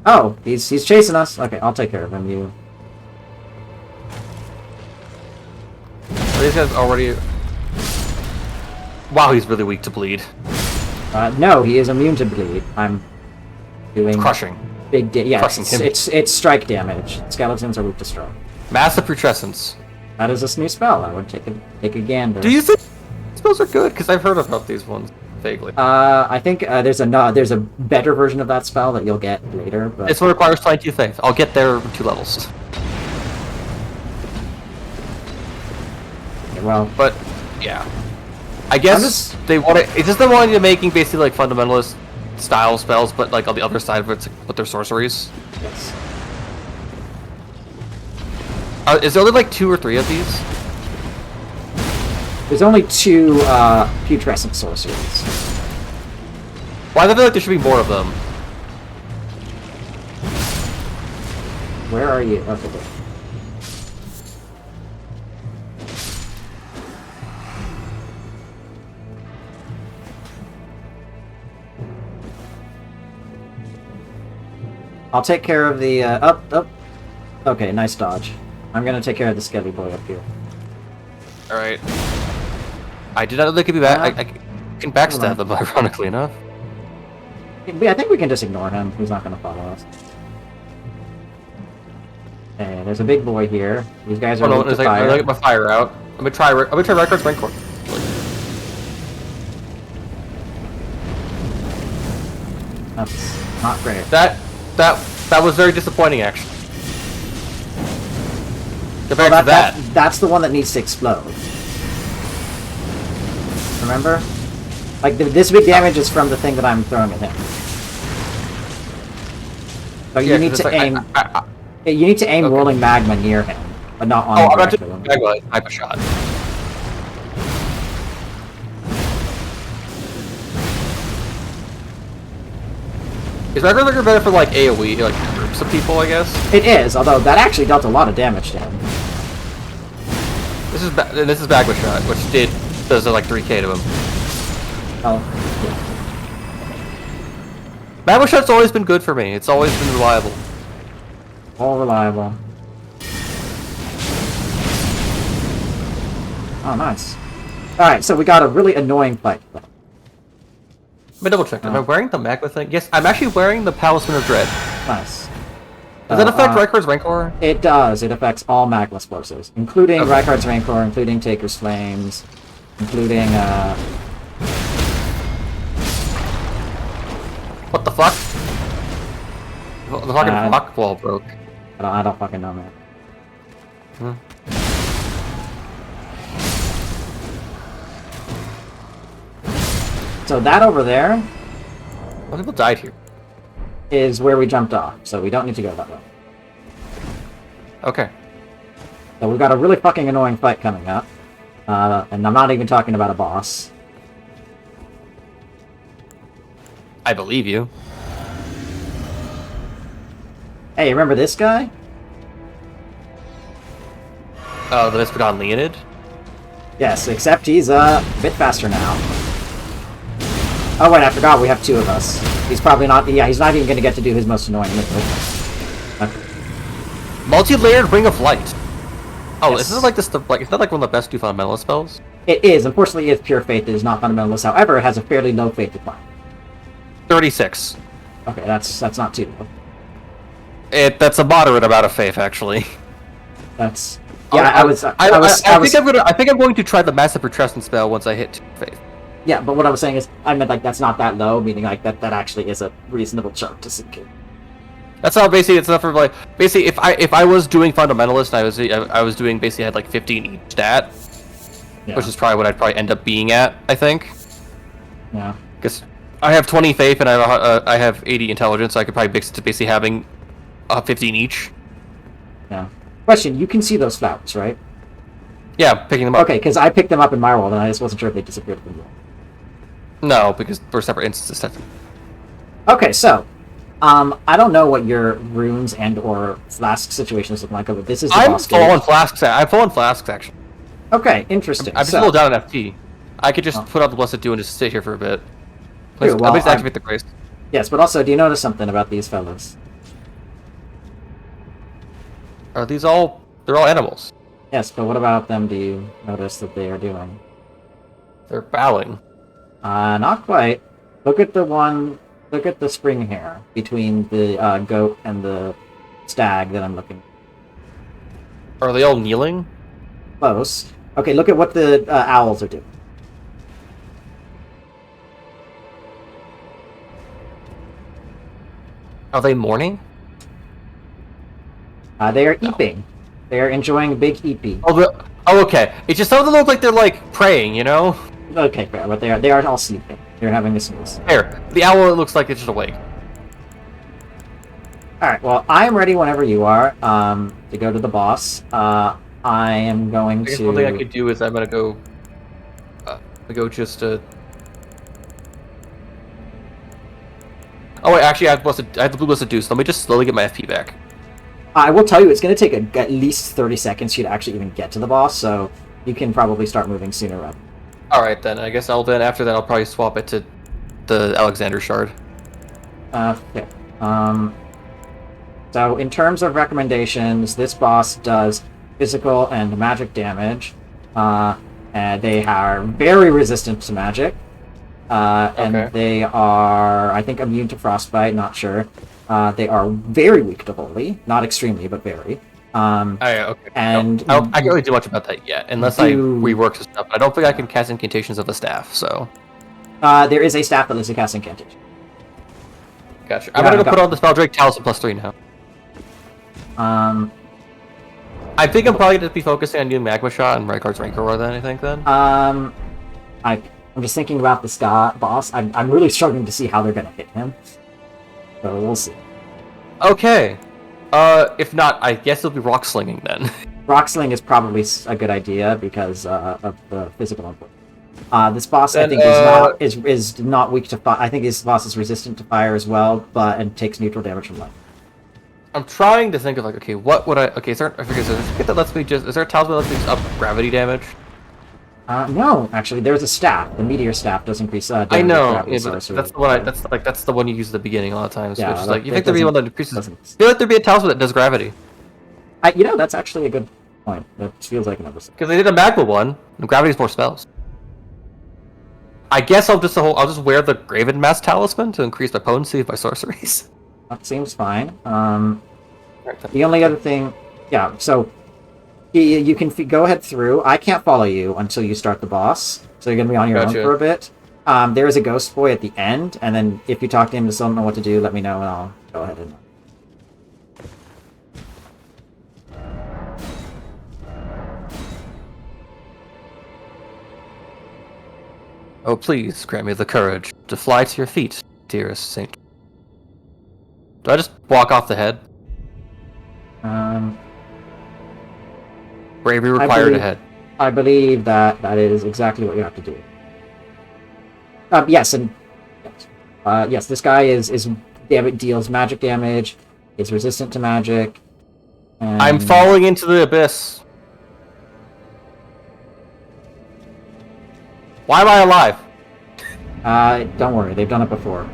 Oh, he's chasing us. Okay, I'll take care of him. You. Are these guys already? Wow, he's really weak to bleed. No, he is immune to bleed. I'm doing Crushing. big. Yeah, Crushing him. it's strike damage. Skeletons are weak to strike. Massive putrescence. That is a new spell. I would take a gander. Do you think spells are good? Because I've heard about these ones vaguely. I think there's a better version of that spell that you'll get later. But This one requires 22 faith. I'll get there in 2 levels. well, But yeah, I guess they want it. It's just they wanting to making basically like fundamentalist style spells, but like on the other side of it, with their sorceries. yes. Is there only like 2 or 3 of these? There's only 2 putrescent sorceries. Why do I feel like there should be more of them? Where are you? Okay. Good. I'll take care of the up. Okay, nice dodge. I'm gonna take care of the skelly boy up here. All right. I did not know they could be back. I can backstab them, ironically enough. I think we can just ignore him. He's not gonna follow us. Okay, there's a big boy here. These guys are Hold on, weak to I'm gonna fire. get my fire out. I'm gonna try Records Rancor. That's not great. That was very disappointing, actually. Compared Well, to that. that's the one that needs to explode. Remember? Like, this big damage is from the thing that I'm throwing at him. So you Yeah, need 'cause to it's like, aim. You need to aim Okay. rolling magma near him, but not on Oh, him I'm not directly. doing Magma type of shot. Is Record Liquor better for like AoE, like groups of people, I guess? It is, although that actually dealt a lot of damage to him. This is Magma shot, which does like 3k to him. Oh, yeah. Magma shot's always been good for me. It's always been reliable. All reliable. Oh, nice. Alright, so we got a really annoying fight. Let me double check. Am I wearing the Magma thing? Yes, I'm actually wearing the Talisman of Dread. Nice. Does that affect Riker's Rancor? It does. It affects all magma explosives, including Okay. Rykard's Rancor, including Taker's Flames, including, What the fuck? The fucking Uh, block wall broke. I don't fucking know, man. Hmm. So that over there A lot of people died here. is where we jumped off, so we don't need to go that way. Okay. So we've got a really fucking annoying fight coming up. And I'm not even talking about a boss. I believe you. Hey, remember this guy? Oh, the Misperdon Leonid? Yes, except he's a bit faster now. Oh wait, I forgot we have 2 of us. He's probably not. Yeah, he's not even going to get to do his most annoying move. Okay. Multi-layered Ring of Light. Oh, Yes. is this like this? Like, is that like one of the best 2 fundamentalist spells? It is. Unfortunately, it's pure faith. It is not fundamentalist. However, it has a fairly low faith decline. 36. Okay, that's not too low. That's a moderate amount of faith, actually. That's yeah. I think I'm going to try the Massive Retrescent spell once I hit 2 faith. Yeah, but what I was saying is, I meant like that's not that low, meaning like that actually is a reasonable chunk to sink in. That's how basically it's enough for like basically if I was doing fundamentalist, I was doing basically had like 15 each stat, Yeah. which is probably what I'd probably end up being at. I think Yeah. because I have 20 faith and I have 80 intelligence, so I could probably mix it to basically having 15 each. Yeah. Question: you can see those flowers, right? Yeah, picking them up. Okay, because I picked them up in my world, and I just wasn't sure if they disappeared from you. No, because we're separate instances. Technically. Okay, so, I don't know what your runes and/or flask situations look like, but this is the I'm boss full game. on flasks. I'm full on flasks actually. Okay, interesting. I'm just so, a little down on FP. I could just put out the Blessed Dew and just sit here for a bit. True, well, At least activate the grace. yes, but also, do you notice something about these fellows? Are these all? They're all animals. Yes, but what about them? Do you notice that they are doing? They're bowing. Not quite. Look at the one. Look at the spring hair between the goat and the stag that I'm looking. Are they all kneeling? Close. Okay, look at what the owls are doing. Are they mourning? They are eeping. They are enjoying a big eeping. Oh, okay. It just doesn't look like they're like praying, you know? Okay, fair, but they are all sleeping. They're having a snooze. Here, the owl looks like it's just awake. Alright, well, I am ready whenever you are, to go to the boss. I am going I guess to... one thing I could do is I'm gonna go... just Oh wait, actually I have the blue blessed dew, so let me just slowly get my FP back. I will tell you, it's going to take at least 30 seconds for you to actually even get to the boss, so you can probably start moving sooner rather. Alright then, I guess after that I'll probably swap it to the Alexander Shard. Okay. So in terms of recommendations, this boss does physical and magic damage. And they are very resistant to magic. And Okay. they are, I think, immune to frostbite, not sure. They are very weak to holy. Not extremely, but very. Okay. And I can't really do much about that yet, unless I you- rework some stuff. I don't think I can cast incantations of a staff, so... there is a staff that lets you cast incantation. Gotcha. I'm Yeah, gonna I go put got- on the spell Drake Talisman +3 now. Um, I think I'm probably gonna be focusing on doing Magma Shot and Rykard's Rancor more than anything then. I'm just thinking about this guy, boss. I'm really struggling to see how they're gonna hit him. So we'll see. Okay. If not, I guess it'll be Rock Slinging then. Rock Sling is probably a good idea because of the physical input. This boss, I Then, think, is not weak to fire. I think this boss is resistant to fire as well, and takes neutral damage from light. I'm trying to think of like, okay, what would I? Okay, is there? I forget. Is there a talisman that lets me just up gravity damage? No, actually, there's a staff. The meteor staff does increase damage. I know. with gravity Yeah, but sorcery. that's the one. That's the one you use at the beginning a lot of times. Yeah, which is that- like, you that think there'd be one that doesn't- increases? doesn't- I feel like there'd be a talisman that does gravity. That's actually a good point. That feels like an oversight. Because they did a magma one, and gravity's more spells. I guess I'll just wear the Graven Mass Talisman to increase my potency of my sorceries. That seems fine. The only other thing, yeah. So you can go ahead through. I can't follow you until you start the boss, so you're gonna be on your Gotcha. own for a bit. There is a ghost boy at the end, and then if you talk to him and still don't know what to do, let me know, and I'll go ahead and. Oh, please grant me the courage to fly to your feet, dearest Saint. Do I just walk off the head? Bravery required believe- ahead. I believe that is exactly what you have to do. Yes, and yes, this guy is deals magic damage. Is resistant to magic. And... I'm falling into the abyss. Why am I alive? Don't worry, they've done it before.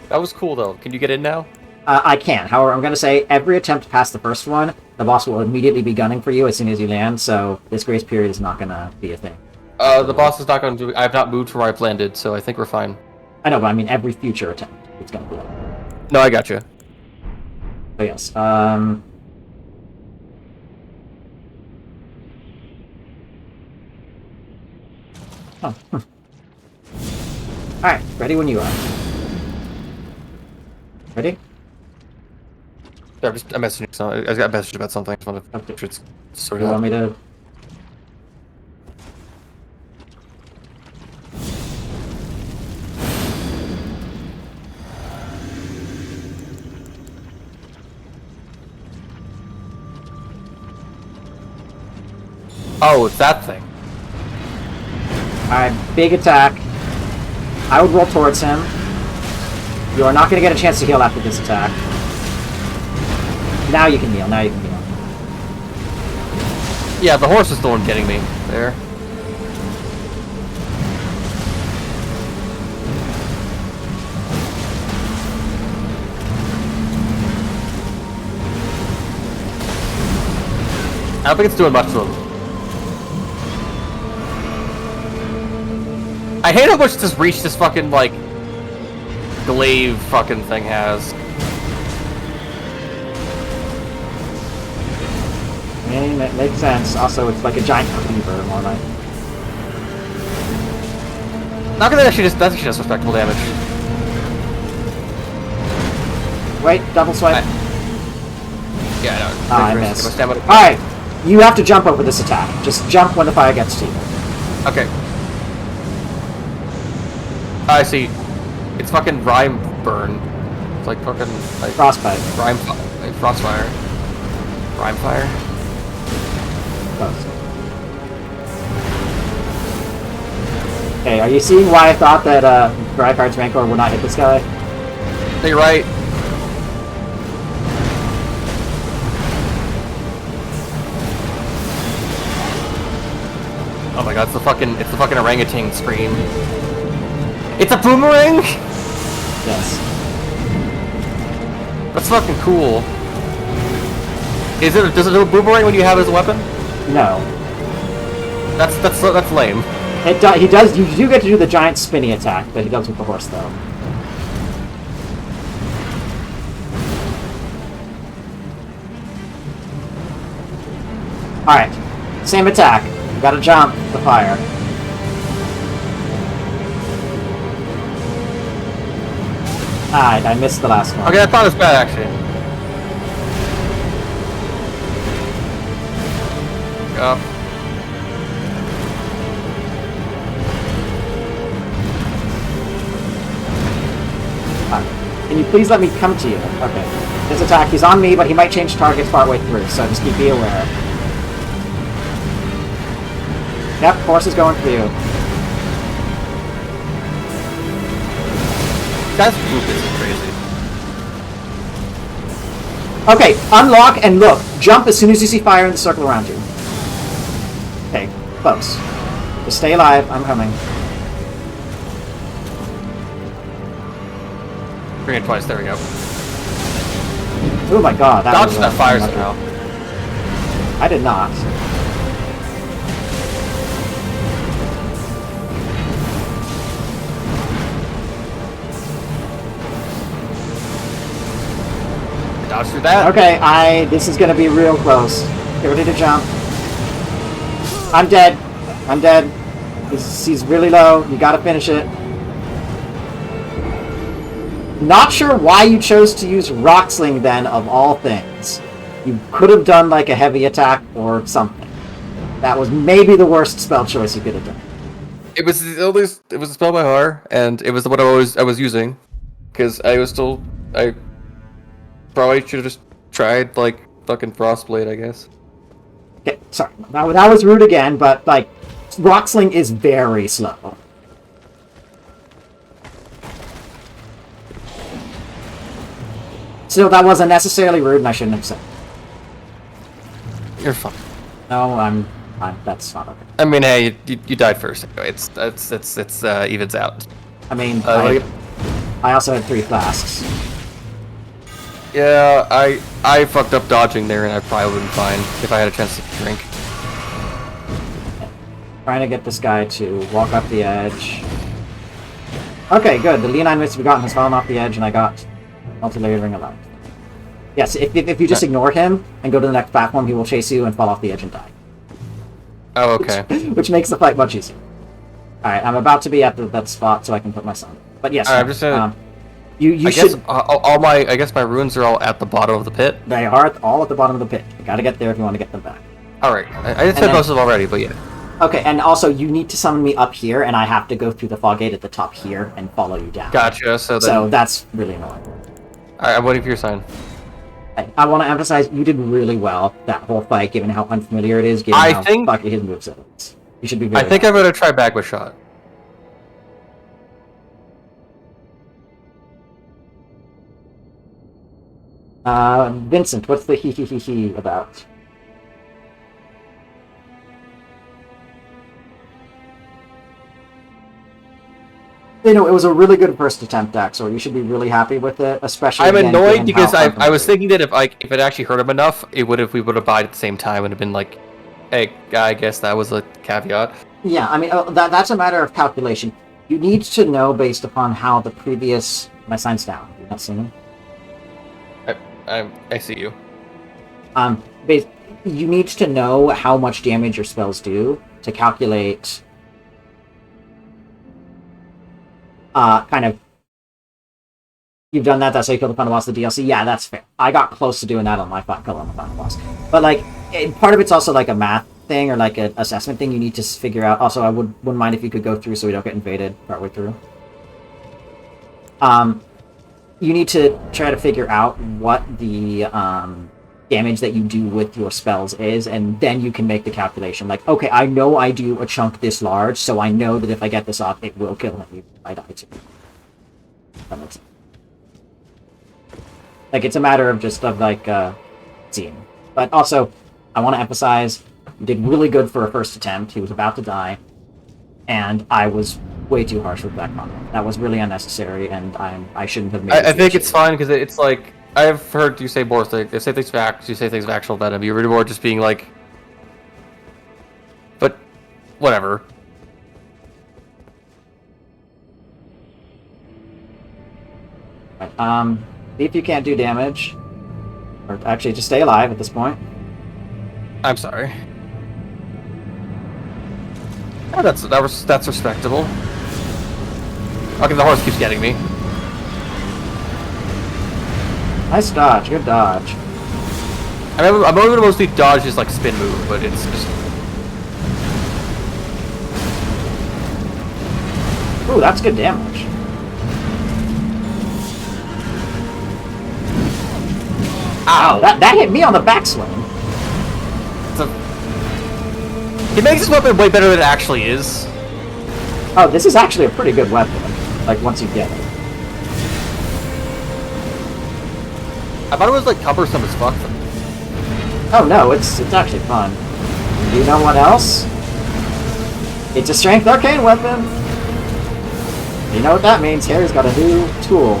That was cool though. Can you get in now? I can. However, I'm going to say every attempt past the first one, the boss will immediately be gunning for you as soon as you land, so this grace period is not going to be a thing. The boss is not going to do. I've not moved from where I've landed, so I think we're fine. I know, but I mean every future attempt, it's going to be like that. No, I gotcha. But yes, Oh. Alright, ready when you are. Ready? Yeah, I messaged something. I got a message about something. I just want to Okay. make sure it's sorted You out. want me to... Oh, it's that thing. Alright, big attack. I would roll towards him. You are not going to get a chance to heal after this attack. Now you can heal, now you can heal. Yeah, the horse is the one getting me there. I don't think it's doing much to him. I hate how much this reach this fucking, like, glaive fucking thing has. I mean, it makes sense. Also, it's like a giant cleaver, more like. Not gonna actually that's actually just respectable damage. Wait, double swipe. Yeah, I know. I My missed. stamina- Alright, you have to jump over this attack. Just jump when the fire gets to you. Okay. I see. It's fucking rime burn. It's like fucking like Frostbite. like frostfire. Rime fire. Close. Okay, are you seeing why I thought that Drycard's Rancor would not hit this guy? You're right. Oh my god, it's the fucking orangutan scream. It's a boomerang? Yes. That's fucking cool. Does it do a boomerang when you have it as a weapon? No. That's lame. He does. You do get to do the giant spinny attack that he does with the horse, though. Alright. Same attack. You gotta jump the fire. Alright, I missed the last one. Okay, I thought it was bad actually. Up. Can you please let me come to you? Okay. This attack, he's on me, but he might change targets partway through, so just be aware. Yep, horse is going for you. That's this is crazy. Okay, unlock and look. Jump as soon as you see fire in the circle around you. Okay, close. Just stay alive, I'm coming. Bring it twice, there we go. Oh my god, that Dodge was that fire unlucky. somehow. I did not. Dodge through that. Okay, this is gonna be real close. Get ready to jump. I'm dead. I'm dead. He's really low. You gotta finish it. Not sure why you chose to use Rock Sling then, of all things. You could have done like a heavy attack or something. That was maybe the worst spell choice you could have done. It was a spell by Har, and it was what I was using, because I probably should have just tried like fucking Frostblade, I guess. Okay, sorry. That was rude again, but like, Rock Sling is very slow. Still, that wasn't necessarily rude, and I shouldn't have said. You're fine. No, I'm That's not okay. I mean, hey, you died first. Anyway, it's evens out. I mean, Like, I also had 3 flasks. yeah, I fucked up dodging there, and I probably would have been fine if I had a chance to drink. Trying to get this guy to walk up the edge. Okay, good. The Leonine Mist Begotten has fallen off the edge, and I got multi-layered ring alive. Yes, if you just ignore him and go to the next platform, he will chase you and fall off the edge and die. Oh, okay. Which makes the fight much easier. Alright, I'm about to be at that spot so I can put my son. But yes, I'm just gonna. you I should. guess I guess my runes are all at the bottom of the pit. They are all at the bottom of the pit. You gotta get there if you want to get them back. All right, I said most of them already, but yeah. Okay, and also you need to summon me up here, and I have to go through the fog gate at the top here and follow you down. Gotcha. So that's really annoying. I'm waiting for your sign. I want to emphasize you did really well that whole fight, given how unfamiliar it is, given how fucking his moveset is. You should be very I think I'm gonna try Bagma Shot. Vincent, what's the he about? You know, it was a really good first attempt, Daxor. You should be really happy with it, especially. I'm again, annoyed given because how I was thinking that if it actually hurt him enough, we would have died at the same time and have been like, hey, I guess that was a caveat. Yeah, I mean, that's a matter of calculation. You need to know based upon how the previous... My sign's down. You not see me? I see you. You need to know how much damage your spells do to calculate... kind of... You've done that, that's how you kill the final boss of the DLC? Yeah, that's fair. I got close to doing that on my kill on the final boss. But, like, part of it's also, like, a math thing or, like, an assessment thing you need to figure out. Also, I wouldn't mind if you could go through so we don't get invaded partway through. You need to try to figure out what the, damage that you do with your spells is, and then you can make the calculation. Like, okay, I know I do a chunk this large, so I know that if I get this off, it will kill him if I die too. That makes sense. Like, it's a matter of just, seeing. But also, I want to emphasize, you did really good for a first attempt. He was about to die, and I was way too harsh with that comment. That was really unnecessary, and I shouldn't have made it. I think it's fine, because it's like, I've heard you say Boris, like, they say things facts, you say things of actual venom. You're really more just being like, but whatever. Right, see if you can't do damage, or actually just stay alive at this point. I'm sorry. Oh, that's respectable. Okay, the horse keeps getting me. Nice dodge, good dodge. I'm only gonna mostly dodge his like spin move, but it's just. Ooh, that's good damage. Ow! That hit me on the backswing. He makes his weapon way better than it actually is. Oh, this is actually a pretty good weapon. Like once you get it. I thought it was like cumbersome as fuck. Oh no, it's actually fun. You know what else? It's a strength arcane weapon. You know what that means? Harry's got a new tool.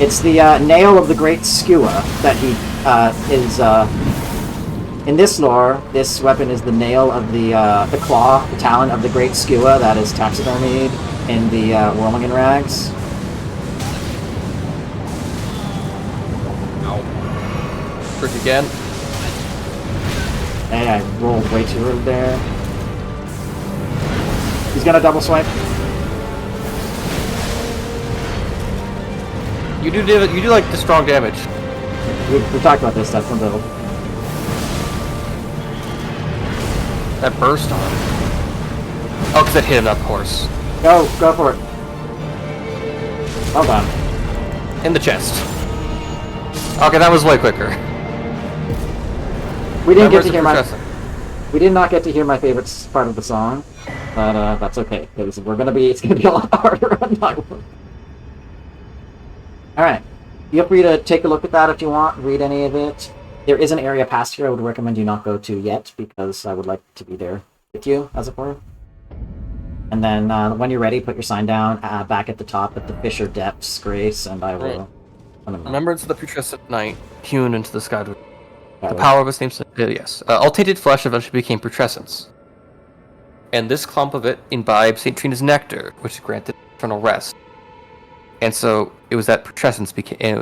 It's the nail of the Great Skewer that he is. In this lore, this weapon is the nail of the claw, the talon of the Great Skewer that is taxidermied in the Whirlingen rags. Trick again. Hey, I rolled way too early there. He's gonna double swipe. You do like the strong damage. We talked about this. That's one little. That burst on him. Oh, because it hit him, not the horse. Go for it. Well done. In the chest. Okay, that was way quicker. We didn't get to hear my. We did not get to hear my favorite part of the song, but that's okay because it's gonna be a lot harder on my one. All right, feel free to take a look at that if you want. Read any of it. There is an area past here I would recommend you not go to yet because I would like to be there with you, as it were. And then when you're ready, put your sign down back at the top at the Fisher Depths, Grace, and I will. Remembrance of the putrescent night, hewn into the sky. The That power of its name. Yes. All tainted flesh eventually became putrescence. And this clump of it imbibed St. Trina's nectar, which granted eternal rest. And so it was that putrescence became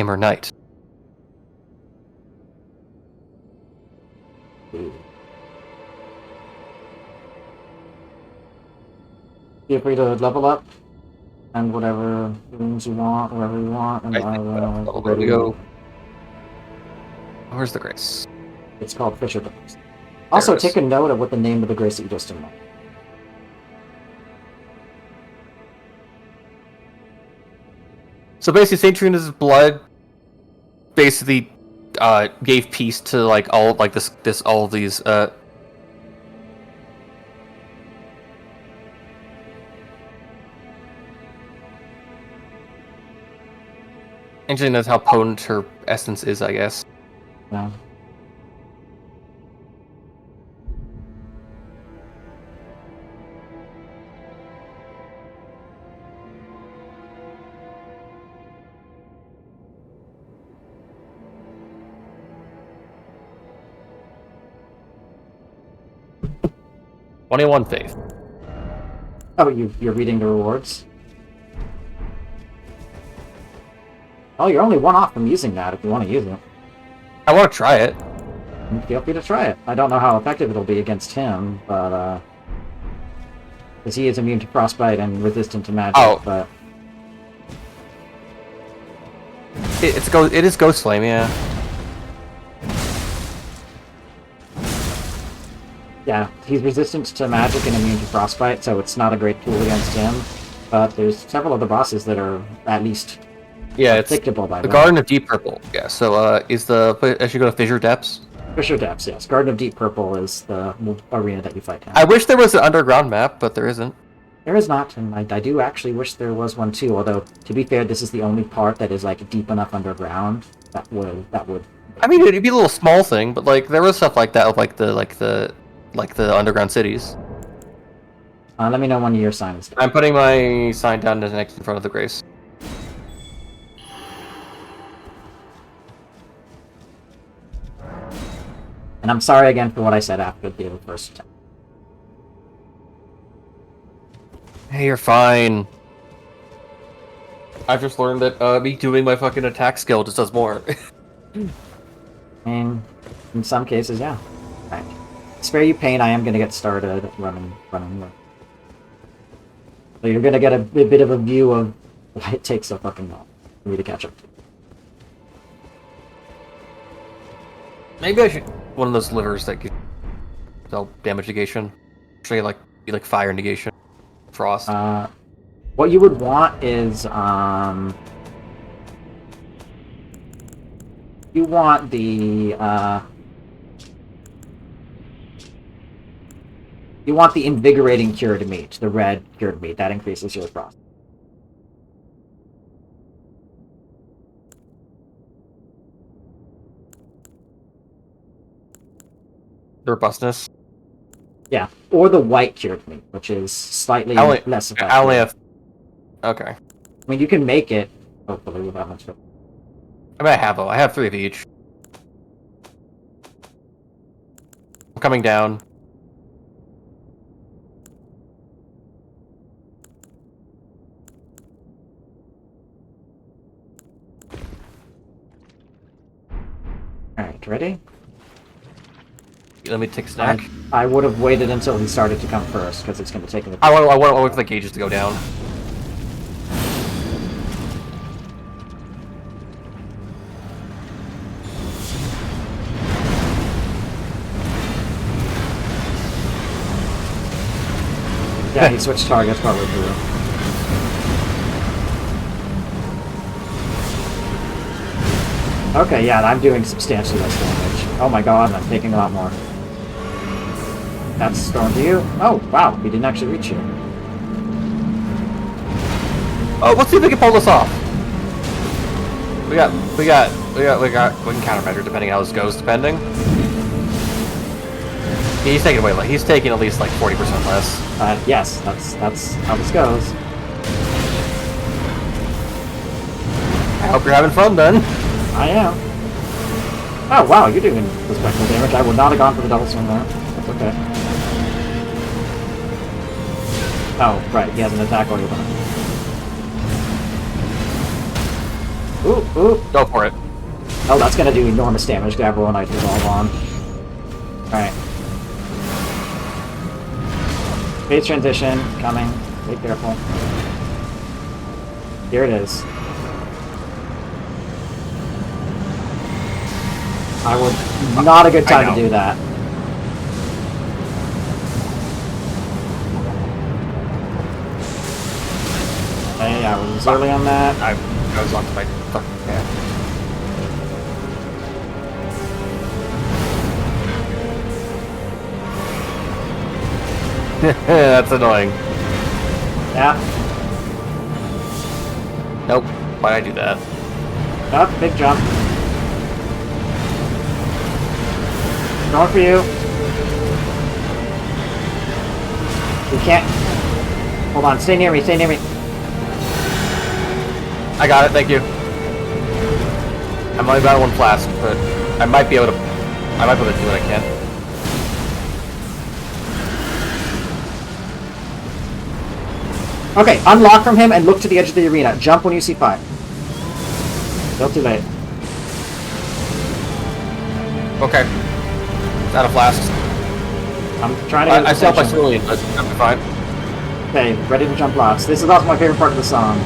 her night. Feel free to level up and whatever rooms you want, wherever you want. And Where we go? Where's the Grace? It's called Fisher Depths. Also, take a note of what the name of the Grace that you just unlocked. So basically, St. Trina's blood basically gave peace to like all like all of these Actually, that's how potent her essence is, I guess. Yeah. "21 faith." Oh, you're reading the rewards? Oh, you're only one off from using that if you want to use it. I want to try it. Feel free to try it. I don't know how effective it'll be against him, but because he is immune to frostbite and resistant to magic. Oh. But It is Ghost Flame, yeah. yeah, he's resistant to magic and immune to frostbite, so it's not a great tool against him. But there's several other bosses that are at least It's predictable by the that. Garden of Deep Purple. Yeah. So I should go to Fissure Depths. Fisher Depths, yes. Garden of Deep Purple is the arena that you fight in. I wish there was an underground map, but there isn't. There is not, and I do actually wish there was one too. Although, to be fair, this is the only part that is like deep enough underground that would. I mean, it'd be a little small thing, but like there was stuff like that with like the underground cities. Let me know when your sign is. I'm putting my sign down next in front of the Grace. And I'm sorry again for what I said after the first attempt. Hey, you're fine. I've just learned that me doing my fucking attack skill just does more. I mean, in some cases, yeah. Right. Spare you pain, I am going to get started running. So you're going to get a bit of a view of why it takes so fucking long for me to catch up to. Maybe I should one of those livers that gives self damage negation. Actually, be like fire negation, frost. What you would want is you want the invigorating cured meat, the red cured meat that increases your frost. The robustness. Yeah, or the white cured meat, which is slightly less effective. I only have. Okay. I mean, you can make it. Hopefully, without much. I mean, I have 3 of each. I'm coming down. Alright, ready? Let me take a snack. I would have waited until he started to come first, because it's going to take him. I want for the gauges to go down. Yeah, he switched targets probably through. Okay, yeah, I'm doing substantially less damage. Oh my god, I'm taking a lot more. That's thrown to you. Oh, wow, he didn't actually reach you. Oh, let's see if we can pull this off. We can countermeasure depending how this goes, depending. He's taking way less. He's taking at least like 40% less. Yes, that's how this goes. I hope you're having fun then. I am. Oh wow, you're doing respectful damage. I would not have gone for the double swing there. That's okay. Oh, right, he has an attack already done. Ooh, ooh. Go for it. Oh, that's gonna do enormous damage to everyone I dissolve on. Alright. Phase transition, coming. Be careful. Here it is. I would... Not a good time to do that. Hey, I was early on that. I was on to my fucking That's annoying. Yeah. Nope. Why'd I do that? Up, big jump. Going for you. You can't... Hold on, stay near me, stay near me. I got it, thank you. I'm only got one flask, but I might be able to... I might be able to do what I can. Okay, unlock from him and look to the edge of the arena. Jump when you see fire. Still too late. Okay. Out of flasks. I'm trying to get I still have my attention. cerulean, but I'm fine. Okay, ready to jump lots. This is also my favorite part of the song.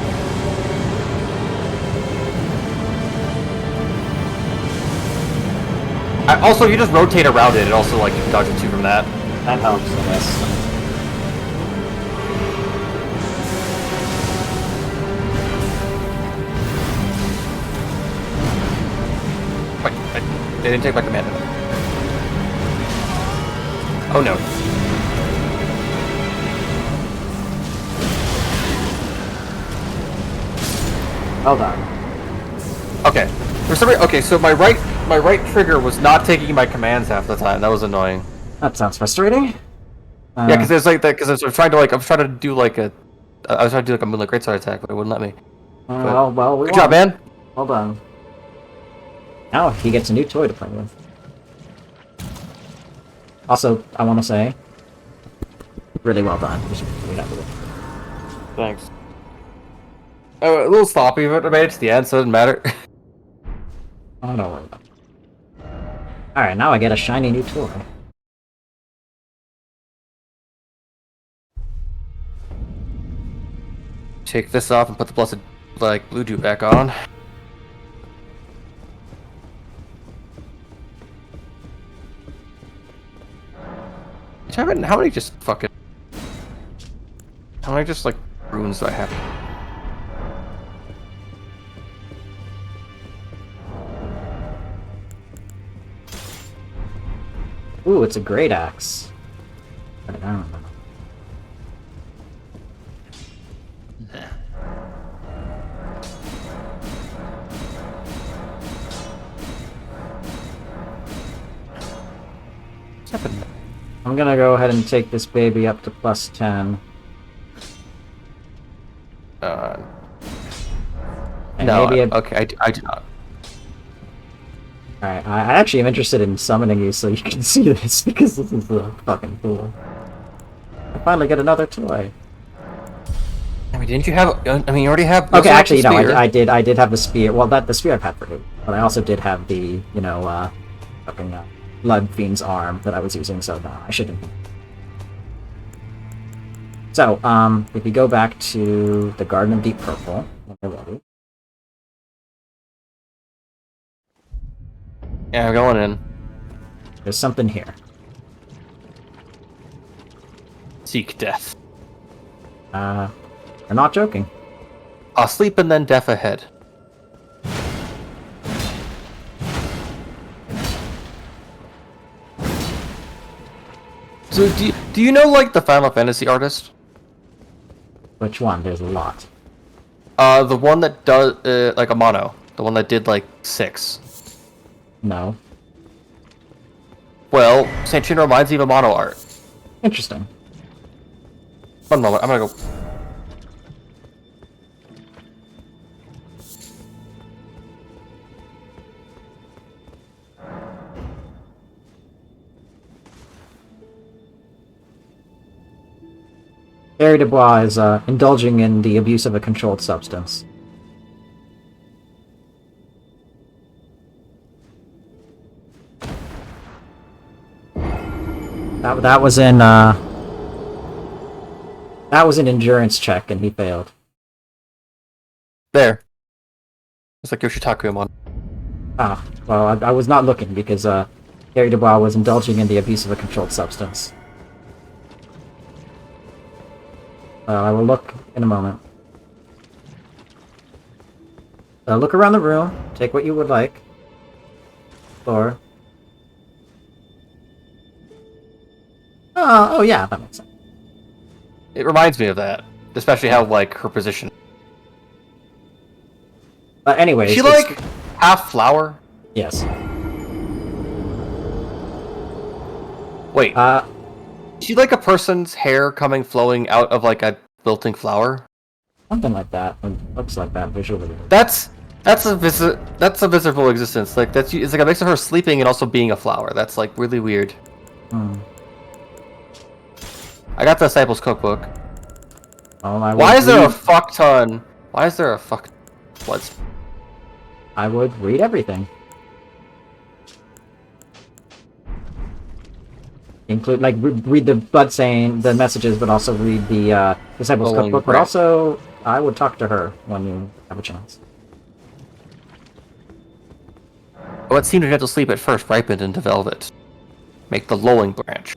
Also, if you just rotate around it, it also, like, you can dodge it too from that. That helps, I guess. Wait, they didn't take my command. Oh no. Well done. Okay. For some reason, okay, so my right trigger was not taking my commands half the time. That was annoying. That sounds frustrating. Yeah, because it's like that. Because I was trying to do like a, I was trying to do like a Moonlight Greatsword attack, but it wouldn't let me. Well, Good job, man. Well done. Now he gets a new toy to play with. Also, I want to say, really well done. You should be happy with it. Thanks. Oh, a little sloppy, but I made it to the end, so it doesn't matter. Oh, don't worry about it. Alright, now I get a shiny new toy. Take this off and put the blessed, like, blue dew back on. How many just fucking... How many just, like, runes do I have? Ooh, it's a great axe. I don't remember. What's happened? I'm gonna go ahead and take this baby up to plus 10. And No, maybe okay, I do not. Alright, I actually am interested in summoning you so you can see this, because this is fucking cool. I finally get another toy. I mean, didn't you have... I mean, you already have... Okay, actually, no, I did have the spear. Well, the spear I've had for you. But I also did have the, you know, fucking Blood Fiend's arm that I was using, so no, I shouldn't. So, if you go back to the Garden of Deep Purple, when you're ready. Yeah, I'm going in. There's something here. Seek death. I'm not joking. Asleep and then death ahead. So, do you know, like, the Final Fantasy artist? Which one? There's a lot. The one that does, like, Amano. The one that did, like, 6. No. Well, Santrina reminds me of a mono art. Interesting. One moment, I'm gonna go. Harry Dubois is indulging in the abuse of a controlled substance. That was in that was an endurance check, and he failed. There. It's like Yoshitaku-mon. Ah, well, I was not looking because Harry Dubois was indulging in the abuse of a controlled substance. I will look in a moment. Look around the room. Take what you would like. Or... oh yeah, that makes sense. It reminds me of that. Especially how, like, her position. But anyways... She, like, half flower? Yes. Wait. Is she like a person's hair flowing out of, like, a wilting flower? Something like that. It looks like that visually. That's a visible existence. Like, it's like a mix of her sleeping and also being a flower. That's, like, really weird. Hmm. I got the Disciples Cookbook. Well, Why is there a fuck ton? Why is there a fuck... What's... I would read everything. Include, like, read the Bloodstain, the messages, but also read the Disciples Cookbook. But also, I would talk to her when you have a chance. What seemed to gentle sleep at first ripened into velvet. Make the lolling branch.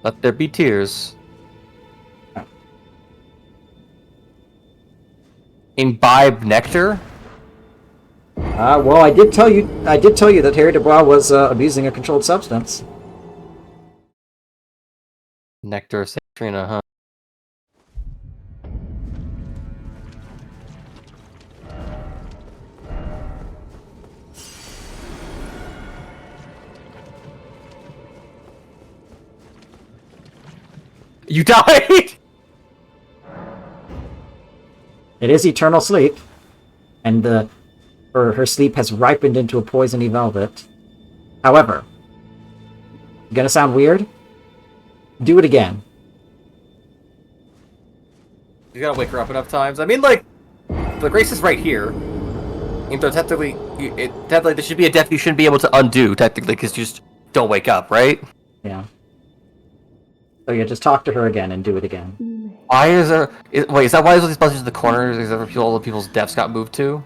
Let there be tears. Imbibe nectar? Well, I did tell you that Harry Dubois was abusing a controlled substance. Nectar of Santrina, huh? You died? It is eternal sleep, and her sleep has ripened into a poisony velvet. However, gonna sound weird? Do it again. You gotta wake her up enough times. I mean, like, the grace is right here. And so technically, there should be a death you shouldn't be able to undo, technically, because you just don't wake up, right? Yeah. So yeah, just talk to her again and do it again. Why is there... wait, is that why there's all these buzzers in the corners? Is that where all the people's deaths got moved to?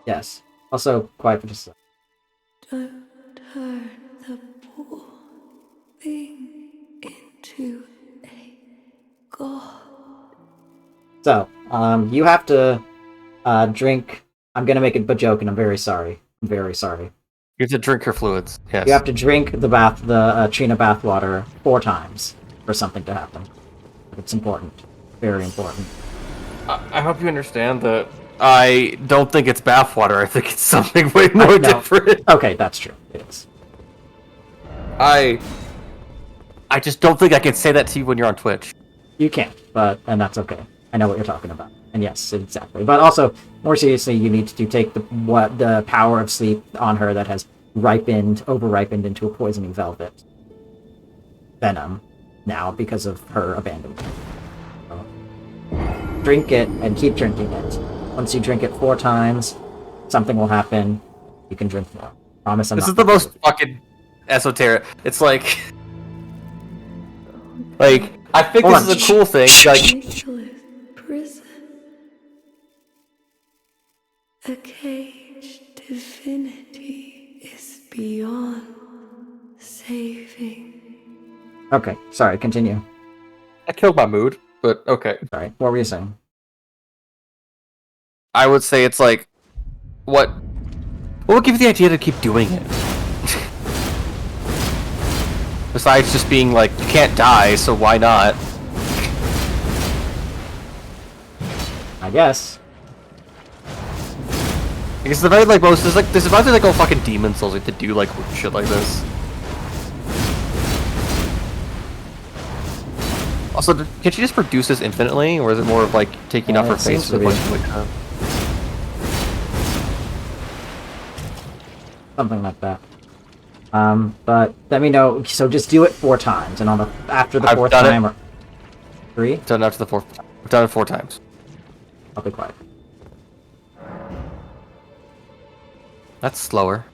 Yes. Also, quiet for just a second. Don't turn the poor thing into a god. So, you have to drink... I'm gonna make a joke, and I'm very sorry. I'm very sorry. You have to drink her fluids, yes. You have to drink the Trina bathwater 4 times for something to happen. It's important. Very important. I hope you understand that I don't think it's bathwater. I think it's something way more different. Okay, that's true. It is. I just don't think I can say that to you when you're on Twitch. You can't, and that's okay. I know what you're talking about. And yes, exactly. But also, more seriously, you need to take the power of sleep on her that has over-ripened into a poisoning velvet venom now because of her abandonment. So, drink it and keep drinking it. Once you drink it 4 times, something will happen. You can drink more. Promise I'm not. This is the most fucking esoteric. It's like... like, I think this is a cool thing. Like, Faceless prison. A caged divinity is beyond saving. Okay, sorry, continue. I killed my mood, but okay. Sorry, what were you saying? I would say it's like, what would give you the idea to keep doing it? Besides just being like, you can't die, so why not? I guess. Because the very like most there's about to like all fucking demon souls like to do like shit like this. Also, can she just produce this infinitely, or is it more of like taking off her It seems face to with a be. bunch of like? Something like that. But let me know. So just do it 4 times, and on the after the I've 4th done it. time, or 3, Done it after the 4th. I've done it 4 times. I'll be quiet. That's slower.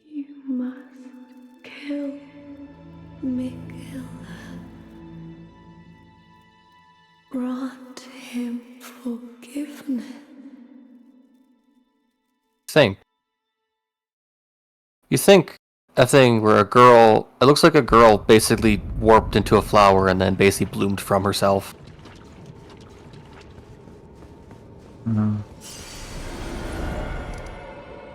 You must kill Miguel. Grant him forgiveness. Think. You think a thing where a girl, it looks like a girl basically warped into a flower and then basically bloomed from herself.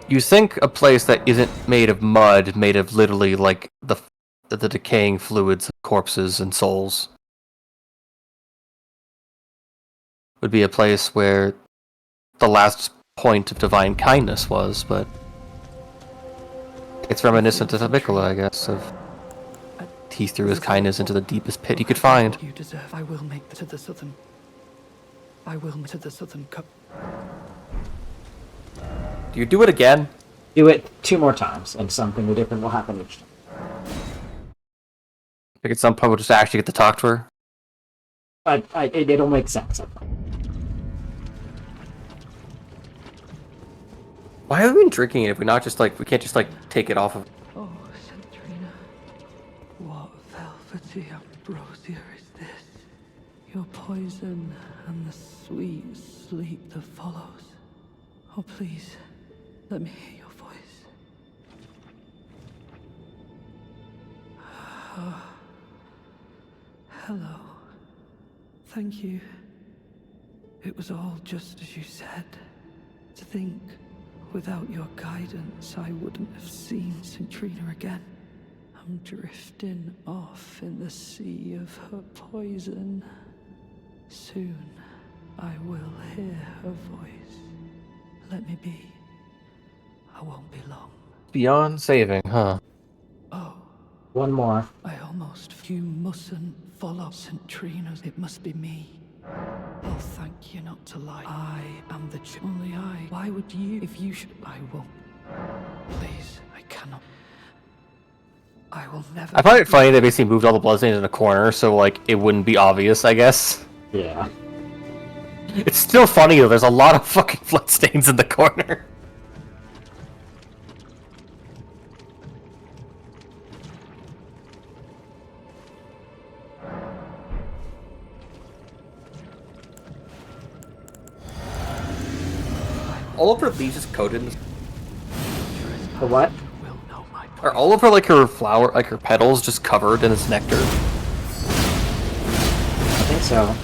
You think a place that isn't made of mud, made of literally like the decaying fluids of corpses and souls, would be a place where the last point of divine kindness was, but it's reminiscent of Avicula, I guess, of he threw his kindness into the deepest pit he could find. You deserve. I will make to the southern. I will to the southern cup. Do you do it again? Do it 2 more times, and something different will happen each time. Like at some point we'll just actually get to talk to her? It'll make sense. I think. Why have we been drinking it if we not just like, we can't just like take it off of... Oh, Centrina, what velvety ambrosia is this? Your poison and the sweet sleep that follows. Oh, please, let me hear your voice. Hello. Thank you. It was all just as you said. To think, without your guidance, I wouldn't have seen Centrina again. I'm drifting off in the sea of her poison. Soon, I will hear her voice. Let me be. I won't be long. Beyond saving, huh? Oh, 1 more. I almost... You mustn't follow Centrina's. It must be me. I'll thank you not to lie. I am the only I. Why would you? If you should... I won't. Please, I cannot. I will never... I find it funny they basically moved all the bloodstains in a corner, so like, it wouldn't be obvious, I guess. Yeah. It's still funny though, there's a lot of fucking bloodstains in the corner. All of her leaves is coated in... The what? will know my... Are all of her, like, her flower, like, her petals just covered in this nectar? I think so.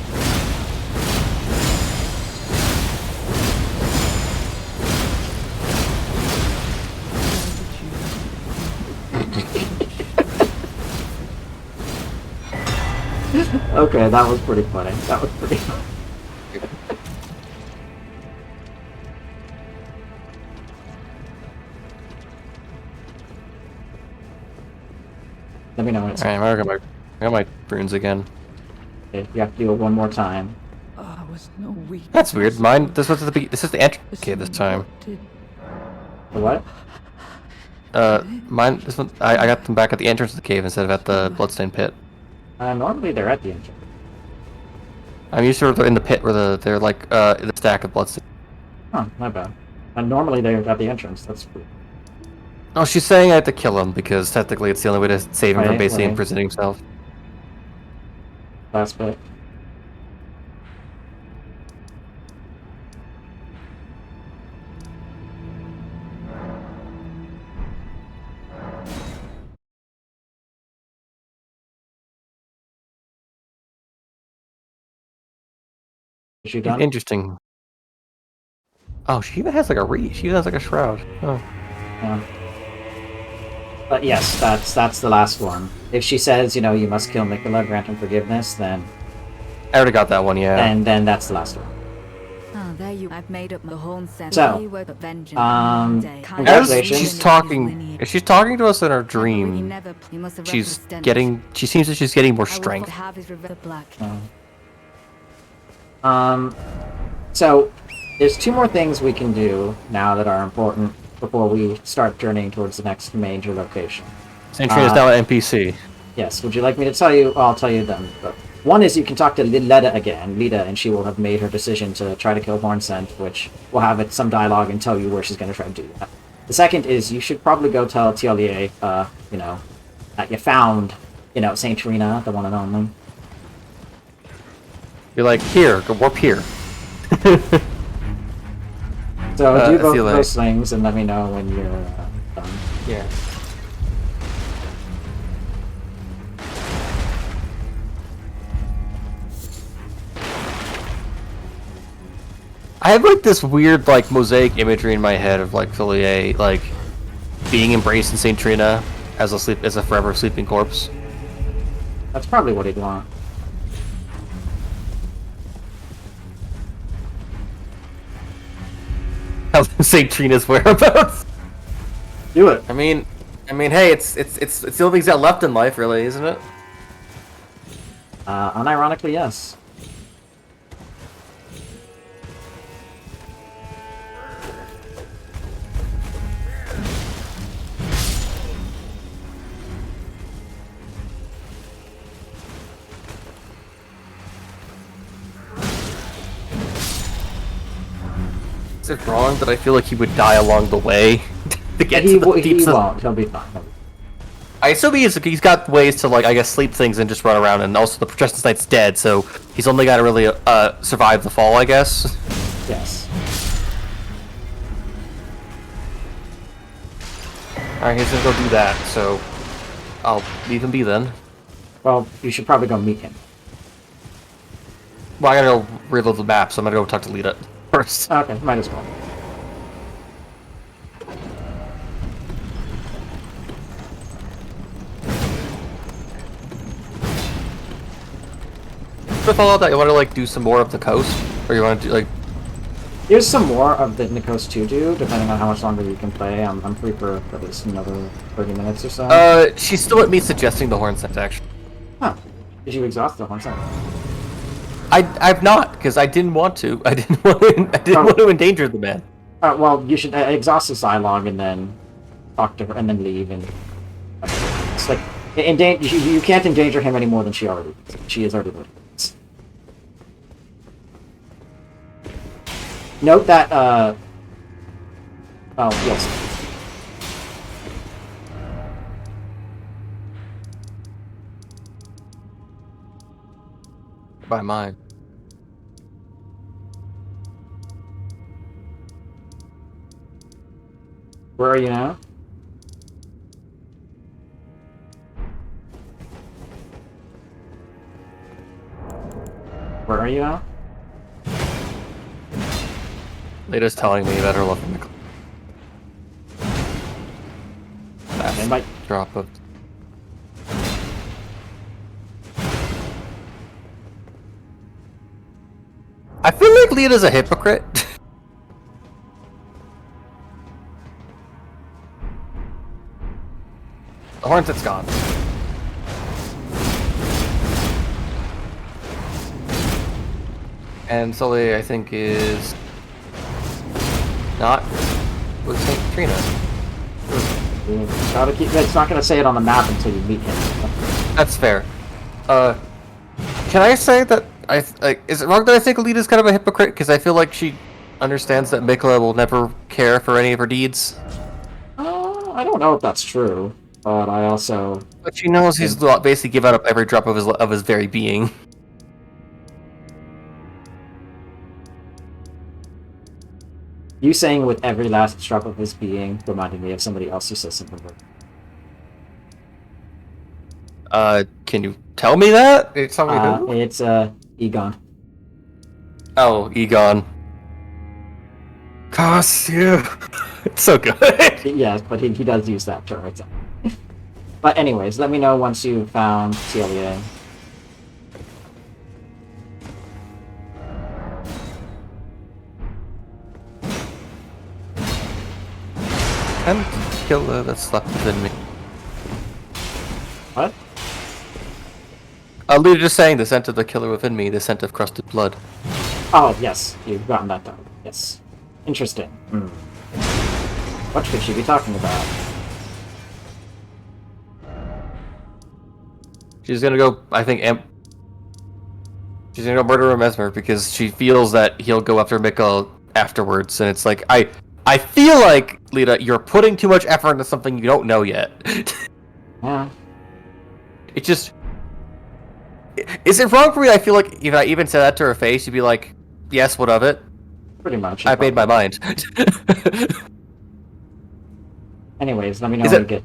Okay, that was pretty funny. That was pretty funny. Let me know when it's Alright, I got my runes again. okay. You have to do it 1 more time. I was no weak. That's weird. Mine, this is the entrance key this time. Did The what? Mine, this one, I got them back at the entrance of the cave instead of at the bloodstained pit. Normally they're at the entrance. I'm used to in the pit where they're like, in the stack of bloodstains. Huh, my bad. And normally they're at the entrance. That's weird. Oh, she's saying I have to kill him because technically it's the only way to save him from Right, basically right. imprisoning himself. Last bit. Is she done? Interesting. Oh, she even has like a she even has like a shroud. Oh. Yeah. But yes, that's the last one. If she says, you must kill Mikola, grant him forgiveness, then I already got that one, yeah. and then that's the last one. Oh, there you. I've made up the horn set. So, congratulations. If she's talking to us in her dream, she seems that she's getting more strength. So there's two more things we can do now that are important before we start journeying towards the next major location. Saint Trina's now an NPC. Yes, would you like me to tell you? I'll tell you them. But one is you can talk to Lida again, and she will have made her decision to try to kill Hornsent, which will have some dialogue and tell you where she's going to try to do that. The second is you should probably go tell Tiolier, that you found, Saint Trina, the one and only. You're like, here, go warp here. So do both of those things and let me know when you're done. Yeah. I have like this weird like mosaic imagery in my head of like Fillier like being embraced in Saint Trina as a forever sleeping corpse. That's probably what he'd want. Saint Trina's whereabouts. Do it. I mean, hey, it's the only thing he's got left in life, really, isn't it? Unironically, yes. Is it wrong that I feel like he would die along the way to get to the deep? He won't. He'll be fine. I assume he's got ways to like I guess sleep things and just run around, and also the Justice Knight's dead, so he's only got to really survive the fall, I guess. Yes. Alright, he's gonna go do that, so I'll leave him be then. Well, you should probably go meet him. Well, I gotta go reload the map, so I'm gonna go talk to Lita first. Okay, might as well. I follow that you want to like do some more of the coast, or you want to do like? Here's some more of the Nikos to do, depending on how much longer you can play. I'm free for at least another 30 minutes or so. She's still at me suggesting the horn set actually. Huh. Did you exhaust the horn set? I've not, because I didn't want to. I didn't want to endanger the man. Well, you should exhaust the Psylog and then talk to her and then leave. And it's like you can't endanger him any more than she is already living. Note that. Oh yes. By mine. Where are you now? Where are you now? Lita's telling me about her love for Nicole. They might drop of. I feel like Lita's a hypocrite. The Hornet's gone. And Sully, I think, is not with Saint Trina. gotta keep. It's not gonna say it on the map until you meet him. That's fair. Can I say that is it wrong that I think Alita's kind of a hypocrite? Because I feel like she understands that Mikola will never care for any of her deeds. I don't know if that's true, but I also. But she knows he's basically given up every drop of his very being. You saying with every last drop of his being reminded me of somebody else who says something. Can you tell me that? It's It's Egon. Oh, Egon. Cost you. It's so good. Yes, but he does use that term. Exactly. But anyways, let me know once you've found Celia. And killer that's left within me. What? Lita just saying the scent of the killer within me, the scent of crusted blood. Oh, yes, you've gotten that done. Yes. Interesting. What could she be talking about? She's gonna go, I think, she's gonna go murder Mesmer because she feels that he'll go after Mikkel afterwards, and it's like, I feel like, Lita, you're putting too much effort into something you don't know yet. Yeah. It just... Is it wrong for me? I feel like if I even said that to her face, she'd be like, yes, what of it? Pretty much. I made my mind. Anyways, let me know Is when it- you get...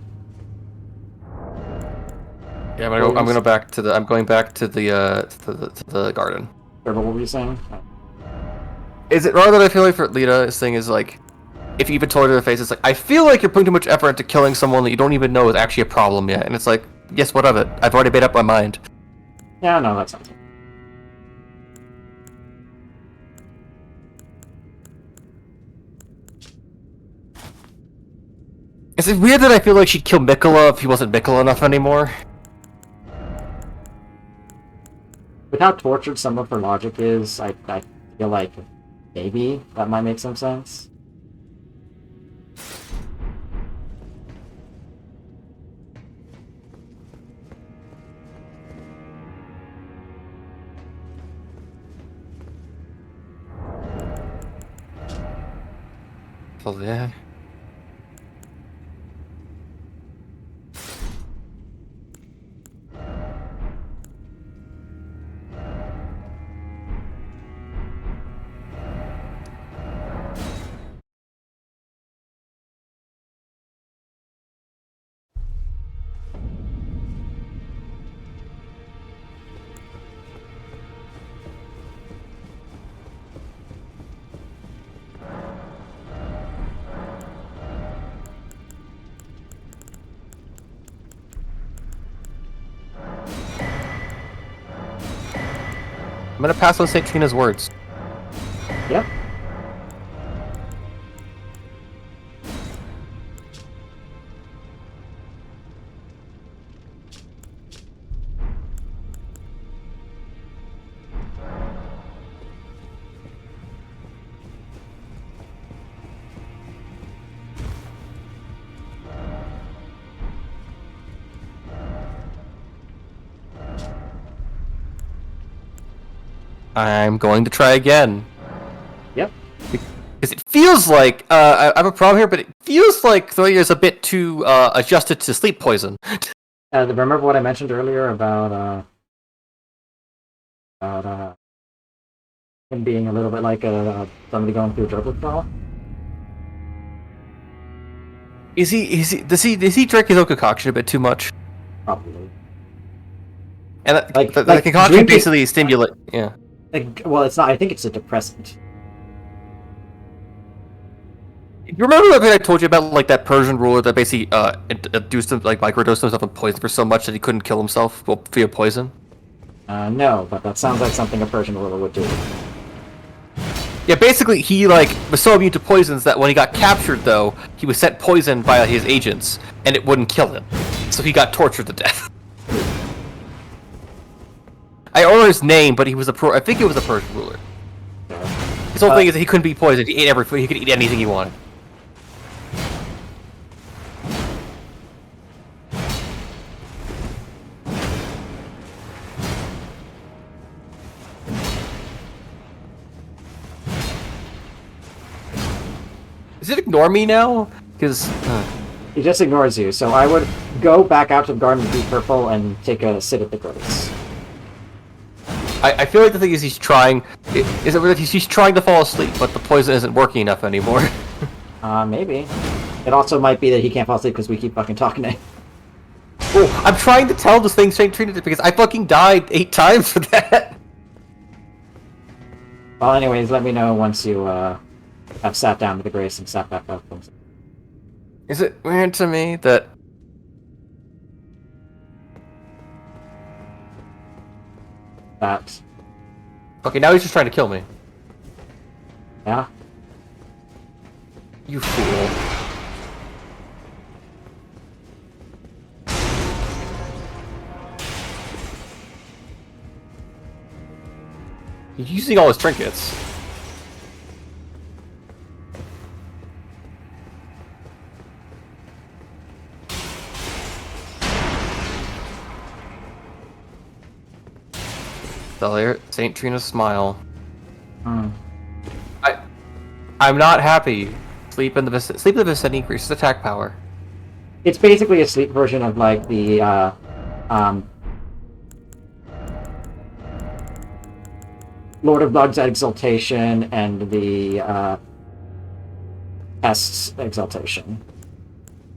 Yeah, I'm going back to the garden. Or what were you saying? Is it wrong that I feel like for Lita, this thing is like, if you even told her to her face, it's like, I feel like you're putting too much effort into killing someone that you don't even know is actually a problem yet. And it's like, yes, what of it? I've already made up my mind. Yeah, no, that sounds good. Is it weird that I feel like she'd kill Mikkola if he wasn't Mikkola enough anymore? With how tortured some of her logic is, I feel like maybe that might make some sense. So yeah. I'm gonna pass on St. Trina's words. Yep. I'm going to try again. Yep. Because it feels like, I have a problem here, but it feels like Thoya is a bit too adjusted to sleep poison. Remember what I mentioned earlier about him being a little bit like somebody going through a drug withdrawal? Does he drink his own concoction a bit too much? Probably. And Like the concoction drinking- basically stimulate, yeah. Like, well, it's not. I think it's a depressant. You remember that thing I told you about, like that Persian ruler that basically induced him, like microdosed himself with poison for so much that he couldn't kill himself via poison? No, but that sounds like something a Persian ruler would do. Yeah, basically he like was so immune to poisons that when he got captured, though, he was sent poison by his agents, and it wouldn't kill him, so he got tortured to death. I don't know his name, but he was I think he was a Persian ruler. His whole thing is that he couldn't be poisoned. He ate everything. He could eat anything he wanted. Does it ignore me now? Because He just ignores you, so I would go back out to the garden of Deep Purple and take a sit at the grace. I feel like the thing is he's trying. Is it that he's trying to fall asleep, but the poison isn't working enough anymore? Maybe. It also might be that he can't fall asleep because we keep fucking talking to him. Oh, I'm trying to tell this thing St. Trina because I fucking died 8 times for that. Well, anyways, let me know once you have sat down with the Grace and sat back up. Is it weird to me that That, okay, now he's just trying to kill me. yeah. You fool. He's using all his trinkets. St. Trina's smile. Hmm. I'm not happy. Sleep in the vicinity increases attack power. It's basically a sleep version of like the Lord of Blood's exaltation and the Pest's exaltation.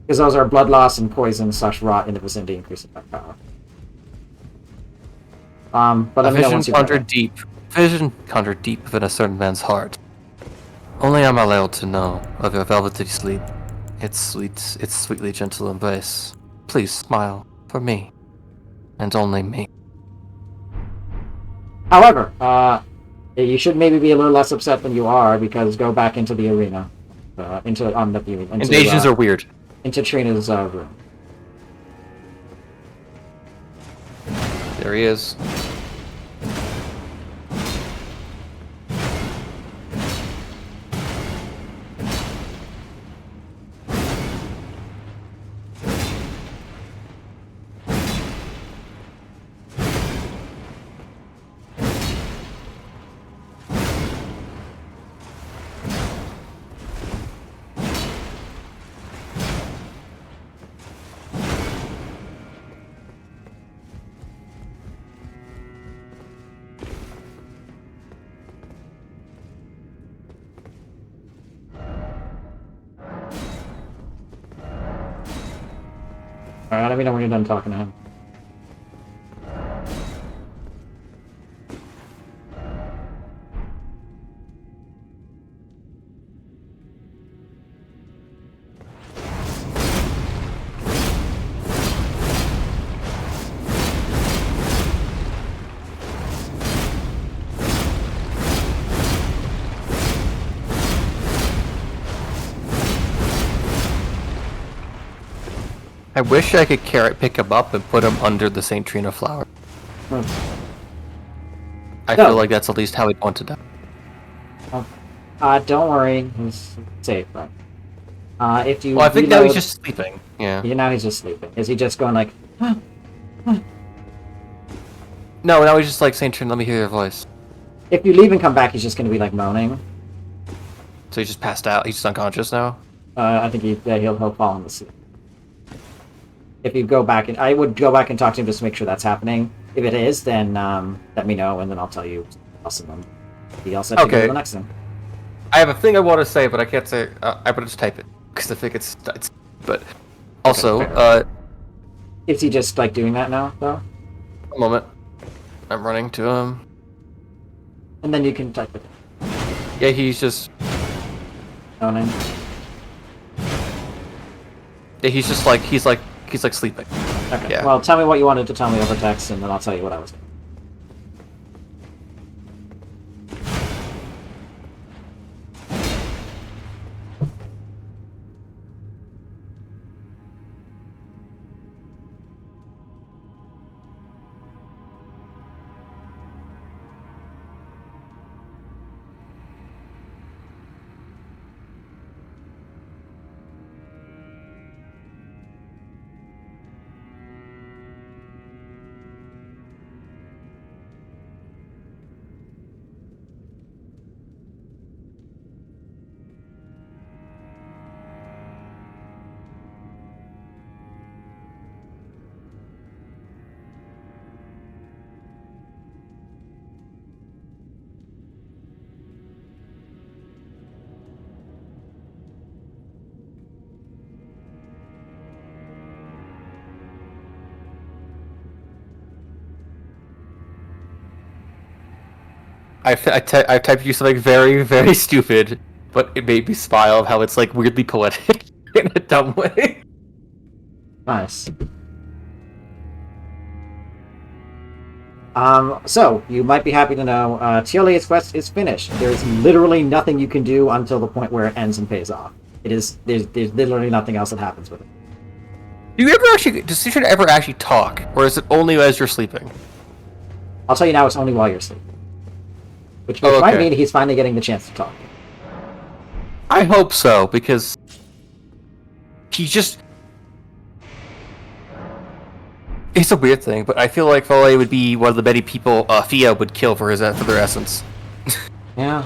Because those are blood loss and poison / rot in the vicinity increase attack power. But let me know once you've read it. Vision conjured deep within a certain man's heart. Only I'm allowed to know of your velvety sleep. Its sweetly gentle embrace. Please smile for me, and only me. However, you should maybe be a little less upset than you are, because go back into the arena. Into Invasions are weird. Into Trina's room. There he is. Alright, let me know when you're done talking to him. I wish I could pick him up and put him under the St. Trina flower. I No. feel like that's at least how he'd want to die. Don't worry, he's safe, right? If you Well, I think now he's reload- just sleeping. Yeah. Now he's just sleeping. Is he just going like, No, now he's just like, St. Trina, let me hear your voice. if you leave and come back, he's just going to be like moaning. So he just passed out. He's just unconscious now. I think he'll fall into sleep. If you go back, and I would go back and talk to him just to make sure that's happening. If it is, then let me know, and then I'll tell you. I'll send them. Be all set to go to the next thing. I have a thing I want to say, but I can't say. I better just type it because I think it's. But also, Okay. Is he just like doing that now, though? a moment. I'm running to him. And then you can type it. Yeah, he's just. Moaning. Yeah, he's just like he's like sleeping. Okay. Yeah. Well, tell me what you wanted to tell me over text, and then I'll tell you what I was doing. I typed you something very, very stupid, but it made me smile of how it's like weirdly poetic in a dumb way. Nice. So, you might be happy to know, Tiolia's quest is finished. There's literally nothing you can do until the point where it ends and pays off. There's literally nothing else that happens with it. Does Citra ever actually talk, or is it only as you're sleeping? I'll tell you now, it's only while you're sleeping. Which Oh, might okay. mean he's finally getting the chance to talk. I hope so, because he just... It's a weird thing, but I feel like Foley would be one of the many people Fia would kill for their essence. Yeah.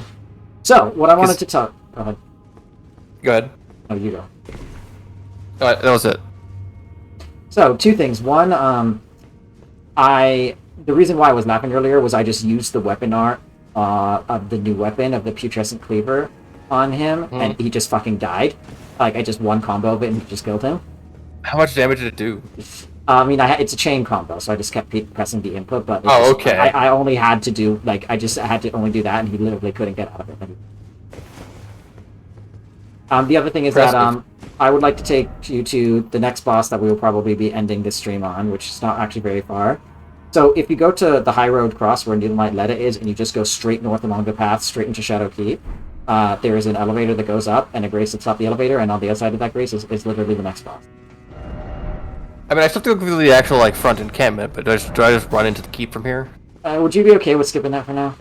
So, what I wanted to talk... Go ahead. Go ahead. Oh, you go. That was it. So, two things. One, the reason why I was laughing earlier was I just used the weapon art of the new weapon, of the putrescent cleaver, on him, and he just fucking died. Like, I just one combo of it and just killed him. How much damage did it do? I mean, it's a chain combo, so I just kept pressing the input, but okay. I only had to do, like, I just had to only do that, and he literally couldn't get out of it. The other thing is that I would like to take you to the next boss that we will probably be ending this stream on, which is not actually very far. So if you go to the High Road Cross where Needle Letta is, and you just go straight north along the path, straight into Shadow Keep, there is an elevator that goes up, and a grace that's up the elevator, and on the other side of that grace is literally the next boss. I mean, I still have to go through the actual, like, front encampment, but do I just run into the keep from here? Would you be okay with skipping that for now?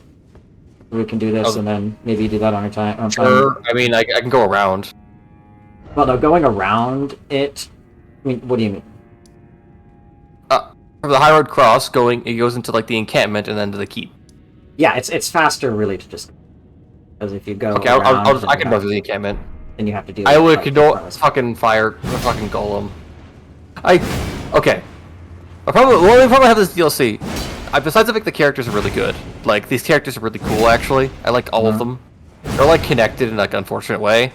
We can do this, and then maybe do that on our time. Sure. I mean, I can go around. Well, no, going around it... I mean, what do you mean? From the High Road Cross, it goes into, like, the encampment and then to the keep. Yeah, it's faster, really, to just... Because if you go Okay, around... I can run through the encampment. Then you have to do... I would ignore fucking fire the fucking golem. Okay. The only problem I have with this DLC, besides the fact the characters are really good, like, these characters are really cool, actually. I liked all of them. They're, like, connected in, like, an unfortunate way.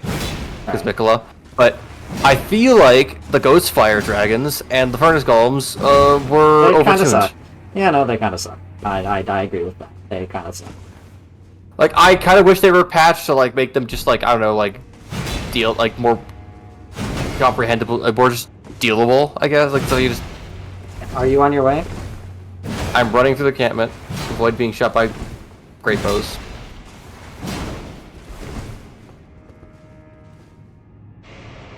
Because Mikola. But I feel like the Ghost Fire Dragons and the Furnace Golems were They kind of overtuned. suck. Yeah, no, they kind of suck. I agree with that. They kind of suck. Like, I kind of wish they were patched to, like, make them just, like, I don't know, like, more comprehensible, like, more just dealable, I guess. Like, so you just... Are you on your way? I'm running through the encampment, avoid being shot by great bows.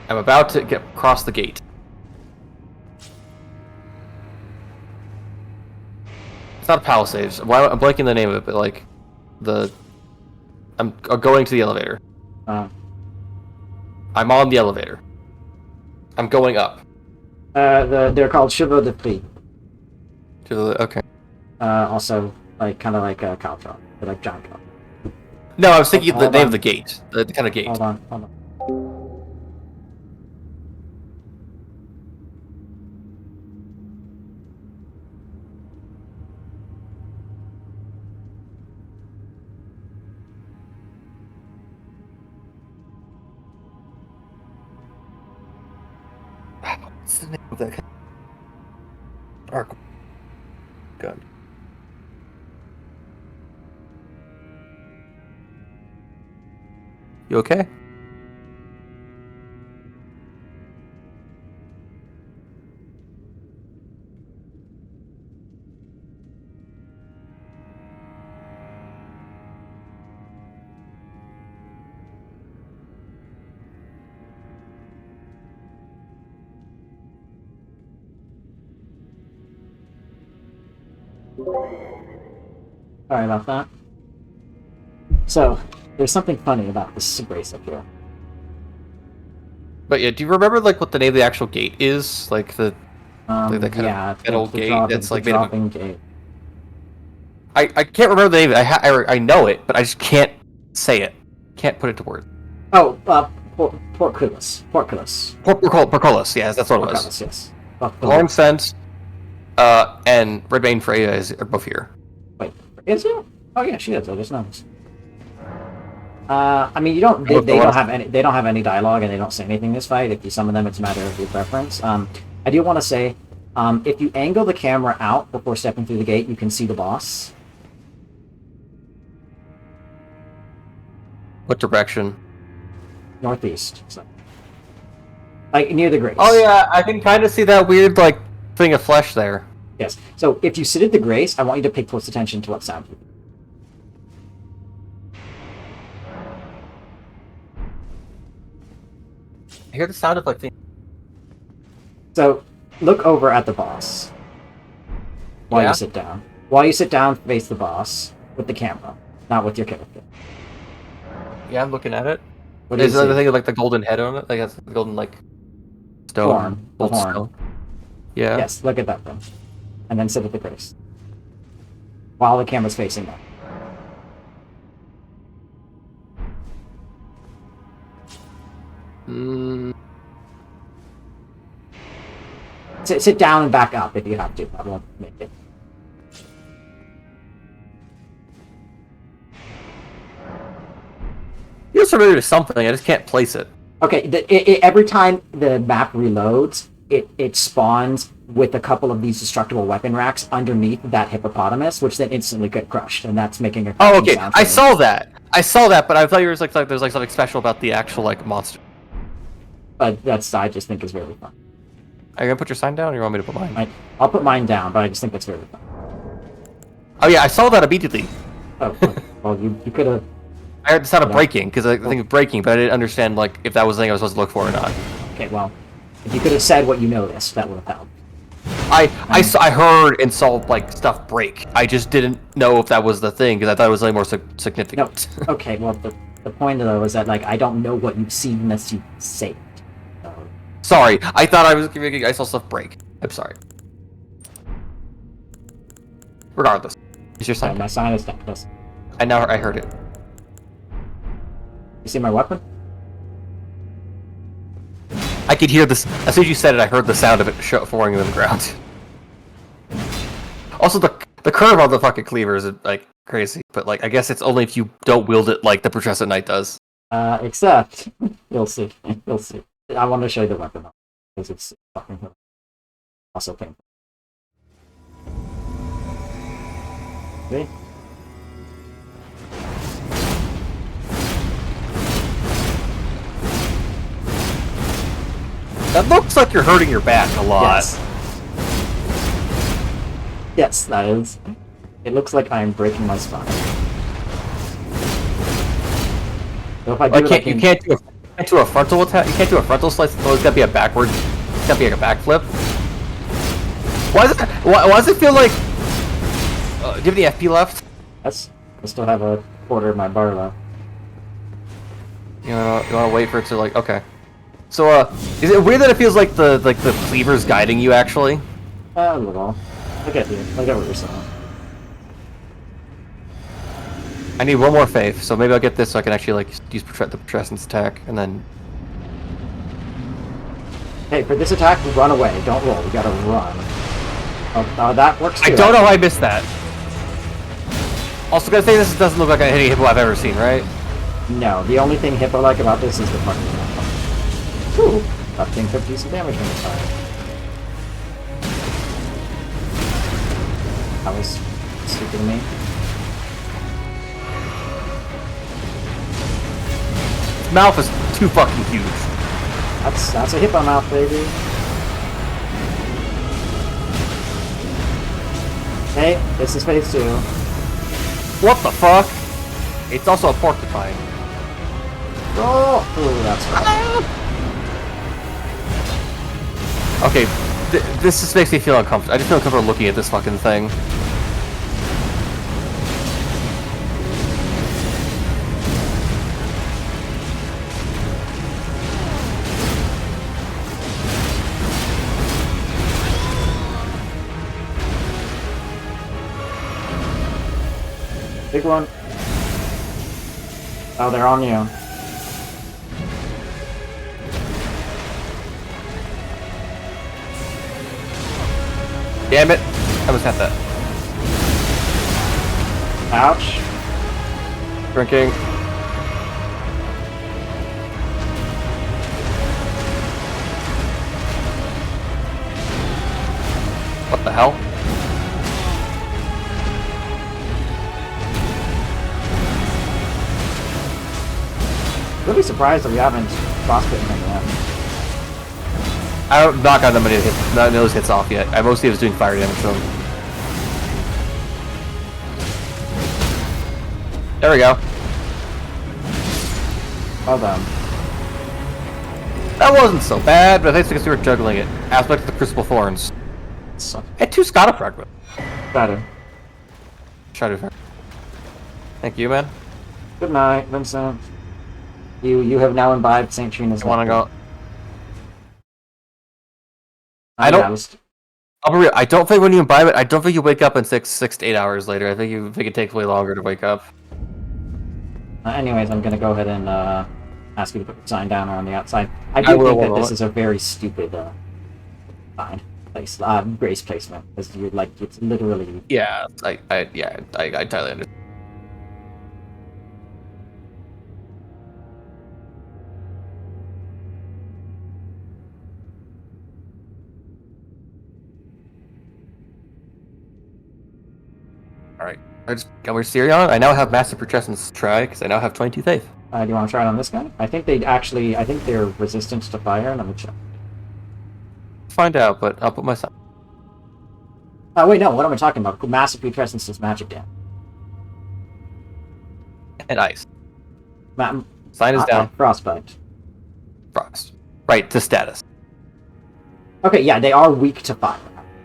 I'm about to cross the gate. It's not a palisades. I'm blanking the name of it, but like I'm going to the elevator. I'm on the elevator. I'm going up. They're called Chevaux de Prix. Okay. Also, like kind of like a Caltron, they're like giant cow. No, I was thinking the Hold name on. of the gate. The kind of gate. Hold on. What's the name of that arc gun? You okay? Sorry about that. So, there's something funny about this brace up here. But yeah, do you remember like what the name of the actual gate is? Like the that kind of metal gate that's like made of dropping gate. I can't remember the name of it. I know it, but I just can't say it. Can't put it to words. Oh, Portcullis. Portcullis. Portcullis, yes, that's what it was. Portcullis, yes. Lauren Sense, and Redbane Freya are both here. Wait, is it? Oh yeah, she is. I just noticed. I mean, you don't. They don't have any. They don't have any dialogue, and they don't say anything in this fight. If you summon them, it's a matter of your preference. I do want to say, if you angle the camera out before stepping through the gate, you can see the boss. What direction? Northeast. So. Like, near the Grace. Oh yeah, I can kind of see that weird, like, thing of flesh there. Yes. So, if you sit at the Grace, I want you to pay close attention to what sound. I hear the sound of, like, things. So, look over at the boss. While Yeah? you sit down. While you sit down, face the boss with the camera, not with your character. Yeah, I'm looking at it. What do you Is there the see? thing with, like, the golden head on it? Like, that's the golden, like, stone. Horn. The Gold horn. stone. Yeah. Yes, look at that then. And then sit at the Grace. While the camera's facing up. Mm, Sit down and back up if you have to. I won't make it. feels familiar to something, I just can't place it. Okay, every time the map reloads, it spawns with a couple of these destructible weapon racks underneath that hippopotamus, which then instantly get crushed, and that's making a. Oh, okay. sound I for me. saw that. I saw that, but I thought you were like there's like something special about the actual like monster. But that's I just think is very fun. Are you gonna put your sign down, or you want me to put mine? I'll put mine down, but I just think that's very fun. Oh yeah, I saw that immediately. Oh, well, you could have. I heard the sound of Yeah. breaking because I think of breaking, but I didn't understand like if that was the thing I was supposed to look for or not. Okay, well, if you could have said what you noticed, that would have helped. I heard and saw like stuff break. I just didn't know if that was the thing because I thought it was like more No. significant. Okay, well, the point though is that like I don't know what you've seen unless you say it. So, Sorry, I thought I saw stuff break. I'm sorry. Regardless, is your sign? my sign is down. Listen. I heard it. You see my weapon? I could hear this as soon as you said it. I heard the sound of it falling to the ground. Also, the curve on the fucking cleaver is like crazy, but like I guess it's only if you don't wield it like the Putrescent Knight does. Except you'll see. You'll see. I want to show you the weapon because it's fucking also painful. See? That looks like you're hurting your back a lot. Yes. Yes, that is. It looks like I am breaking my spine. So if I do Like, you can't do a frontal attack. You can't do a frontal slice. It's always gotta be a backward. It's gotta be like a backflip. Why does it feel like? Do you have the FP left? Yes, I still have a quarter of my bar left. You wanna wait for it to like okay. So is it weird that it feels like the cleaver's guiding you actually? A little. I get you. I get what you're saying. I need one more faith, so maybe I'll get this so I can actually like use the Putrescent's attack and then. Hey, for this attack, run away. Don't roll. You gotta run. Oh, that works too. I don't know how I missed that. Also, gonna say this doesn't look like any hippo I've ever seen, right? No, the only thing hippo-like about this is the fucking weapon. Ooh, that thing took decent damage from the side. That was stupid of me. Its mouth is too fucking huge. That's a hippo mouth, baby. Hey, this is phase 2. What the fuck? It's also a porcupine. Oh, ooh, that's right. Okay, this just makes me feel uncomfortable. I just feel uncomfortable looking at this fucking thing. Big one. Oh, they're on you. Damn it! I almost had that. Ouch. Drinking. What the hell? really surprised that we haven't frostbitten him yet. I don't knock on many hits, none of those hits off yet. I mostly was doing fire damage to him. There we go. Well done. That wasn't so bad, but I think it's because we were juggling it. Aspect of the Crucible Thorns. So And 2 Scotta fragments. better. Shadow fragment. Thank you, man. Good night, Vincent. You have now imbibed St. Trina's. I want to go. I don't. I'll be real. I don't think when you imbibe it, I don't think you wake up in 6 to 8 hours later. I think it takes way longer to wake up. Anyways, I'm gonna go ahead and ask you to put the sign down on the outside. I do think that this is a very stupid sign place, grace placement, because you're like it's literally. Yeah, I totally understand. Alright, I just got my Sirion. I now have Massive Putrescence to try, because I now have 22 faith. Do you want to try it on this guy? I think they're resistant to fire. Let me check. Find out, but I'll put my son. Oh wait, no. What am I talking about? Massive Putrescence is magic damage. And ice. Sign is down. Frostbite. Frost. Right, to status. Okay, yeah, they are weak to fire.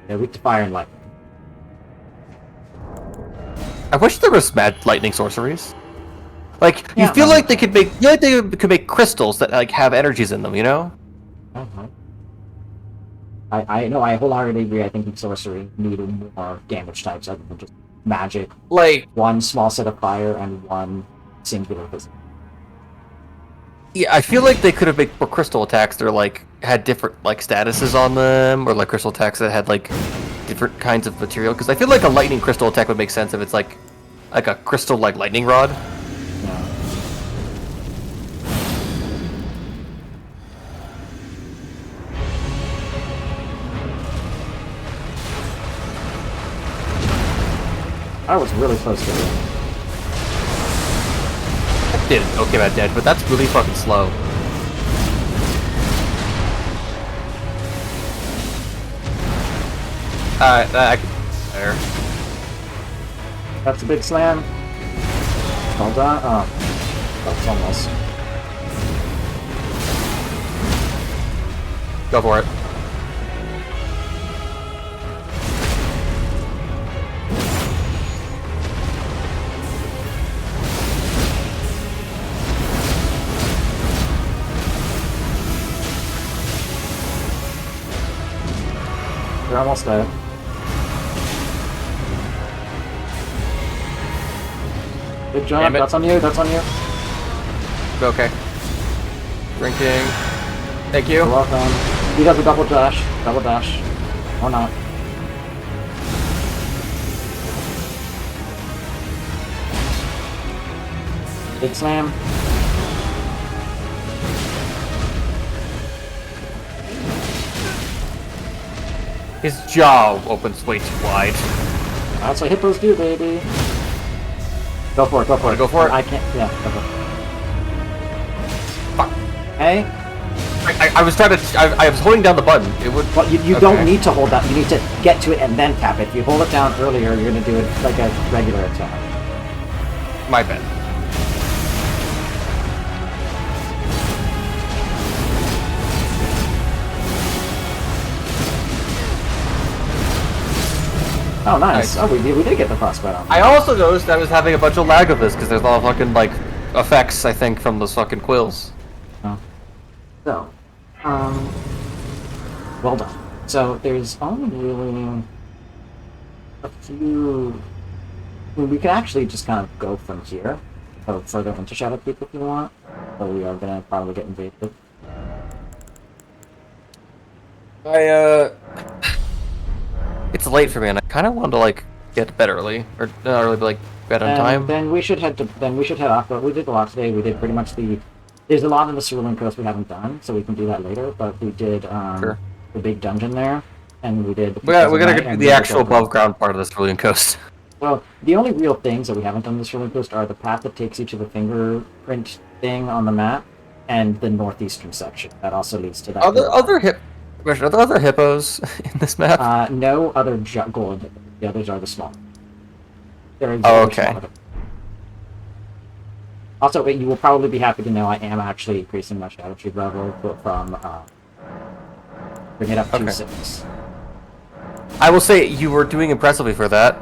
They're weak to fire and lightning. I wish there was mad lightning sorceries. Like, Yeah, you feel like they could make crystals that like have energies in them, you know? Uh-huh. I know. I wholeheartedly agree. I think sorcery needed more damage types other than just magic. Like, One small set of fire and one singular physical. yeah, I feel like they could have made more crystal attacks that are like had different like statuses on them, or like crystal attacks that had like different kinds of material. Because I feel like a lightning crystal attack would make sense if it's like a crystal like lightning rod. Yeah. I was really close to it. I did okay about dead, but that's really fucking slow. There. That's a big slam. Well done. Oh, that's almost. Go for it. You're almost dead. Good job. Damn it. That's on you. That's on you. Okay. Drinking. Thank you. You're welcome. He does a double dash. Double dash. Or not. Big slam. His jaw opens way too wide. That's what hippos do, baby. Go for it. Go for it. Go for it? I can't. Yeah. Go for it. Fuck. Hey. I was trying to. I was holding down the button. It would. Well, you Okay. don't need to hold that. You need to get to it and then tap it. If you hold it down earlier, you're going to do it like a regular attack. My bad. Oh, nice. Nice. Oh, we did get the frostbite on. I also noticed I was having a bunch of lag of this because there's a lot of fucking like effects. I think from those fucking quills. Oh. So, well done. So there's only really a few. I mean, we can actually just kind of go from here, go further into Shadow Peak if you want. But we are gonna probably get invaded. It's late for me, and I kind of want to like get to bed early, or not early, but like bed on And time. then we should head off. But we did a lot today. We did pretty much There's a lot of the Cerulean Coast we haven't done, so we can do that later. But we did Sure. the big dungeon there, and we did. We gotta Night, get and the we did actual above ground part of the Cerulean Coast. Well, the only real things that we haven't done this Cerulean Coast are the path that takes you to the fingerprint thing on the map, and the northeastern section. That also leads to that. Are there other hippos in this map? No other gold. The others are the small. They're Oh, exactly okay. smaller. Also, you will probably be happy to know I am actually increasing my Shadow Tree level from bring it up to Okay. 6. I will say you were doing impressively for that.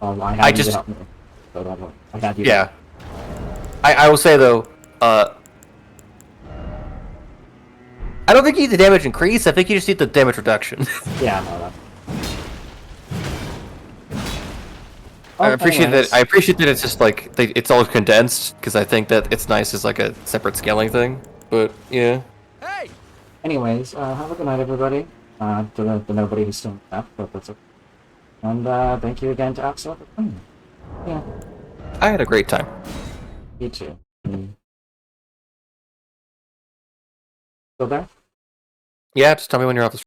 I had you just- to help me. So don't worry. I had you. Yeah. I will say though, I don't think you need the damage increase. I think you just need the damage reduction. Yeah, no, that. I appreciate anyways. that. I appreciate that it's just like it's all condensed because I think that it's nice as like a separate scaling thing. But yeah. Anyways, have a good night, everybody. To nobody who's still left, but that's okay. And thank you again to Axel for playing. Yeah, I had a great time. you too. Still there? Yeah, just tell me when you're off the